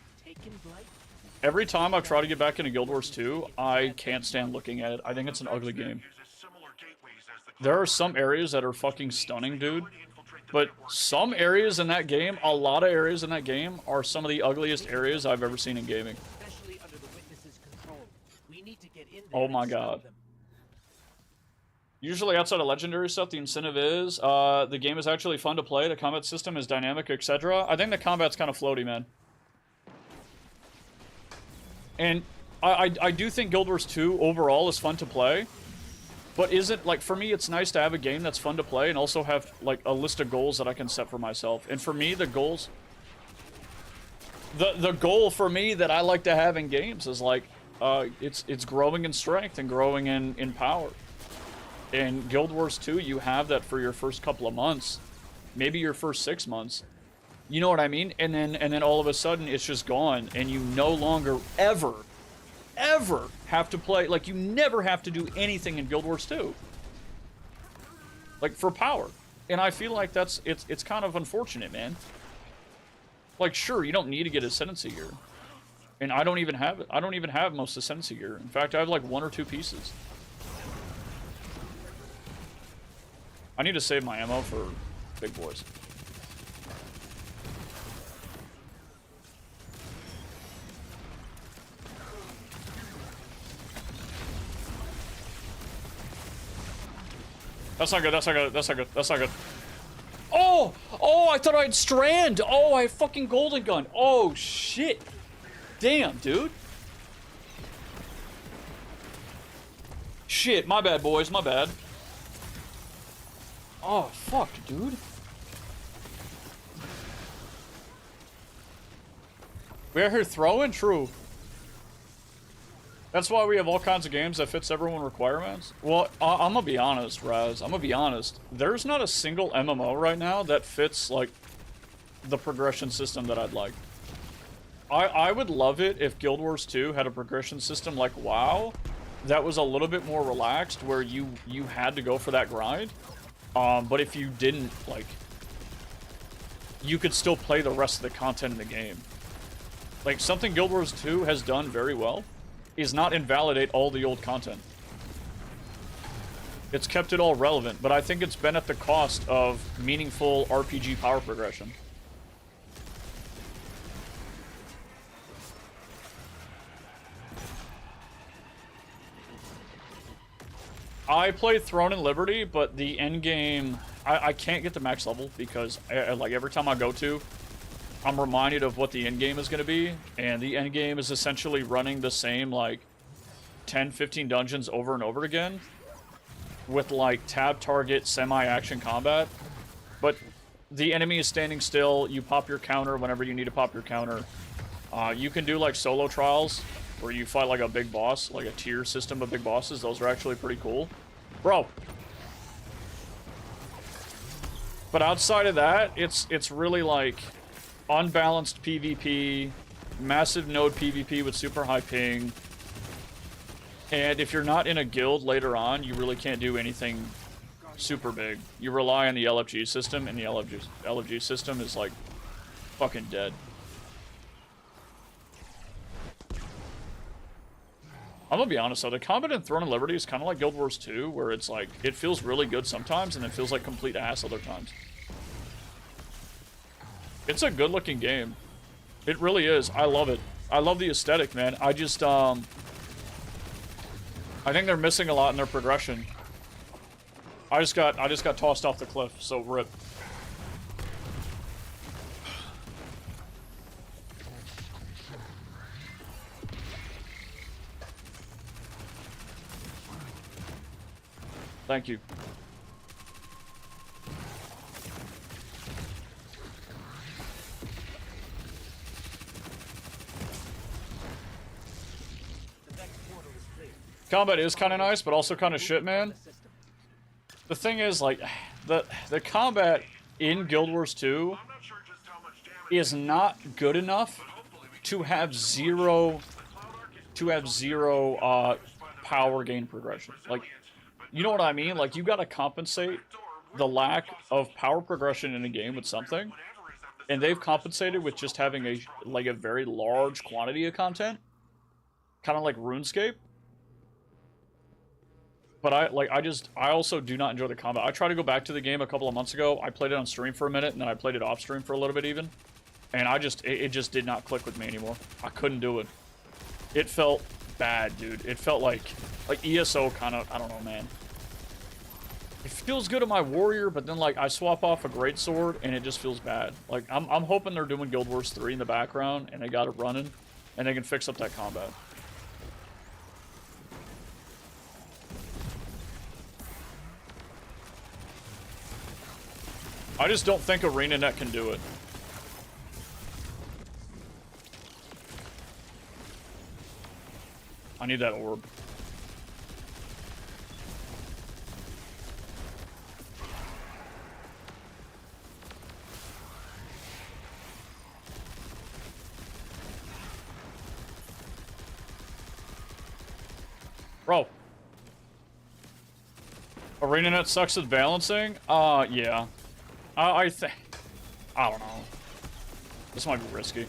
S2: Every time I've tried to get back into Guild Wars 2, I can't stand looking at it. I think it's an ugly game. There are some areas that are fucking stunning, dude. But some areas in that game, a lot of areas in that game, are some of the ugliest areas I've ever seen in gaming. Oh my god. Usually outside of legendary stuff, the incentive is, the game is actually fun to play, the combat system is dynamic, etc. I think the combat's kind of floaty, man. And I do think Guild Wars 2 overall is fun to play, but isn't, like, for me, it's nice to have a game that's fun to play and also have, like, a list of goals that I can set for myself. And for me, the goals... The goal for me that I like to have in games is, like, it's growing in strength and growing in power. In Guild Wars 2, you have that for your first couple of months, maybe your first 6 months. You know what I mean? And then all of a sudden it's just gone, and you no longer ever have to play. Like, you never have to do anything in Guild Wars 2, like, for power. And I feel like it's kind of unfortunate, man. Like, sure, you don't need to get ascendancy gear, and I don't even have it. I don't even have most ascendancy gear. In fact, I have like 1 or 2 pieces. I need to save my ammo for big boys. That's not good, that's not good, that's not good, that's not good. Oh! Oh, I thought I had strand! Oh, I have fucking golden gun. Oh, shit. Damn, dude. Shit, my bad, boys, my bad. Oh, fuck, dude. We out here throwing? True. That's why we have all kinds of games that fits everyone's requirements. Well, I'm gonna be honest, Raz. I'm gonna be honest. There's not a single MMO right now that fits, like, the progression system that I'd like. I would love it if Guild Wars 2 had a progression system like WoW that was a little bit more relaxed, where you had to go for that grind. But if you didn't, like, you could still play the rest of the content in the game. Like, something Guild Wars 2 has done very well is not invalidate all the old content. It's kept it all relevant, but I think it's been at the cost of meaningful RPG power progression. I played Throne and Liberty, but the end game, I can't get to max level because, like, every time I go to, I'm reminded of what the end game is going to be, and the end game is essentially running the same, like, 10-15 dungeons over and over again with, like, tab target semi-action combat. But the enemy is standing still, you pop your counter whenever you need to pop your counter. You can do, like, solo trials where you fight, like, a big boss, like a tier system of big bosses. Those are actually pretty cool. Bro. But outside of that, it's really, like, unbalanced PvP, massive node PvP with super high ping, and if you're not in a guild later on, you really can't do anything super big. You rely on the LFG system, and the LFG system is, like, fucking dead. I'm gonna be honest though, the combat in Throne and Liberty is kind of like Guild Wars 2, where it's like, it feels really good sometimes, and it feels like complete ass other times. It's a good looking game. It really is. I love it. I love the aesthetic, man. I just, I think they're missing a lot in their progression. I just got tossed off the cliff, so rip. Thank you. Combat is kind of nice, but also kind of shit, man. The thing is, like, the combat in Guild Wars 2 is not good enough to have zero power gain progression. Like, you know what I mean? Like, you gotta compensate the lack of power progression in a game with something, and they've compensated with just having a very large quantity of content, kind of like RuneScape. But I also do not enjoy the combat. I tried to go back to the game a couple of months ago. I played it on stream for a minute, and then I played it off stream for a little bit even. And it just did not click with me anymore. I couldn't do it. It felt bad, dude. It felt like ESO kind of, I don't know, man. It feels good on my warrior, but then like I swap off a greatsword and it just feels bad. Like I'm hoping they're doing Guild Wars 3 in the background and they got it running and they can fix up that combat. I just don't think ArenaNet can do it. I need that orb. Bro. ArenaNet sucks at balancing? Yeah. I think... I don't know. This might be risky.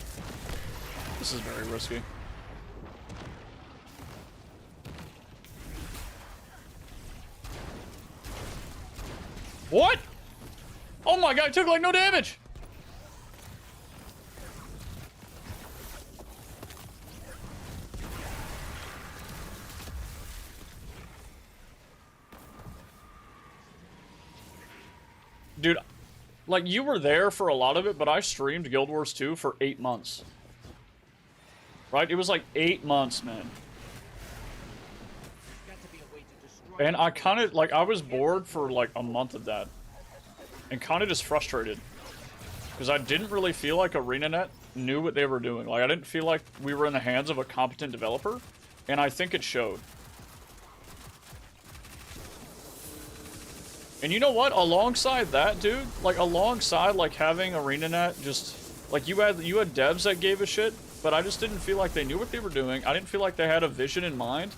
S2: This is very risky. What? Oh my god, I took like no damage! Dude, like, you were there for a lot of it, but I streamed Guild Wars 2 for 8 months. Right? It was like 8 months, man. And I kind of, like, I was bored for like a month of that. And kind of just frustrated. Because I didn't really feel like ArenaNet knew what they were doing. Like, I didn't feel like we were in the hands of a competent developer. And I think it showed. And you know what? Alongside that, dude, like, alongside, like, having ArenaNet just, like, you had devs that gave a shit, but I just didn't feel like they knew what they were doing. I didn't feel like they had a vision in mind.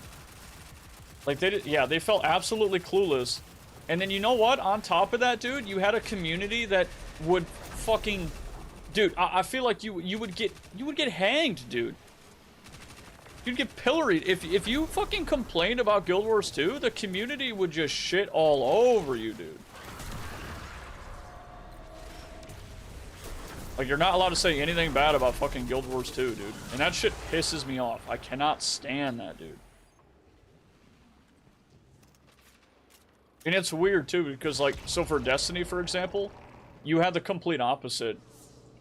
S2: Like, they did, yeah, they felt absolutely clueless. And then you know what? On top of that, dude, you had a community that would fucking, dude, I feel like you would get hanged, dude. You'd get pilloried. If you fucking complained about Guild Wars 2, the community would just shit all over you, dude. Like, you're not allowed to say anything bad about fucking Guild Wars 2, dude. And that shit pisses me off. I cannot stand that, dude. And it's weird, too, because, like, so for Destiny, for example, you had the complete opposite.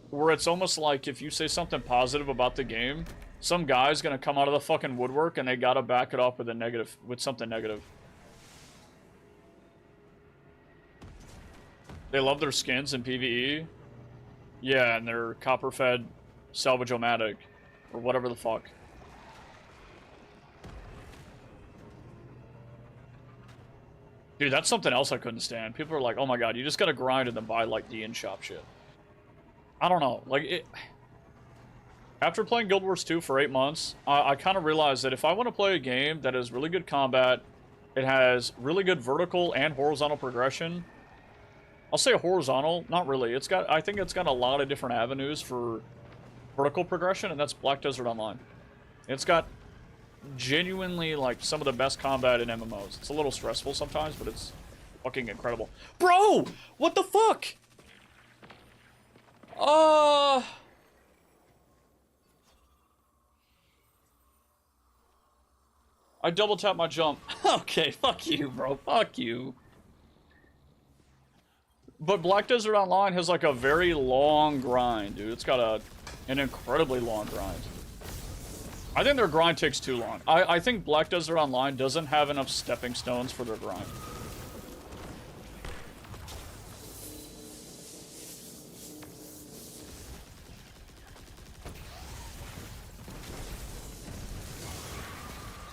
S2: Where it's almost like if you say something positive about the game, some guy's gonna come out of the fucking woodwork and they gotta back it up with a negative, with something negative. They love their skins in PvE. Yeah, and they're copper-fed salvage-o-matic. Or whatever the fuck. Dude, that's something else I couldn't stand. People are like, oh my god, you just gotta grind and then buy, like, the in-shop shit. I don't know. Like, it... After playing Guild Wars 2 for 8 months, I kind of realized that if I want to play a game that has really good combat, it has really good vertical and horizontal progression. I'll say horizontal, not really. I think it's got a lot of different avenues for vertical progression, and that's Black Desert Online. It's got genuinely, like, some of the best combat in MMOs. It's a little stressful sometimes, but it's fucking incredible. Bro! What the fuck? I double tap my jump. Okay, fuck you, bro. Fuck you. But Black Desert Online has like a very long grind, dude. It's got an incredibly long grind. I think their grind takes too long. I think Black Desert Online doesn't have enough stepping stones for their grind.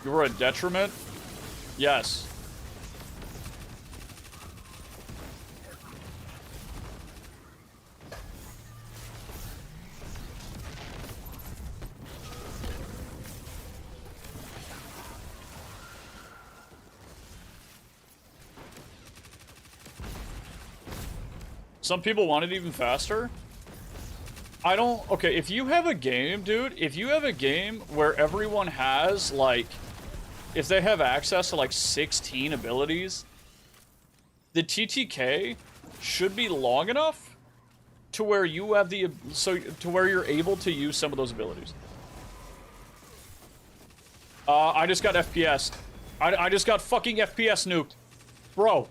S2: You were a detriment? Yes. Some people want it even faster. I don't... Okay, if you have a game, dude, if you have a game where everyone has, like... If they have access to, like, 16 abilities, the TTK should be long enough to where you have the... to where you're able to use some of those abilities. I just got FPS'd. I just got fucking FPS nuked. Bro.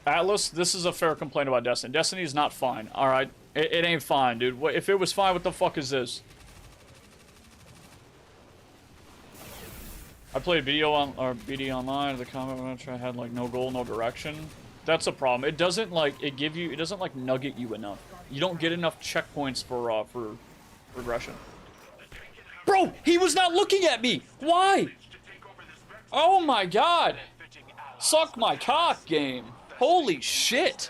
S2: Atlas, this is a fair complaint about Destiny. Destiny is not fine, alright? It ain't fine, dude. If it was fine, what the fuck is this? I played BD online. The comment when I had like no goal, no direction. That's a problem. It doesn't like it doesn't like nugget you enough. You don't get enough checkpoints for regression. Bro, he was not looking at me. Why? Oh my god. Suck my cock, game. Holy shit!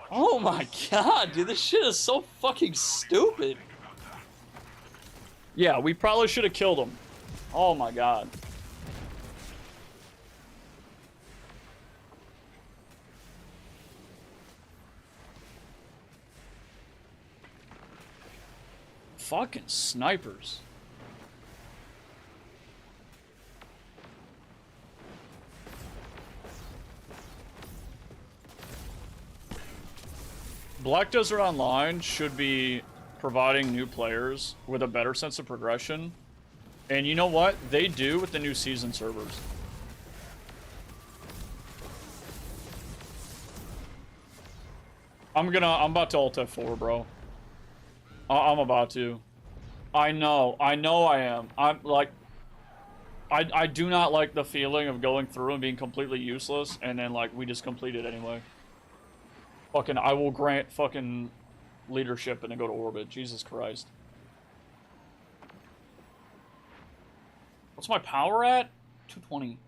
S2: Oh my god, dude, this shit is so fucking stupid. Yeah, we probably should have killed him. Oh my god. Fucking snipers. Black Desert Online should be providing new players with a better sense of progression. And you know what? They do with the new season servers. I'm about to alt F4, bro. I'm about to. I know I am. I'm like... I do not like the feeling of going through and being completely useless, and then, like, we just complete it anyway. Fucking, I will grant fucking leadership and then go to orbit. Jesus Christ. What's my power at? 220.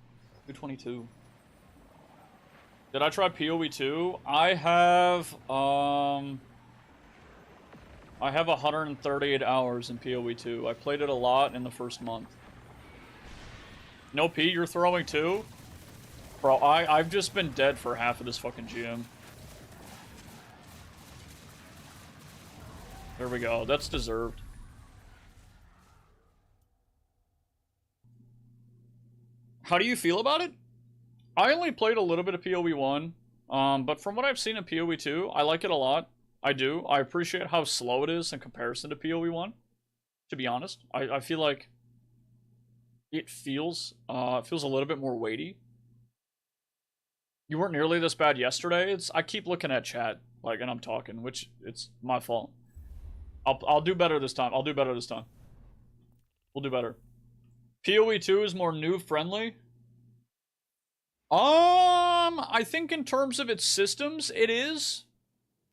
S2: 222. Did I try PoE 2? I have 138 hours in PoE 2. I played it a lot in the first month. No P, you're throwing too? Bro, I've just been dead for half of this fucking GM. There we go. That's deserved. How do you feel about it? I only played a little bit of PoE 1, but from what I've seen in PoE 2, I like it a lot. I do. I appreciate how slow it is in comparison to PoE 1, to be honest. I feel like it feels a little bit more weighty. You weren't nearly this bad yesterday. I keep looking at chat, like, and I'm talking, which it's my fault. I'll do better this time. I'll do better this time. We'll do better. PoE 2 is more noob friendly. I think in terms of its systems, it is.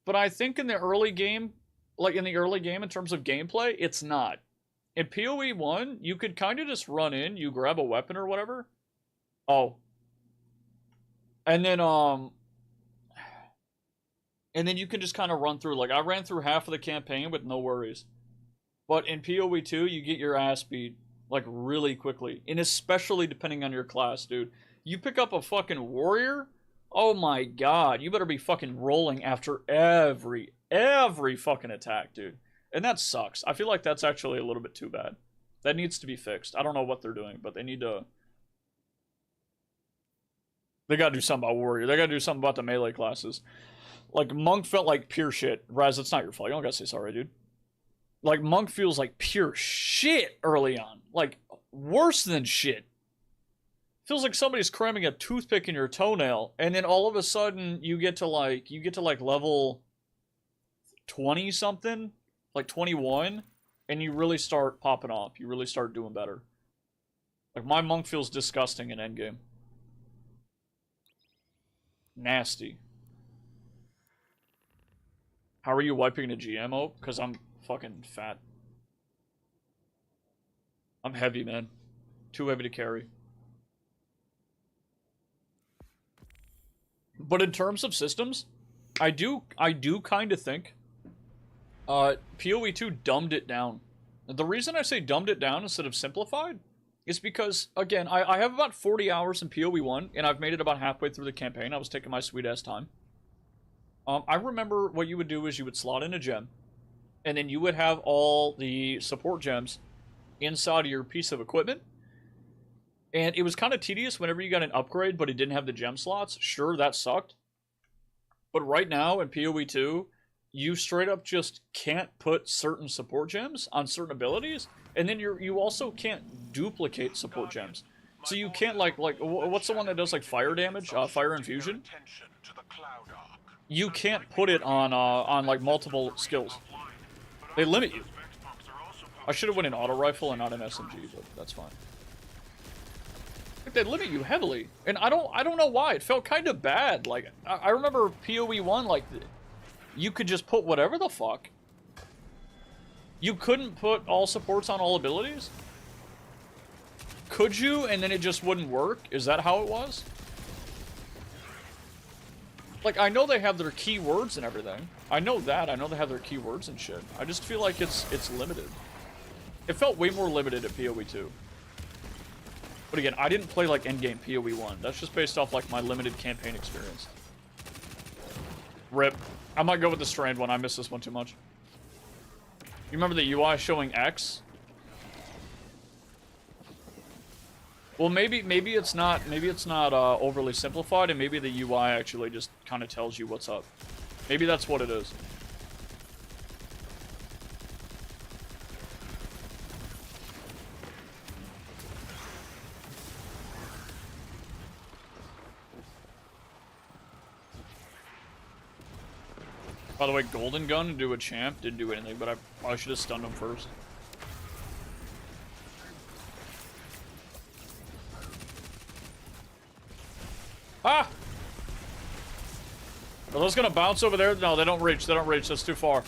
S2: But I think in the early game, in terms of gameplay, it's not. In PoE 1, you could kind of just run in, you grab a weapon or whatever. Oh. And then you can just kind of run through. Like, I ran through half of the campaign with no worries. But in PoE 2, you get your ass beat, like, really quickly. And especially depending on your class, dude. You pick up a fucking warrior, oh my god, you better be fucking rolling after every fucking attack, dude. And that sucks. I feel like that's actually a little bit too bad. That needs to be fixed. I don't know what they're doing, but they need to... They gotta do something about warrior. They gotta do something about the melee classes. Like, Monk felt like pure shit. Raz, it's not your fault. You don't gotta say sorry, dude. Like, Monk feels like pure shit early on. Like, worse than shit. Feels like somebody's cramming a toothpick in your toenail, and then all of a sudden you get to like level 20 something, like 21, and you really start popping off. You really start doing better. Like, my Monk feels disgusting in endgame. Nasty. How are you wiping the GMO? Because I'm fucking fat. I'm heavy, man. Too heavy to carry. But in terms of systems, I do kind of think PoE 2 dumbed it down. The reason I say dumbed it down instead of simplified is because, again, I have about 40 hours in PoE 1, and I've made it about halfway through the campaign. I was taking my sweet-ass time. I remember what you would do is you would slot in a gem, and then you would have all the support gems inside of your piece of equipment. And it was kind of tedious whenever you got an upgrade, but it didn't have the gem slots. Sure, that sucked. But right now, in PoE 2, you straight up just can't put certain support gems on certain abilities, and then you also can't duplicate support gems. So you can't, like what's the one that does, like, fire damage? Fire infusion? You can't put it on like, multiple skills. They limit you. I should have went an auto rifle and not an SMG, but that's fine. They limit you heavily, and I don't know why. It felt kind of bad. Like, I remember PoE 1, like, you could just put whatever the fuck. You couldn't put all supports on all abilities? Could you, and then it just wouldn't work? Is that how it was? Like, I know they have their keywords and everything. I know that. I know they have their keywords and shit. I just feel like it's limited. It felt way more limited at PoE 2. But again, I didn't play, like, endgame PoE 1. That's just based off, like, my limited campaign experience. RIP. I might go with the Strand one. I miss this one too much. You remember the UI showing X? Well, maybe it's not overly simplified, and maybe the UI actually just kind of tells you what's up. Maybe that's what it is. By the way, Golden Gun to do a champ didn't do anything, but I probably should have stunned him first. Ah! Are those gonna bounce over there? No, they don't reach. They don't reach. That's too far.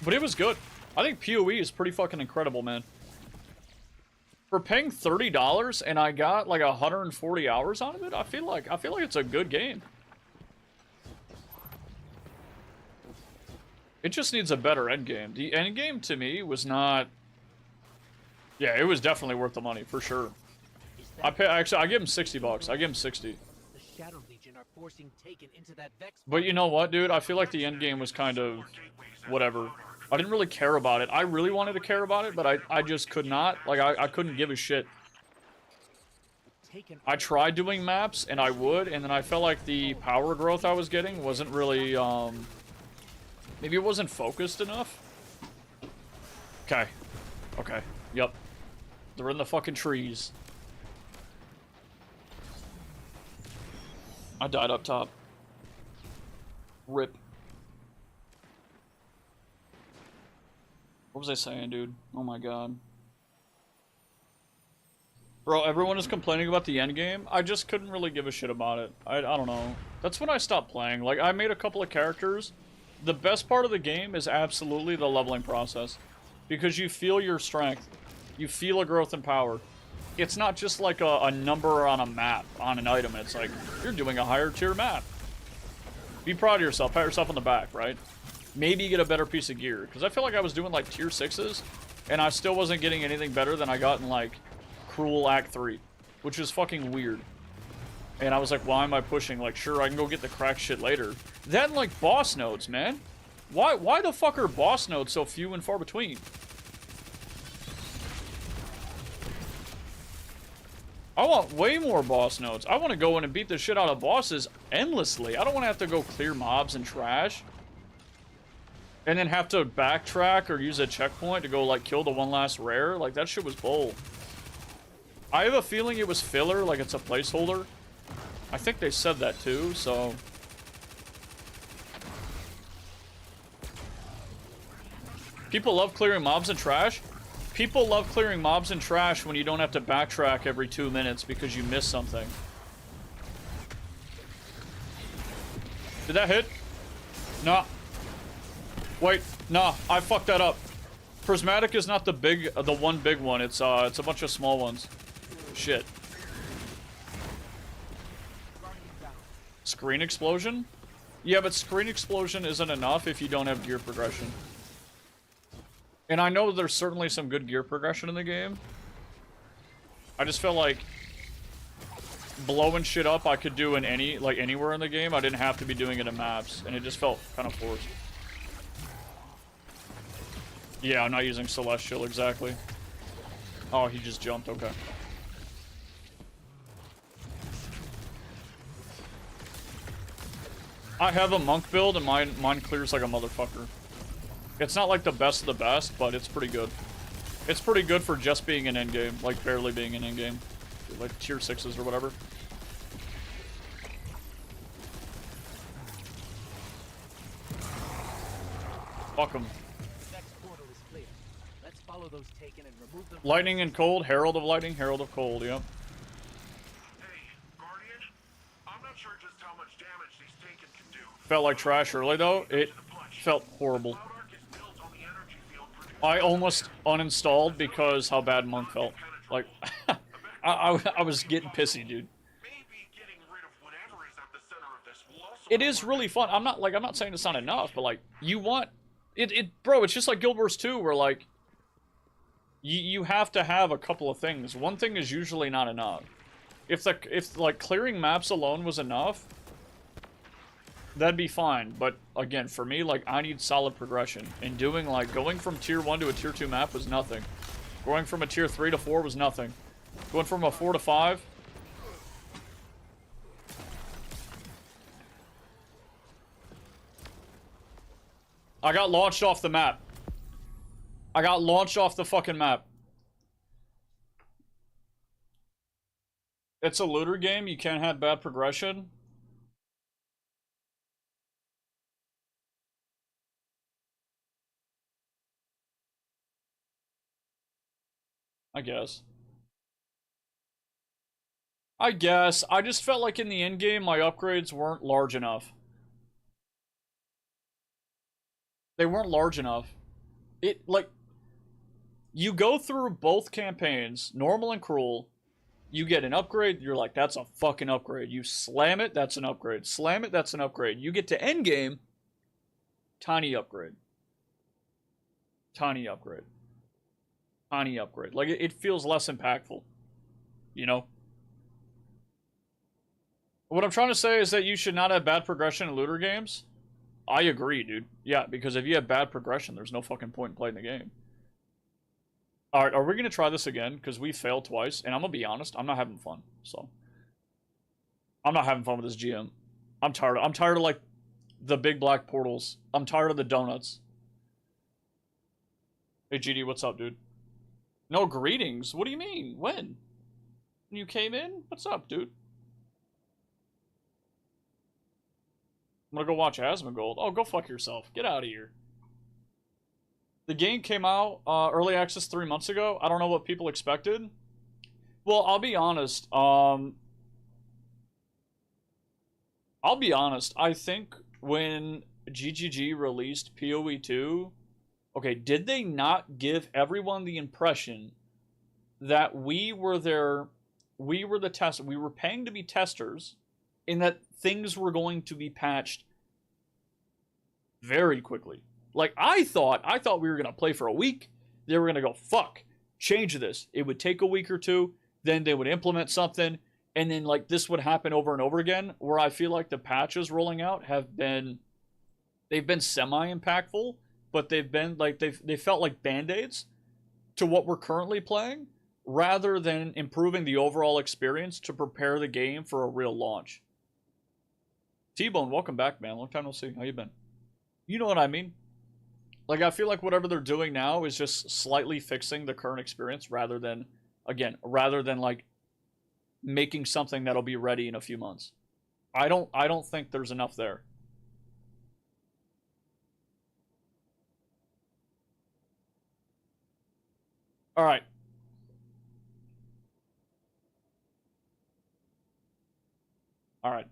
S2: But it was good. I think PoE is pretty fucking incredible, man. For paying $30 and I got like 140 hours out of it, I feel like it's a good game. It just needs a better endgame. The endgame to me was not. Yeah, it was definitely worth the money for sure. I give him $60. I give him 60. But you know what, dude? I feel like the endgame was kind of whatever. I didn't really care about it. I really wanted to care about it, but I just could not. Like, I couldn't give a shit. I tried doing maps, and I would, and then I felt like the power growth I was getting wasn't really, maybe it wasn't focused enough. Okay. Okay. Yep. They're in the fucking trees. I died up top. RIP. What was I saying, dude? Oh my god. Bro, everyone is complaining about the endgame. I just couldn't really give a shit about it. I don't know. That's when I stopped playing. Like, I made a couple of characters. The best part of the game is absolutely the leveling process. Because you feel your strength. You feel a growth in power. It's not just like a number on a map, on an item. It's like, you're doing a higher tier map. Be proud of yourself. Pat yourself on the back, right? Maybe get a better piece of gear. Because I feel like I was doing like tier 6s. And I still wasn't getting anything better than I got in like Cruel Act 3. Which is fucking weird. And I was like, why am I pushing? Like, sure, I can go get the crack shit later. Then like boss nodes, man. Why the fuck are boss nodes so few and far between? I want way more boss nodes. I want to go in and beat the shit out of bosses endlessly. I don't want to have to go clear mobs and trash. And then have to backtrack or use a checkpoint to go, like, kill the one last rare. Like, that shit was bull. I have a feeling it was filler, like it's a placeholder. I think they said that too, so... People love clearing mobs and trash. People love clearing mobs and trash when you don't have to backtrack every 2 minutes because you missed something. Did that hit? Nah. Wait, nah, I fucked that up. Prismatic is not the one big one. It's a bunch of small ones. Shit. Screen explosion? Yeah, but screen explosion isn't enough if you don't have gear progression. And I know there's certainly some good gear progression in the game. I just felt like blowing shit up I could do in anywhere in the game. I didn't have to be doing it in maps, and it just felt kind of forced. Yeah, I'm not using Celestial, exactly. Oh, he just jumped, okay. I have a monk build, and mine clears like a motherfucker. It's not like the best of the best, but it's pretty good. It's pretty good for just being an endgame, like barely being an endgame. Like tier 6s or whatever. Fuck him. Lightning and cold, Herald of Lightning, Herald of Cold, yep. Felt like trash early though. It felt horrible. I almost uninstalled because how bad Monk felt. Like, I was getting pissy, dude. It is really fun. I'm not saying it's not enough, but like, you want bro, it's just like Guild Wars 2 where like you have to have a couple of things. One thing is usually not enough. If like clearing maps alone was enough, that'd be fine. But again, for me, like, I need solid progression. And doing like going from tier 1 to a tier 2 map was nothing. Going from a tier 3 to 4 was nothing. Going from a 4 to 5. I got launched off the map. I got launched off the fucking map. It's a looter game. You can't have bad progression. I guess. I just felt like in the end game, my upgrades weren't large enough. They weren't large enough. Like, you go through both campaigns, normal and cruel, you get an upgrade, you're like, that's a fucking upgrade. You slam it, that's an upgrade. Slam it, that's an upgrade. You get to endgame, tiny upgrade. Tiny upgrade. Tiny upgrade. Like, it feels less impactful. You know? What I'm trying to say is that you should not have bad progression in looter games. I agree, dude. Yeah, because if you have bad progression, there's no fucking point in playing the game. Alright, are we going to try this again? Because we failed twice, and I'm going to be honest, I'm not having fun, so. I'm not having fun with this GM. I'm tired of, like, the big black portals. I'm tired of the donuts. Hey, GD, what's up, dude? No greetings? What do you mean? When? You came in? What's up, dude? I'm gonna go watch Asmongold. Oh, go fuck yourself. Get out of here. The game came out, early access 3 months ago. I don't know what people expected. Well, I'll be honest. I think when GGG released PoE 2, okay, did they not give everyone the impression that we were the test, we were paying to be testers, and that things were going to be patched very quickly? Like, I thought we were going to play for a week. They were going to go, fuck, change this. It would take a week or two. Then they would implement something. And then, like, this would happen over and over again. Where I feel like the patches rolling out they've been semi-impactful. But they've been, like, they felt like Band-Aids to what we're currently playing. Rather than improving the overall experience to prepare the game for a real launch. T-Bone, welcome back, man. Long time no see. How you been? You know what I mean? Like, I feel like whatever they're doing now is just slightly fixing the current experience rather than, like, making something that'll be ready in a few months. I don't think there's enough there. All right. All right.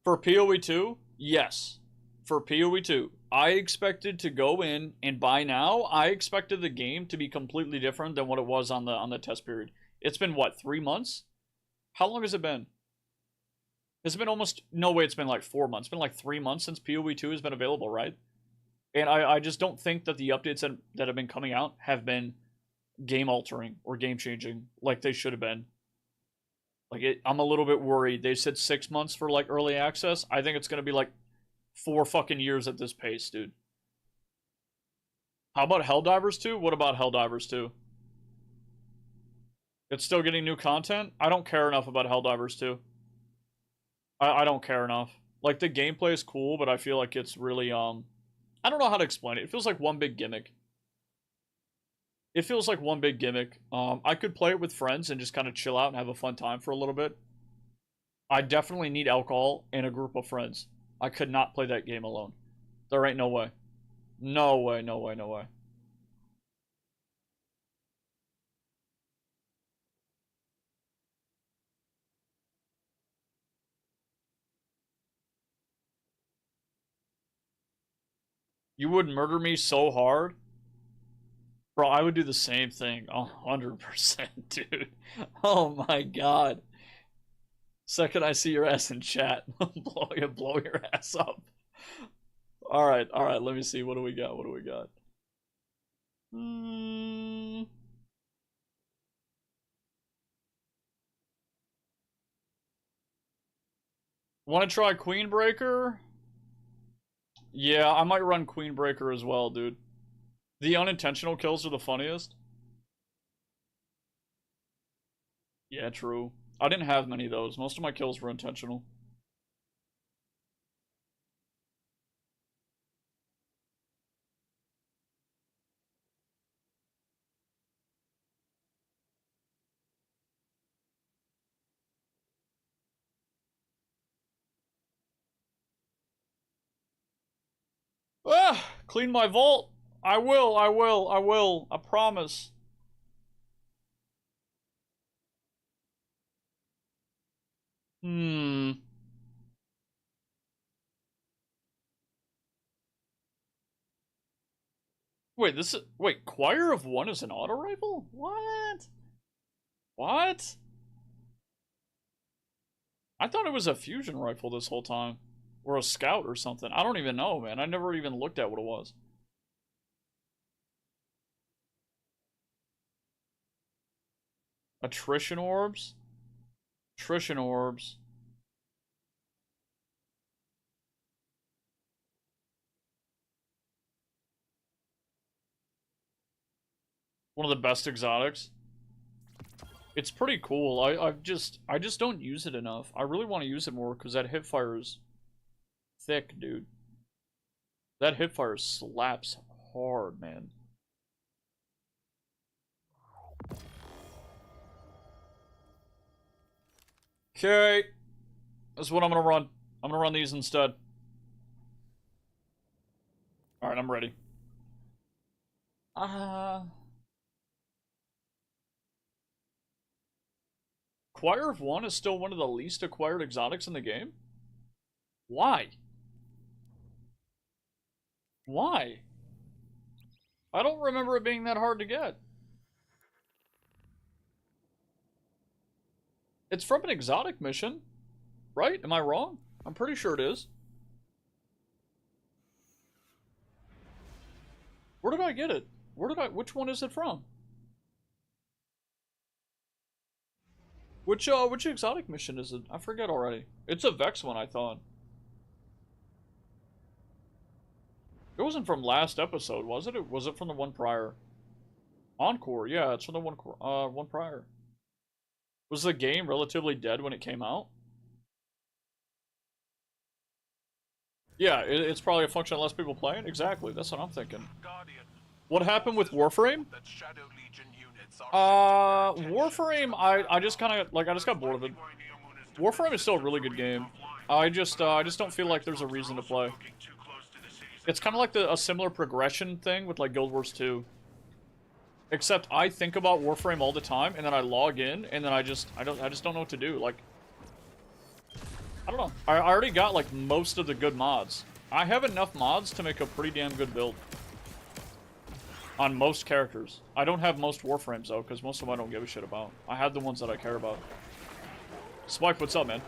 S2: For PoE 2, yes. For PoE 2, I expected to go in, and by now, I expected the game to be completely different than what it was on the test period. It's been what, 3 months? How long has it been? It's been almost, no way, it's been like 4 months. It's been like 3 months since PoE 2 has been available, right? And I just don't think that the updates that have been coming out have been game altering or game changing like they should have been. Like, I'm a little bit worried. They said 6 months for like early access. I think it's gonna be like 4 fucking years at this pace, dude. How about Helldivers 2? What about Helldivers 2? It's still getting new content? I don't care enough about Helldivers 2. I don't care enough. Like, the gameplay is cool, but I feel like it's really, I don't know how to explain it. It feels like one big gimmick. It feels like one big gimmick. I could play it with friends and just kind of chill out and have a fun time for a little bit. I definitely need alcohol and a group of friends. I could not play that game alone. There ain't no way. No way, no way, no way. You would murder me so hard? Bro, I would do the same thing. 100%, dude. Oh my god. Second I see your ass in chat, blow your ass up. Alright, let me see. What do we got? What do we got? Want to try Queen Breaker? Yeah, I might run Queen Breaker as well, dude. The unintentional kills are the funniest. Yeah, true. I didn't have many of those. Most of my kills were intentional. Ah! Clean my vault! I will. I promise. Wait, Choir of One is an auto rifle? What? What? I thought it was a fusion rifle this whole time. Or a scout or something. I don't even know, man. I never even looked at what it was. Attrition orbs? Attrition orbs. One of the best exotics. It's pretty cool. I just don't use it enough. I really want to use it more because that hipfire is thick, dude. That hipfire slaps hard, man. Okay. That's what I'm gonna run. I'm gonna run these instead. Alright, I'm ready. Choir of One is still one of the least acquired exotics in the game? Why? Why? I don't remember it being that hard to get. It's from an exotic mission, right? Am I wrong? I'm pretty sure it is. Where did I get it? Which one is it from? Which exotic mission is it? I forget already. It's a Vex one, I thought. It wasn't from last episode, was it? Was it from the one prior? Encore, yeah, it's from the one prior. Was the game relatively dead when it came out? Yeah, it's probably a function of less people playing. Exactly, that's what I'm thinking. What happened with Warframe? Warframe, I just kind of, like, I just got bored of it. Warframe is still a really good game. I just don't feel like there's a reason to play. It's kind of like a similar progression thing with like Guild Wars 2. Except I think about Warframe all the time, and then I log in, and then I just don't know what to do. Like, I don't know. I already got like most of the good mods. I have enough mods to make a pretty damn good build on most characters. I don't have most Warframes though, because most of them I don't give a shit about. I have the ones that I care about. Spike, what's up, man?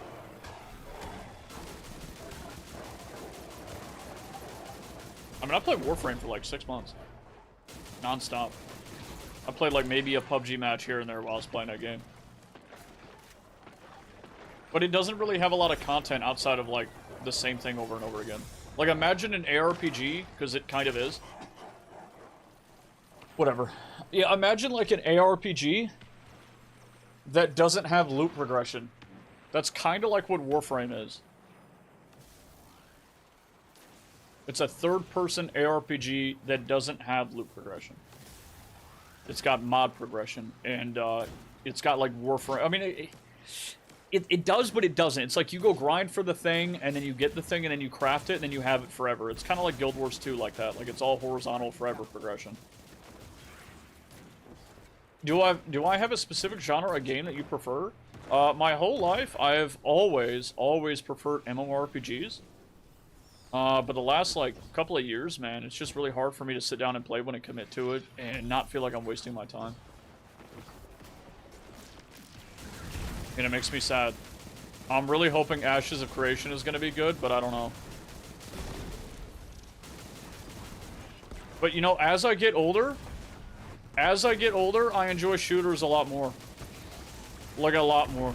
S2: I mean, I played Warframe for like 6 months. Non-stop. I played like maybe a PUBG match here and there while I was playing that game. But it doesn't really have a lot of content outside of like the same thing over and over again. Like imagine an ARPG, because it kind of is. Whatever. Yeah, imagine like an ARPG that doesn't have loot progression. That's kind of like what Warframe is. It's a third-person ARPG that doesn't have loot progression. It's got mod progression, and it's got like Warframe. I mean, it does, but it doesn't. It's like you go grind for the thing, and then you get the thing, and then you craft it, and then you have it forever. It's kind of like Guild Wars 2 like that. Like, it's all horizontal forever progression. Do I have a specific genre of game that you prefer? My whole life, I have always preferred MMORPGs. But the last, like, couple of years, man, it's just really hard for me to sit down and play when I commit to it and not feel like I'm wasting my time. And it makes me sad. I'm really hoping Ashes of Creation is going to be good, but I don't know. But, you know, as I get older, I enjoy shooters a lot more. Like, a lot more.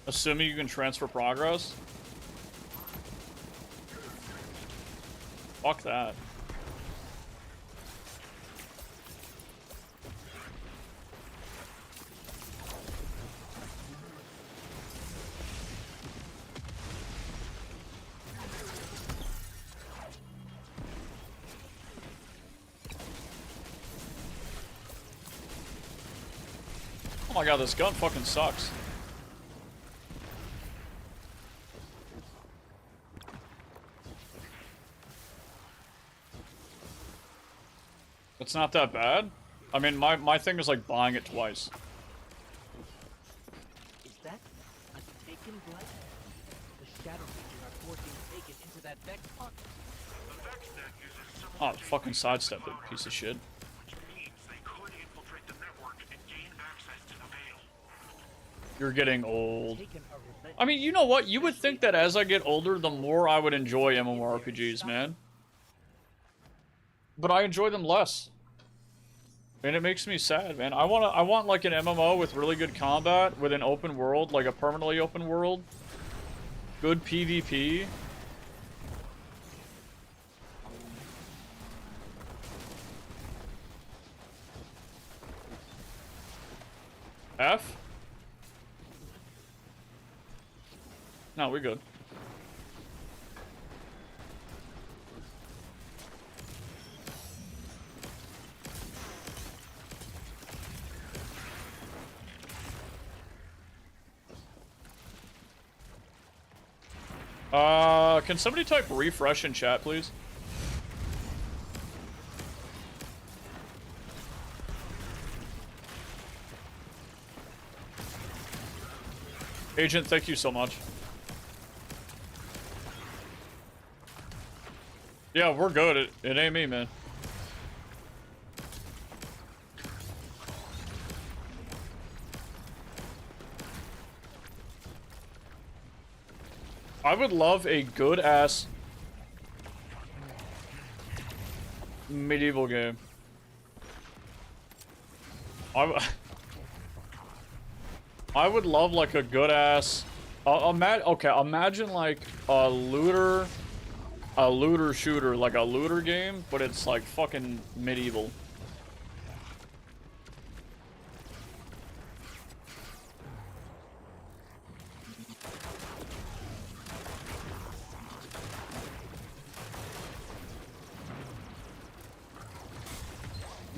S2: Assuming you can transfer progress? Fuck that. Oh my god, this gun fucking sucks. It's not that bad. I mean, my thing is like buying it twice.
S10: Is that a taken blood? The shadow creature are forcing taken into that Vex pot.
S6: The Vex deck uses similar
S2: Oh, fucking sidestepped it, piece of shit.
S6: which means they could infiltrate the network and gain access to the Veil.
S2: You're getting old.
S10: Taken are relentless.
S2: I mean, you know what? You would think that as I get older, the more I would enjoy MMORPGs, man. But I enjoy them less. And it makes me sad, man. I want like an MMO with really good combat, with an open world, like a permanently open world. Good PvP. F? No, we're good. Can somebody type refresh in chat, please? Agent, thank you so much. Yeah, we're good. It ain't me, man. I would love a good-ass medieval game. I would love like a good-ass... imagine like a looter shooter, like a looter game, but it's like fucking medieval.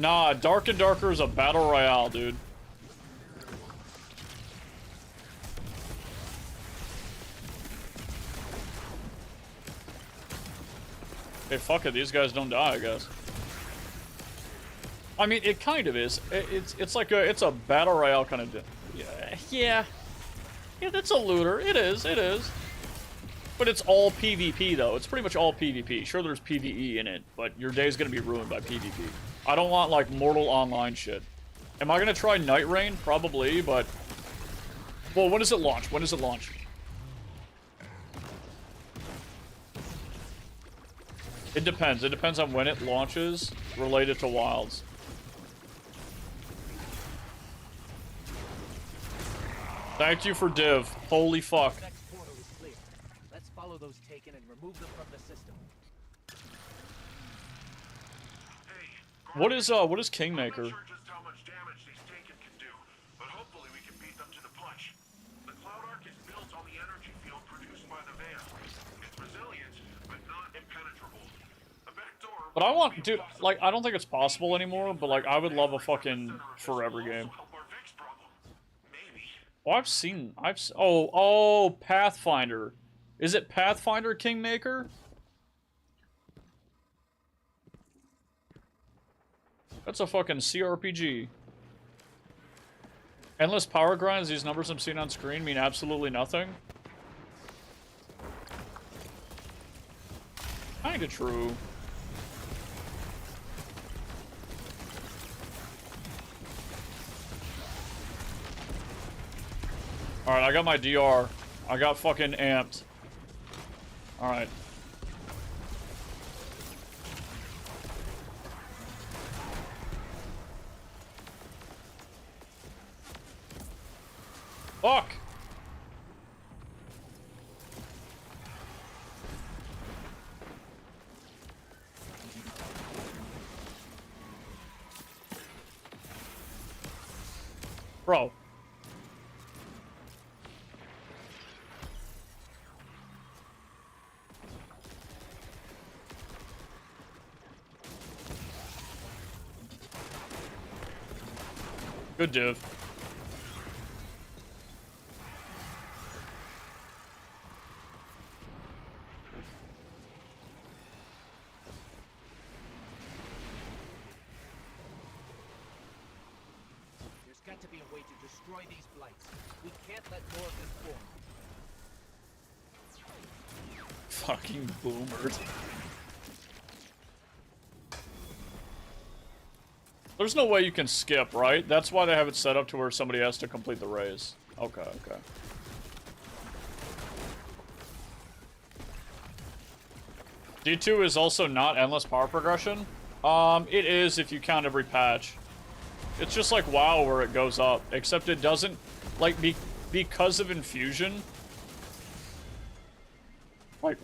S2: Nah, Dark and Darker is a battle royale, dude. Hey, fuck it, these guys don't die, I guess. I mean, it kind of is. It's like it's a battle royale kind of. Yeah, that's a looter. It is. But it's all PvP though. It's pretty much all PvP. Sure, there's PvE in it, but your day's gonna be ruined by PvP. I don't want like Mortal Online shit. Am I gonna try Night Rain? Probably, but well, when does it launch? When does it launch? It depends. It depends on when it launches related to Wilds. Thank you for div. Holy fuck.
S10: Next portal is clear. Let's follow those taken and remove them from the system.
S2: What is Kingmaker?
S6: I'm not sure just how much damage these taken can do, but hopefully we can beat them to the punch. The Cloud Arc is built on the energy field produced by the Veil. It's resilient, but not impenetrable. A backdoor.
S2: But I want, dude, like, I don't think it's possible anymore, but like, I would love a fucking forever game. Oh, oh, Pathfinder. Is it Pathfinder Kingmaker? That's a fucking CRPG. Endless power grinds, these numbers I'm seeing on screen mean absolutely nothing. Kinda true. Alright, I got my DR. I got fucking amped. Alright. Fuck! Bro. Good div.
S10: There's got to be a way to destroy these blights. We can't let more of them form.
S2: Fucking boomers. There's no way you can skip, right? That's why they have it set up to where somebody has to complete the race. Okay, okay. D2 is also not endless power progression. It is if you count every patch. It's just like WoW where it goes up, except it doesn't, like, because of infusion. Like,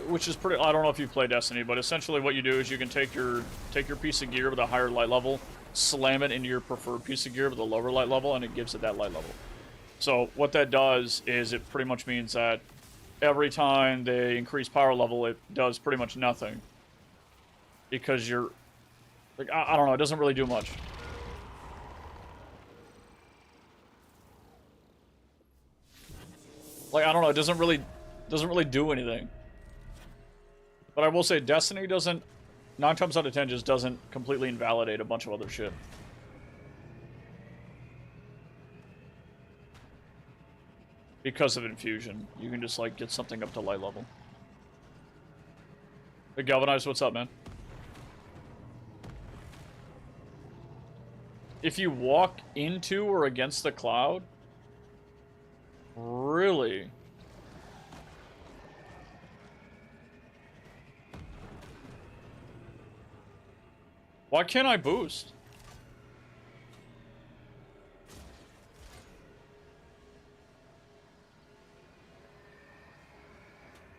S2: which is pretty, I don't know if you play Destiny, but essentially what you do is you can take your piece of gear with a higher light level, slam it into your preferred piece of gear with a lower light level, and it gives it that light level. So what that does is it pretty much means that every time they increase power level, it does pretty much nothing. Because you're, like, I don't know, it doesn't really do much. Like, I don't know, it doesn't really do anything. But I will say, Destiny doesn't, 9 times out of 10, just doesn't completely invalidate a bunch of other shit. Because of infusion. You can just, like, get something up to light level. Hey, Galvanize, what's up, man? If you walk into or against the cloud? Really? Why can't I boost?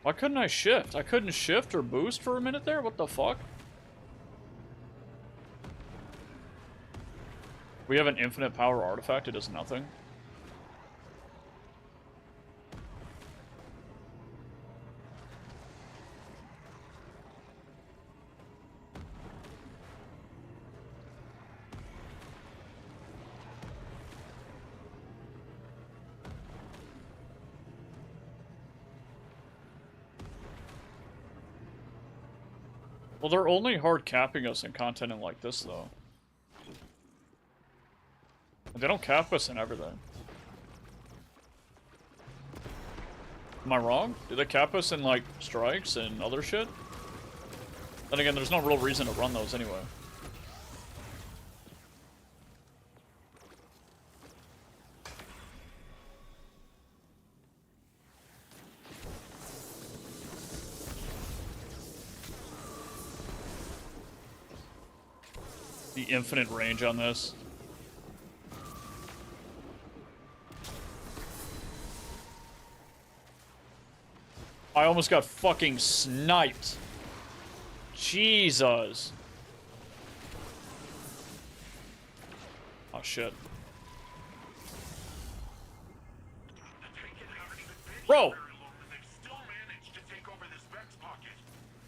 S2: Why couldn't I shift? I couldn't shift or boost for a minute there? What the fuck? We have an infinite power artifact. It does nothing. Well, they're only hard capping us in content like this, though. They don't cap us in everything. Am I wrong? Do they cap us in, like, strikes and other shit? Then again, there's no real reason to run those anyway. The infinite range on this. I almost got fucking sniped. Jesus. Oh shit. Bro!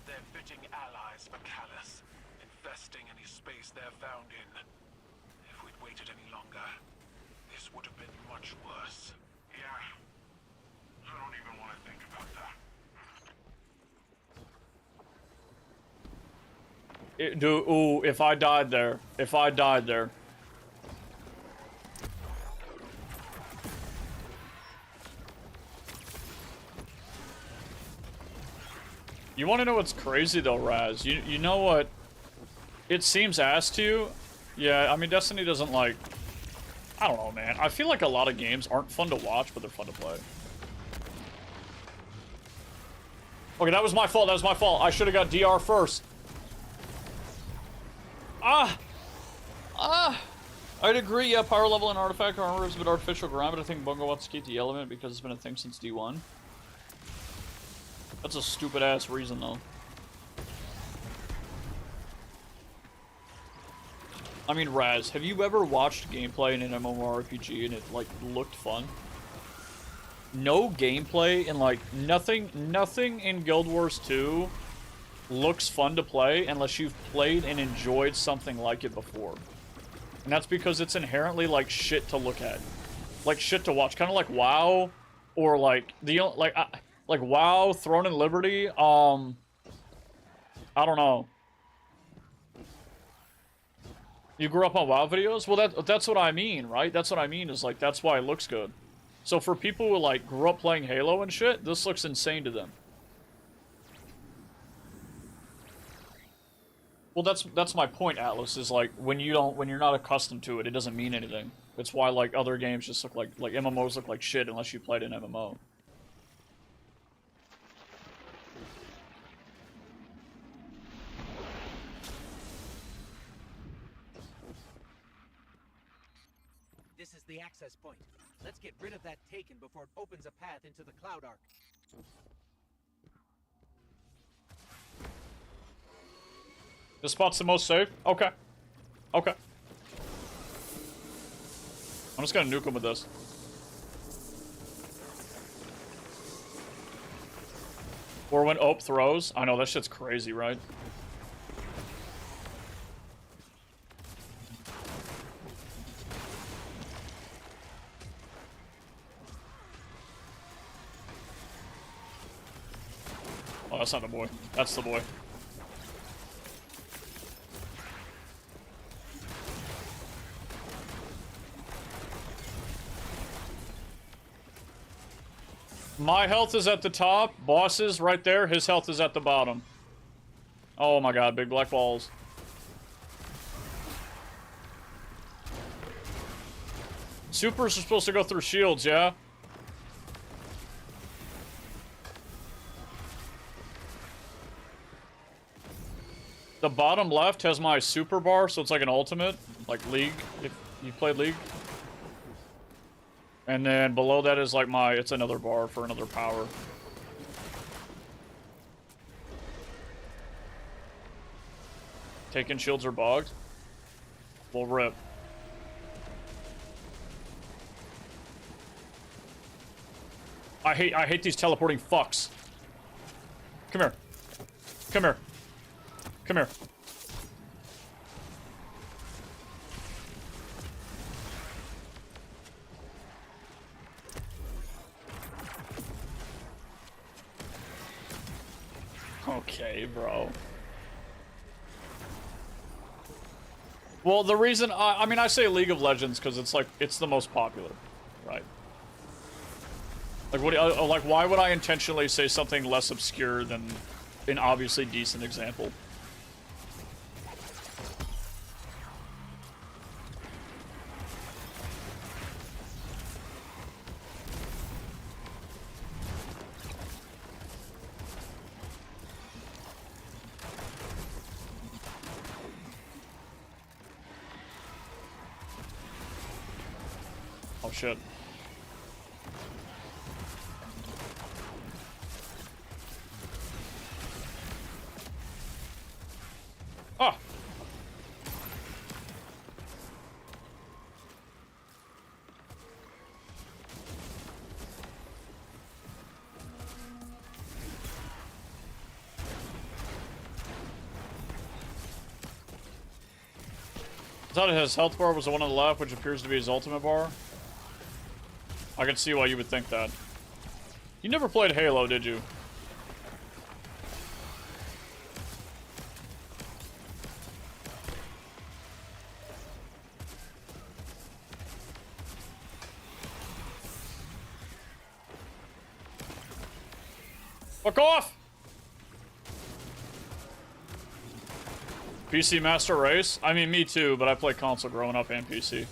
S6: They're fitting allies for Callus, infesting any space they're found in. If we'd waited any longer, this would have been much worse. Yeah. I don't even want to think about that.
S2: Ooh, if I died there. If I died there. You want to know what's crazy though, Raz? You know what? It seems ass to you. Yeah, I mean, Destiny doesn't like... I don't know, man. I feel like a lot of games aren't fun to watch, but they're fun to play. Okay, that was my fault. That was my fault. I should have got DR first. I'd agree, yeah, power level and artifact armor is a bit artificial grind, but I think Bungo wants to keep the element because it's been a thing since D1. That's a stupid-ass reason, though. I mean, Raz, have you ever watched gameplay in an MMORPG and it, like, looked fun? No gameplay and, like, nothing in Guild Wars 2 looks fun to play unless you've played and enjoyed something like it before. And that's because it's inherently, like, shit to look at. Like, shit to watch. Kind of like WoW, or, like, like WoW, Throne and Liberty, I don't know. You grew up on WoW videos? Well, that's what I mean, right? That's what I mean, is, like, that's why it looks good. So for people who, like, grew up playing Halo and shit, this looks insane to them. Well, that's my point, Atlas, is like when you're not accustomed to it, it doesn't mean anything. It's why like other games just look like MMOs look like shit unless you played an MMO.
S10: This is the access point. Let's get rid of that Taken before it opens a path into the Cloud Arc.
S2: This spot's the most safe? Okay. Okay. I'm just gonna nuke him with this. Or when Ope throws. I know, that shit's crazy, right? Oh, that's not the boy. That's the boy. My health is at the top. Boss's right there. His health is at the bottom. Oh my god, big black balls. Supers are supposed to go through shields, yeah? The bottom left has my super bar, so it's like an ultimate. Like League, if you played League. And then below that is like it's another bar for another power. Taking shields are bogged. We'll rip. I hate these teleporting fucks. Come here. Come here. Come here. Okay, bro. Well, the reason I mean I say League of Legends because it's like it's the most popular, right? Like what? Like why would I intentionally say something less obscure than an obviously decent example? Oh shit. Ah! I thought his health bar was the one on the left, which appears to be his ultimate bar. I can see why you would think that. You never played Halo, did you? Fuck off! PC Master Race? I mean, me too, but I play console growing up and PC.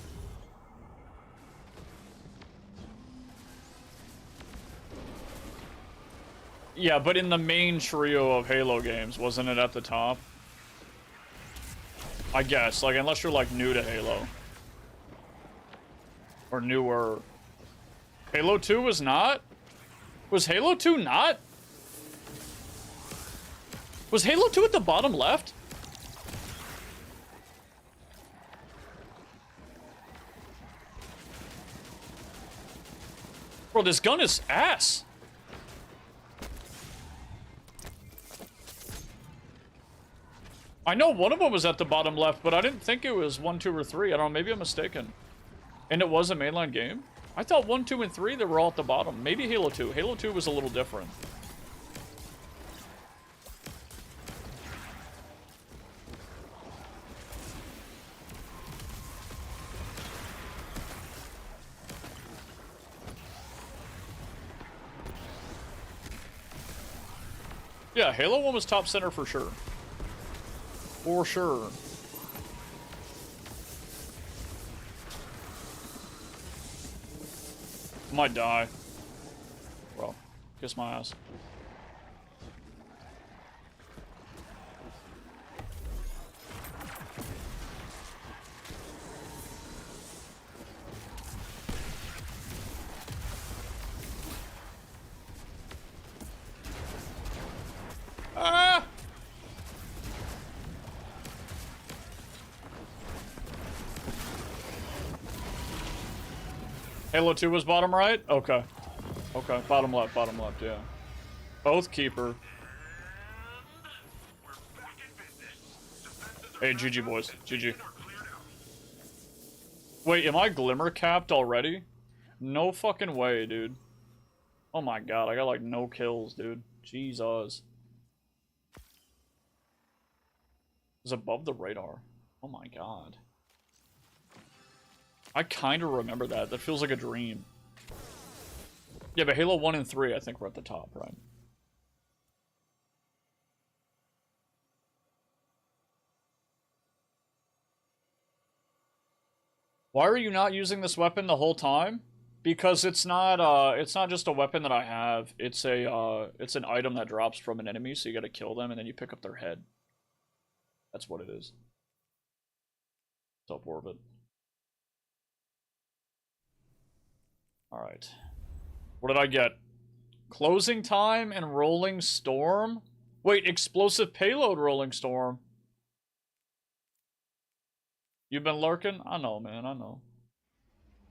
S2: Yeah, but in the main trio of Halo games, wasn't it at the top? I guess, like, unless you're, like, new to Halo. Or newer. Halo 2 was not? Was Halo 2 not? Was Halo 2 at the bottom left? Bro, this gun is ass. I know one of them was at the bottom left, but I didn't think it was 1, 2, or 3. I don't know, maybe I'm mistaken. And it was a mainline game? I thought 1, 2, and 3, they were all at the bottom. Maybe Halo 2. Halo 2 was a little different. Yeah, Halo 1 was top center for sure. For sure. Might die. Well, kiss my ass. Ah! Halo 2 was bottom right? Okay. Okay, bottom left, yeah. Both keeper. Hey, GG boys, GG. Wait, am I glimmer capped already? No fucking way, dude. Oh my god, I got like no kills, dude. Jesus. It's above the radar. Oh my god. I kind of remember that. That feels like a dream. Yeah, but Halo 1 and 3, I think, were at the top, right? Why are you not using this weapon the whole time? Because it's not just a weapon that I have. It's it's an item that drops from an enemy, so you gotta kill them and then you pick up their head. That's what it is. Top orbit. Alright. What did I get? Closing time and rolling storm? Wait, explosive payload rolling storm. You've been lurking? I know, man, I know.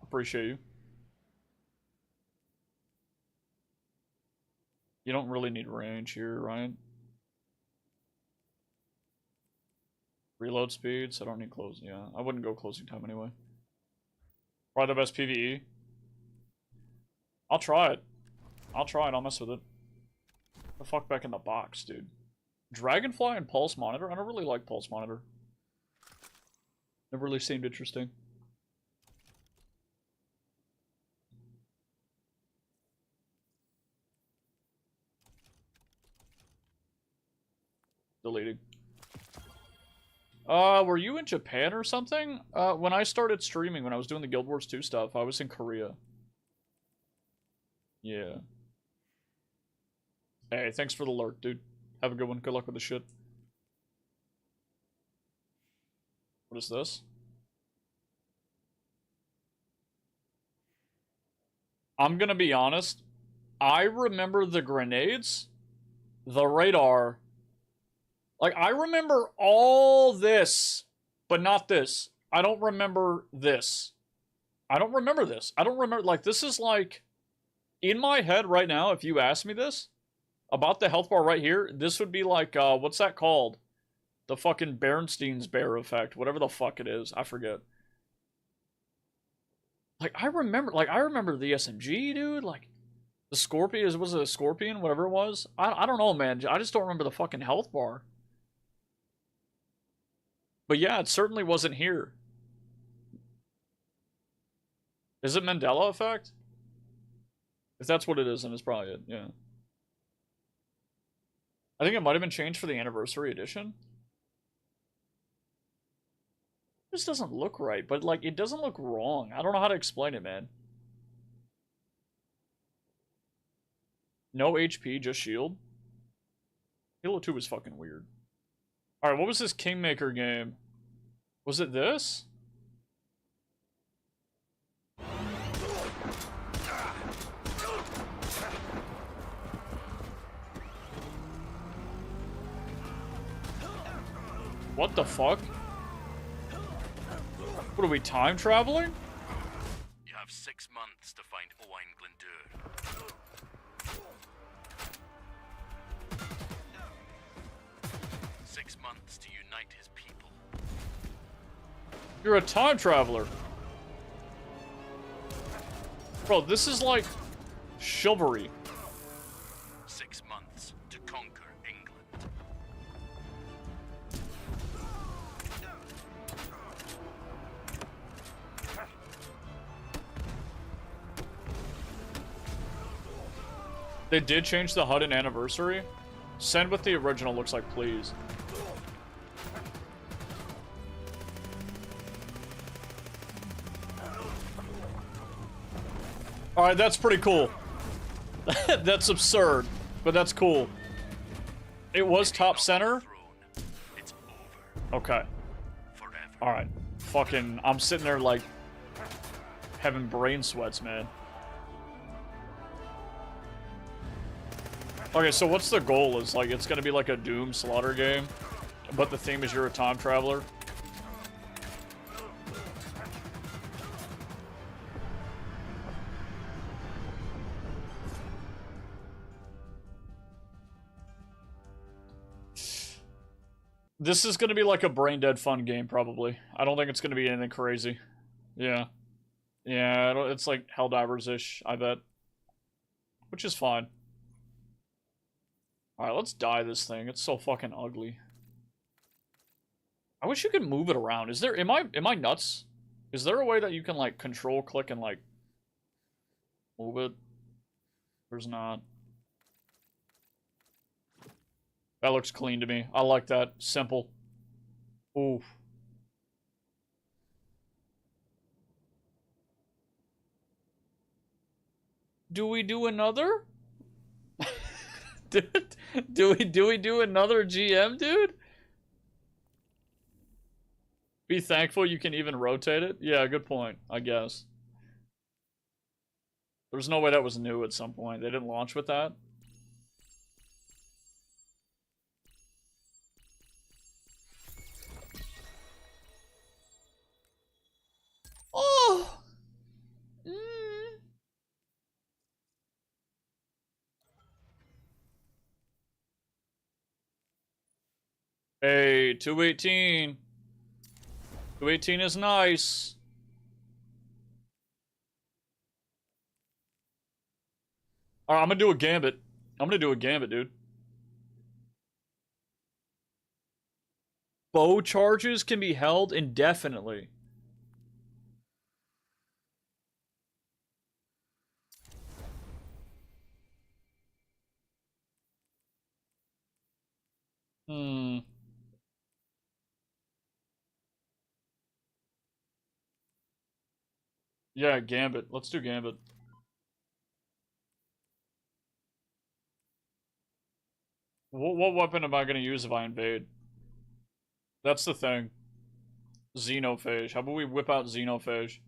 S2: Appreciate you. You don't really need range here, right? Reload speeds, I don't need closing, yeah. I wouldn't go closing time anyway. Probably the best PvE. I'll try it. I'll mess with it. The fuck back in the box, dude. Dragonfly and Pulse Monitor? I don't really like Pulse Monitor. Never really seemed interesting. Deleting. Were you in Japan or something? When I started streaming, when I was doing the Guild Wars 2 stuff, I was in Korea. Yeah. Hey, thanks for the alert, dude. Have a good one. Good luck with the shit. What is this? I'm gonna be honest. I remember the grenades, the radar. Like, I remember all this, but not this. I don't remember this. I don't remember this. I don't remember, like, this is like, in my head right now, if you ask me this, about the health bar right here, this would be like, what's that called? The fucking Bernstein's bear effect, whatever the fuck it is, I forget. Like, I remember the SMG, dude, like, the Scorpion, was it a Scorpion, whatever it was? I don't know, man, I just don't remember the fucking health bar. But yeah, it certainly wasn't here. Is it Mandela effect? If that's what it is, then it's probably it, yeah. I think it might have been changed for the anniversary edition. This doesn't look right, but like, it doesn't look wrong. I don't know how to explain it, man. No HP, just shield. Halo 2 was fucking weird. Alright, what was this Kingmaker game? Was it this? What the fuck? What are we, time traveling?
S6: You have 6 months to find Owain Glendur. 6 months to unite his people.
S2: You're a time traveler. Bro, this is like chivalry.
S6: 6 months to conquer England.
S2: They did change the HUD in Anniversary. Send what the original looks like, please. Alright, that's pretty cool. That's absurd, but that's cool. It was top center? Okay. Alright. Fucking, I'm sitting there like, having brain sweats, man. Okay, so what's the goal? Is like, it's gonna be like a Doom Slaughter game, but the theme is you're a time traveler? This is gonna be like a brain dead fun game, probably. I don't think it's gonna be anything crazy. Yeah. Yeah, it's like Helldivers-ish, I bet. Which is fine. Alright, let's dye this thing. It's so fucking ugly. I wish you could move it around. Is there, am I nuts? Is there a way that you can like control click and like move it? There's not. That looks clean to me. I like that. Simple. Oof. Do we do another? Dude, do we do another GM, dude? Be thankful you can even rotate it? Yeah, good point, I guess. There's no way that was new at some point. They didn't launch with that. Oh! Hey, 218. 218 is nice. Alright, I'm gonna do a gambit. I'm gonna do a gambit, dude. bow charges can be held indefinitely. Hmm. Yeah, Gambit. Let's do Gambit. What weapon am I going to use if I invade? That's the thing. Xenophage. How about we whip out Xenophage?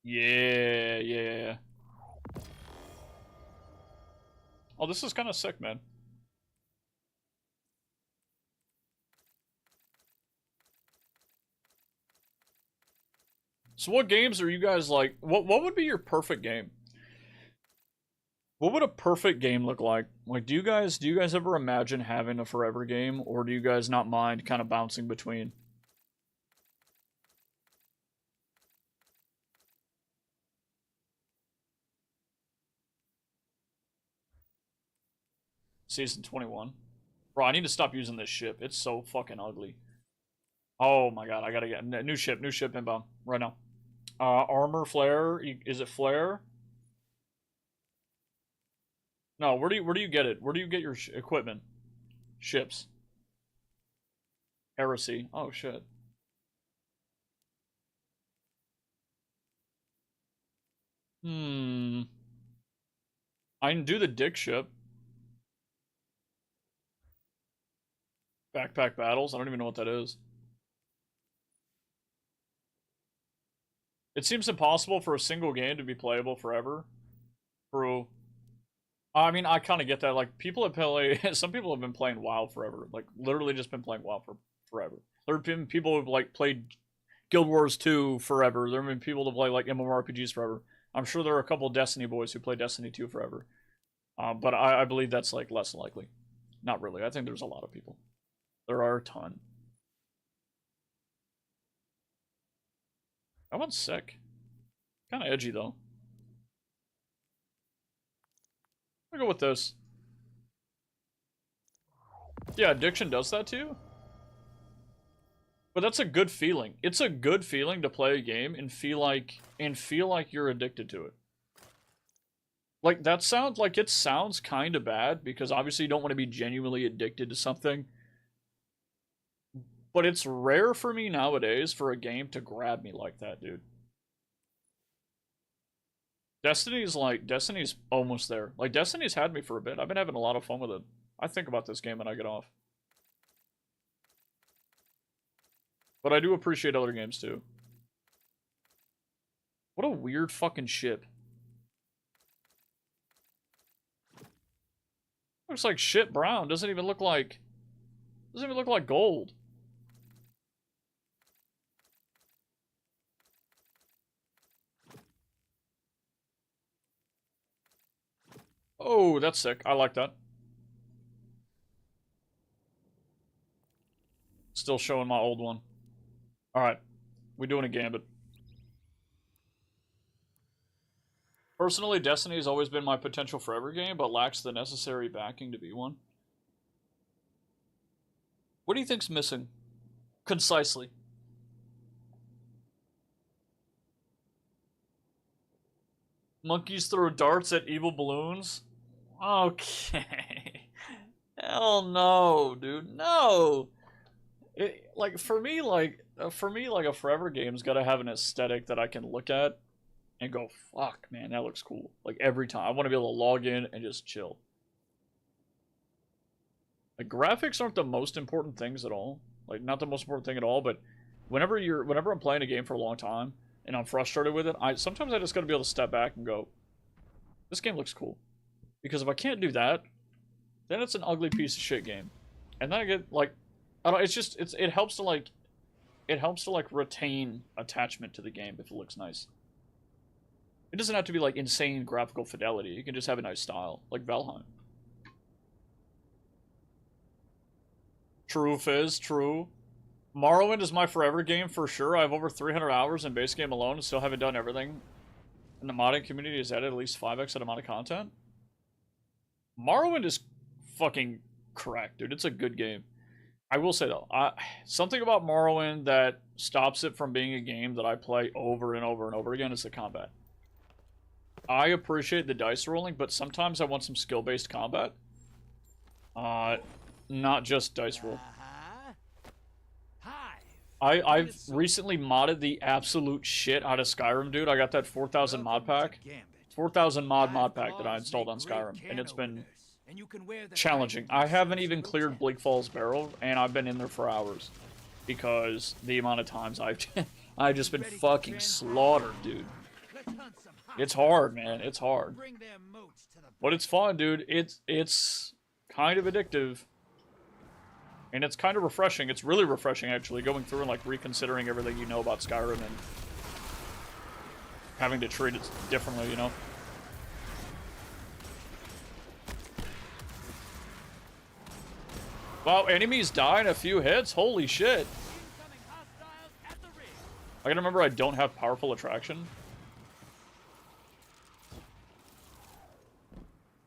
S2: Yeah, yeah. Oh, this is kind of sick, man. So what games are you guys like? What would be your perfect game? What would a perfect game look like? Like, do you guys ever imagine having a forever game, or do you guys not mind kind of bouncing between? Season 21. Bro, I need to stop using this ship. It's so fucking ugly. Oh my god, I gotta get new ship inbound right now. Armor flare. Is it flare? No, where do you get it? Where do you get your equipment? Ships. Heresy. Oh shit. Hmm. I can do the dick ship. Backpack battles. I don't even know what that is. It seems impossible for a single game to be playable forever. True. I mean, I kind of get that. Like, people have played. Some people have been playing WoW forever. Like, literally just been playing WoW for forever. There have been people who've like played Guild Wars 2 forever. There have been people to play like MMORPGs forever. I'm sure there are a couple of Destiny boys who play Destiny 2 forever. But I believe that's like less likely. Not really. I think there's a lot of people. There are a ton. That one's sick. Kind of edgy though. I'll go with this. Yeah, addiction does that too. But that's a good feeling. It's a good feeling to play a game and feel like you're addicted to it. Like, that sounds like it sounds kind of bad because obviously you don't want to be genuinely addicted to something. But it's rare for me nowadays for a game to grab me like that, dude. Destiny's almost there. Like, Destiny's had me for a bit. I've been having a lot of fun with it. I think about this game when I get off. But I do appreciate other games too. What a weird fucking ship. Looks like shit brown. Doesn't even look like gold. Oh, that's sick. I like that. Still showing my old one. Alright. We're doing a Gambit. Personally, Destiny has always been my potential forever game, but lacks the necessary backing to be one. What do you think's missing? Concisely. Monkeys throw darts at evil balloons? Okay. Hell no, dude. No! For me, a forever game's gotta have an aesthetic that I can look at and go, fuck, man, that looks cool. Like, every time. I want to be able to log in and just chill. Like, graphics aren't the most important things at all. Like, not the most important thing at all, but whenever I'm playing a game for a long time and I'm frustrated with it, sometimes I just gotta be able to step back and go, this game looks cool. Because if I can't do that, then it's an ugly piece of shit game. And then I get, like, I don't, it helps to, like, retain attachment to the game if it looks nice. It doesn't have to be, like, insane graphical fidelity. You can just have a nice style, like Valheim. True, Fizz, true. Morrowind is my forever game for sure. I have over 300 hours in base game alone and still haven't done everything. And the modding community has added at least 5x that amount of content. Morrowind is fucking correct, dude. It's a good game. I will say though, something about Morrowind that stops it from being a game that I play over and over and over again is the combat. I appreciate the dice rolling, but sometimes I want some skill-based combat. Not just dice roll. I've recently modded the absolute shit out of Skyrim, dude. I got that 4,000 mod pack. 4,000 mod pack that I installed on Skyrim, and it's been challenging. I haven't even cleared Bleak Falls Barrow, and I've been in there for hours. Because the amount of times I've just been fucking slaughtered, dude. It's hard, man. It's hard. But it's fun, dude. It's kind of addictive. And it's kind of refreshing. It's really refreshing, actually, going through and, like, reconsidering everything you know about Skyrim and having to treat it differently, you know? Wow, enemies die in a few hits? Holy shit. I gotta remember I don't have powerful attraction.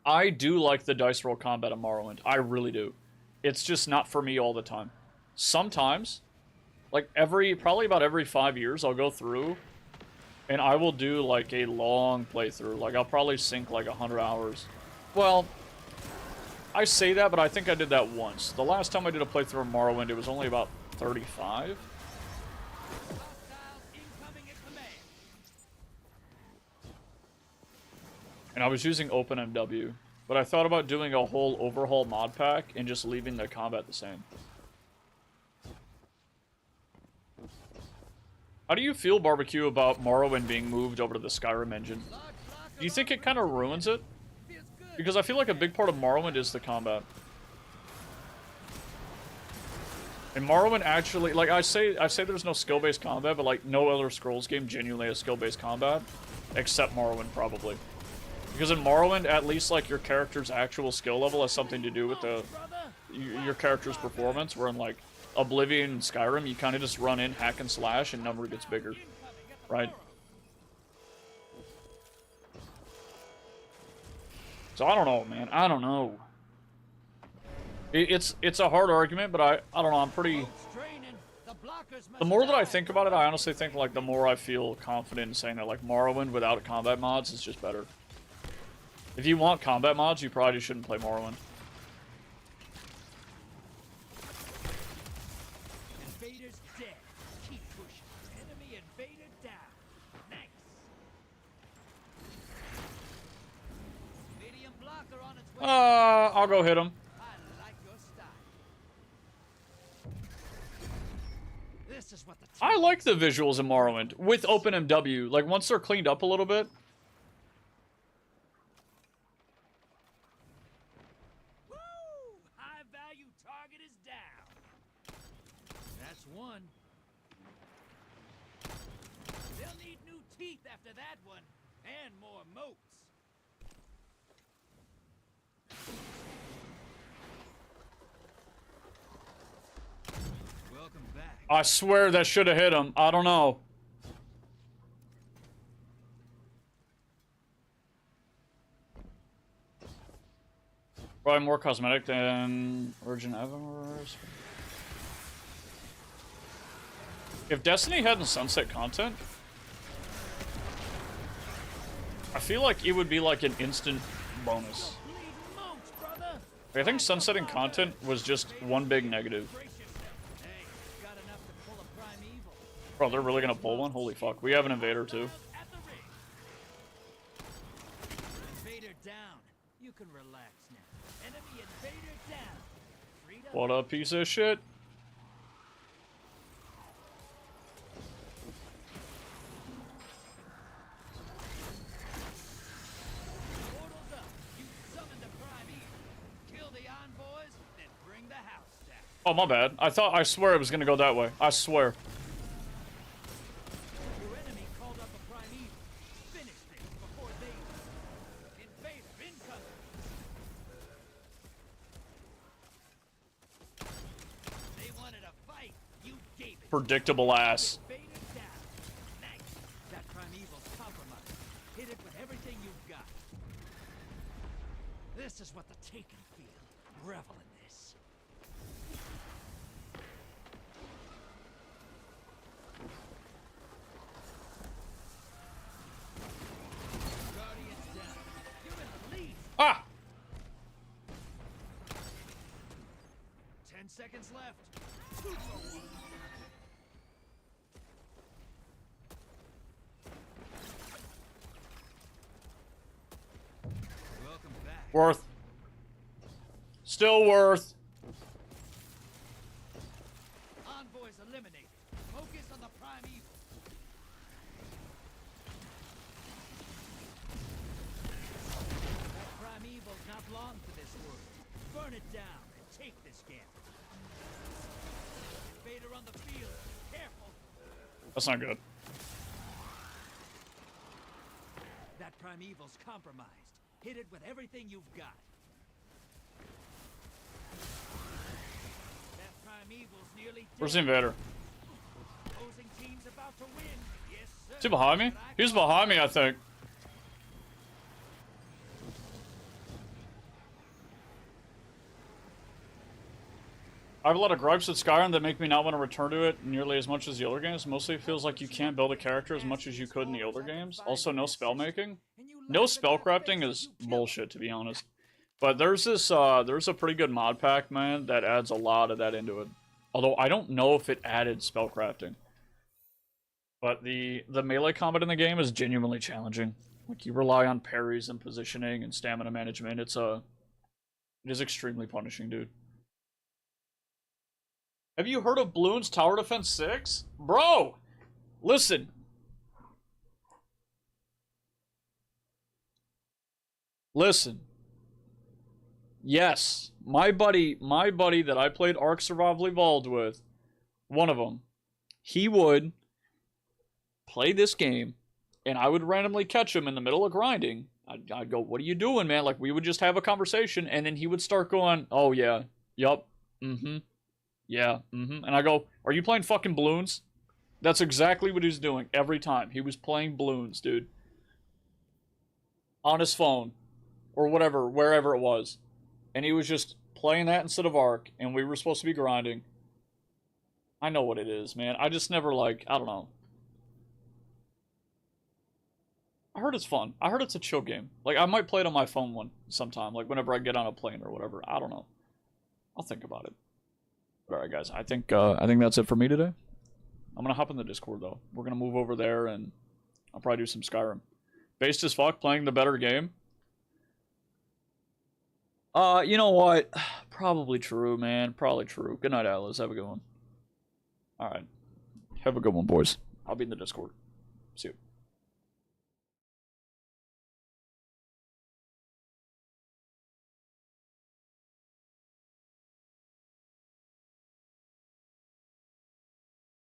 S2: I do like the dice roll combat of Morrowind. I really do. It's just not for me all the time. Sometimes, like probably about every 5 years, I'll go through and I will do like a long playthrough. Like I'll probably sink like 100 hours. Well, I say that, but I think I did that once. The last time I did a playthrough of Morrowind, it was only about 35. And I was using OpenMW, but I thought about doing a whole overhaul mod pack and just leaving the combat the same. How do you feel, Barbecue, about Morrowind being moved over to the Skyrim engine? Do you think it kind of ruins it? Because I feel like a big part of Morrowind is the combat. And Morrowind actually, like I say there's no skill-based combat, but like no Elder Scrolls game genuinely has skill-based combat, except Morrowind probably. Because in Morrowind, at least like your character's actual skill level has something to do with your character's performance, where in like Oblivion and Skyrim, you kind of just run in, hack and slash, and number gets bigger, right? So I don't know, man. I don't know. It's a hard argument, but I don't know. I'm pretty. The more that I think about it, I honestly think like the more I feel confident in saying that like Morrowind without combat mods is just better. If you want combat mods, you probably shouldn't play Morrowind.
S10: Invader's dead. Keep pushing. Enemy invader down. Nice. Medium blocker on its way.
S2: I'll go hit him.
S10: I like your style. This is what the
S2: I like the visuals in Morrowind with OpenMW. Like once they're cleaned up a little bit.
S10: One. They'll need new teeth after that one, and more moats. Welcome back.
S2: I swear that should have hit him. I don't know. Probably more cosmetic than Origin Evans. If Destiny hadn't sunset content, I feel like it would be like an instant bonus. I think sunsetting content was just one big negative. Bro, they're really gonna pull one? Holy fuck. We have an invader too.
S10: Invader down. You can relax now. Enemy invader down.
S2: What a piece of shit. Oh, my bad. I swear it was gonna go that way. I swear.
S10: Your enemy called up a primeval. Finish things before they... Invader incoming. They wanted a fight. You gave it.
S2: Predictable ass.
S10: Invader down. Nice. That primeval's compromised. Hit it with everything you've got. This is what the Taken feel. Revel in this. seconds left. 2 for 1. Welcome back.
S2: Worth. Still worth.
S10: Envoys eliminated. Focus on the prime evil. That prime evil's not long for this world. Burn it down and take this camp. Invader on the field. Careful.
S2: That's not good.
S10: That prime evil's compromised. Hit it with everything you've got. That prime evil's nearly
S2: Where's
S10: dead.
S2: the invader?
S10: Opposing team's about to win. Yes, sir.
S2: Is he behind me? He's behind me, I think. I have a lot of gripes with Skyrim that make me not want to return to it nearly as much as the older games. Mostly it feels like you can't build a character as much as you could in the older games. Also, no spell making. No spellcrafting is bullshit, to be honest. But there's this, there's a pretty good mod pack, man, that adds a lot of that into it. Although, I don't know if it added spellcrafting. But the melee combat in the game is genuinely challenging. Like, you rely on parries and positioning and stamina management. It is extremely punishing, dude. Have you heard of Bloons Tower Defense 6? Bro! Listen. Listen. Yes. My buddy that I played Ark Survival Evolved with, one of them, he would play this game, and I would randomly catch him in the middle of grinding. I'd go, what are you doing, man? Like, we would just have a conversation, and then he would start going, oh, yeah, yup, mm-hmm. Yeah, mm-hmm. And I go, are you playing fucking Bloons? That's exactly what he's doing every time. He was playing Bloons, dude. On his phone. Or whatever, wherever it was. And he was just playing that instead of Ark, and we were supposed to be grinding. I know what it is, man. I just never, like, I don't know. I heard it's fun. I heard it's a chill game. Like, I might play it on my phone one sometime, like whenever I get on a plane or whatever. I don't know. I'll think about it. Alright, guys, I think that's it for me today. I'm gonna hop in the Discord, though. We're gonna move over there, and I'll probably do some Skyrim. Based as fuck, playing the better game. You know what? Probably true, man. Probably true. Good night, Atlas. Have a good one. Alright. Have a good one, boys. I'll be in the Discord. See you.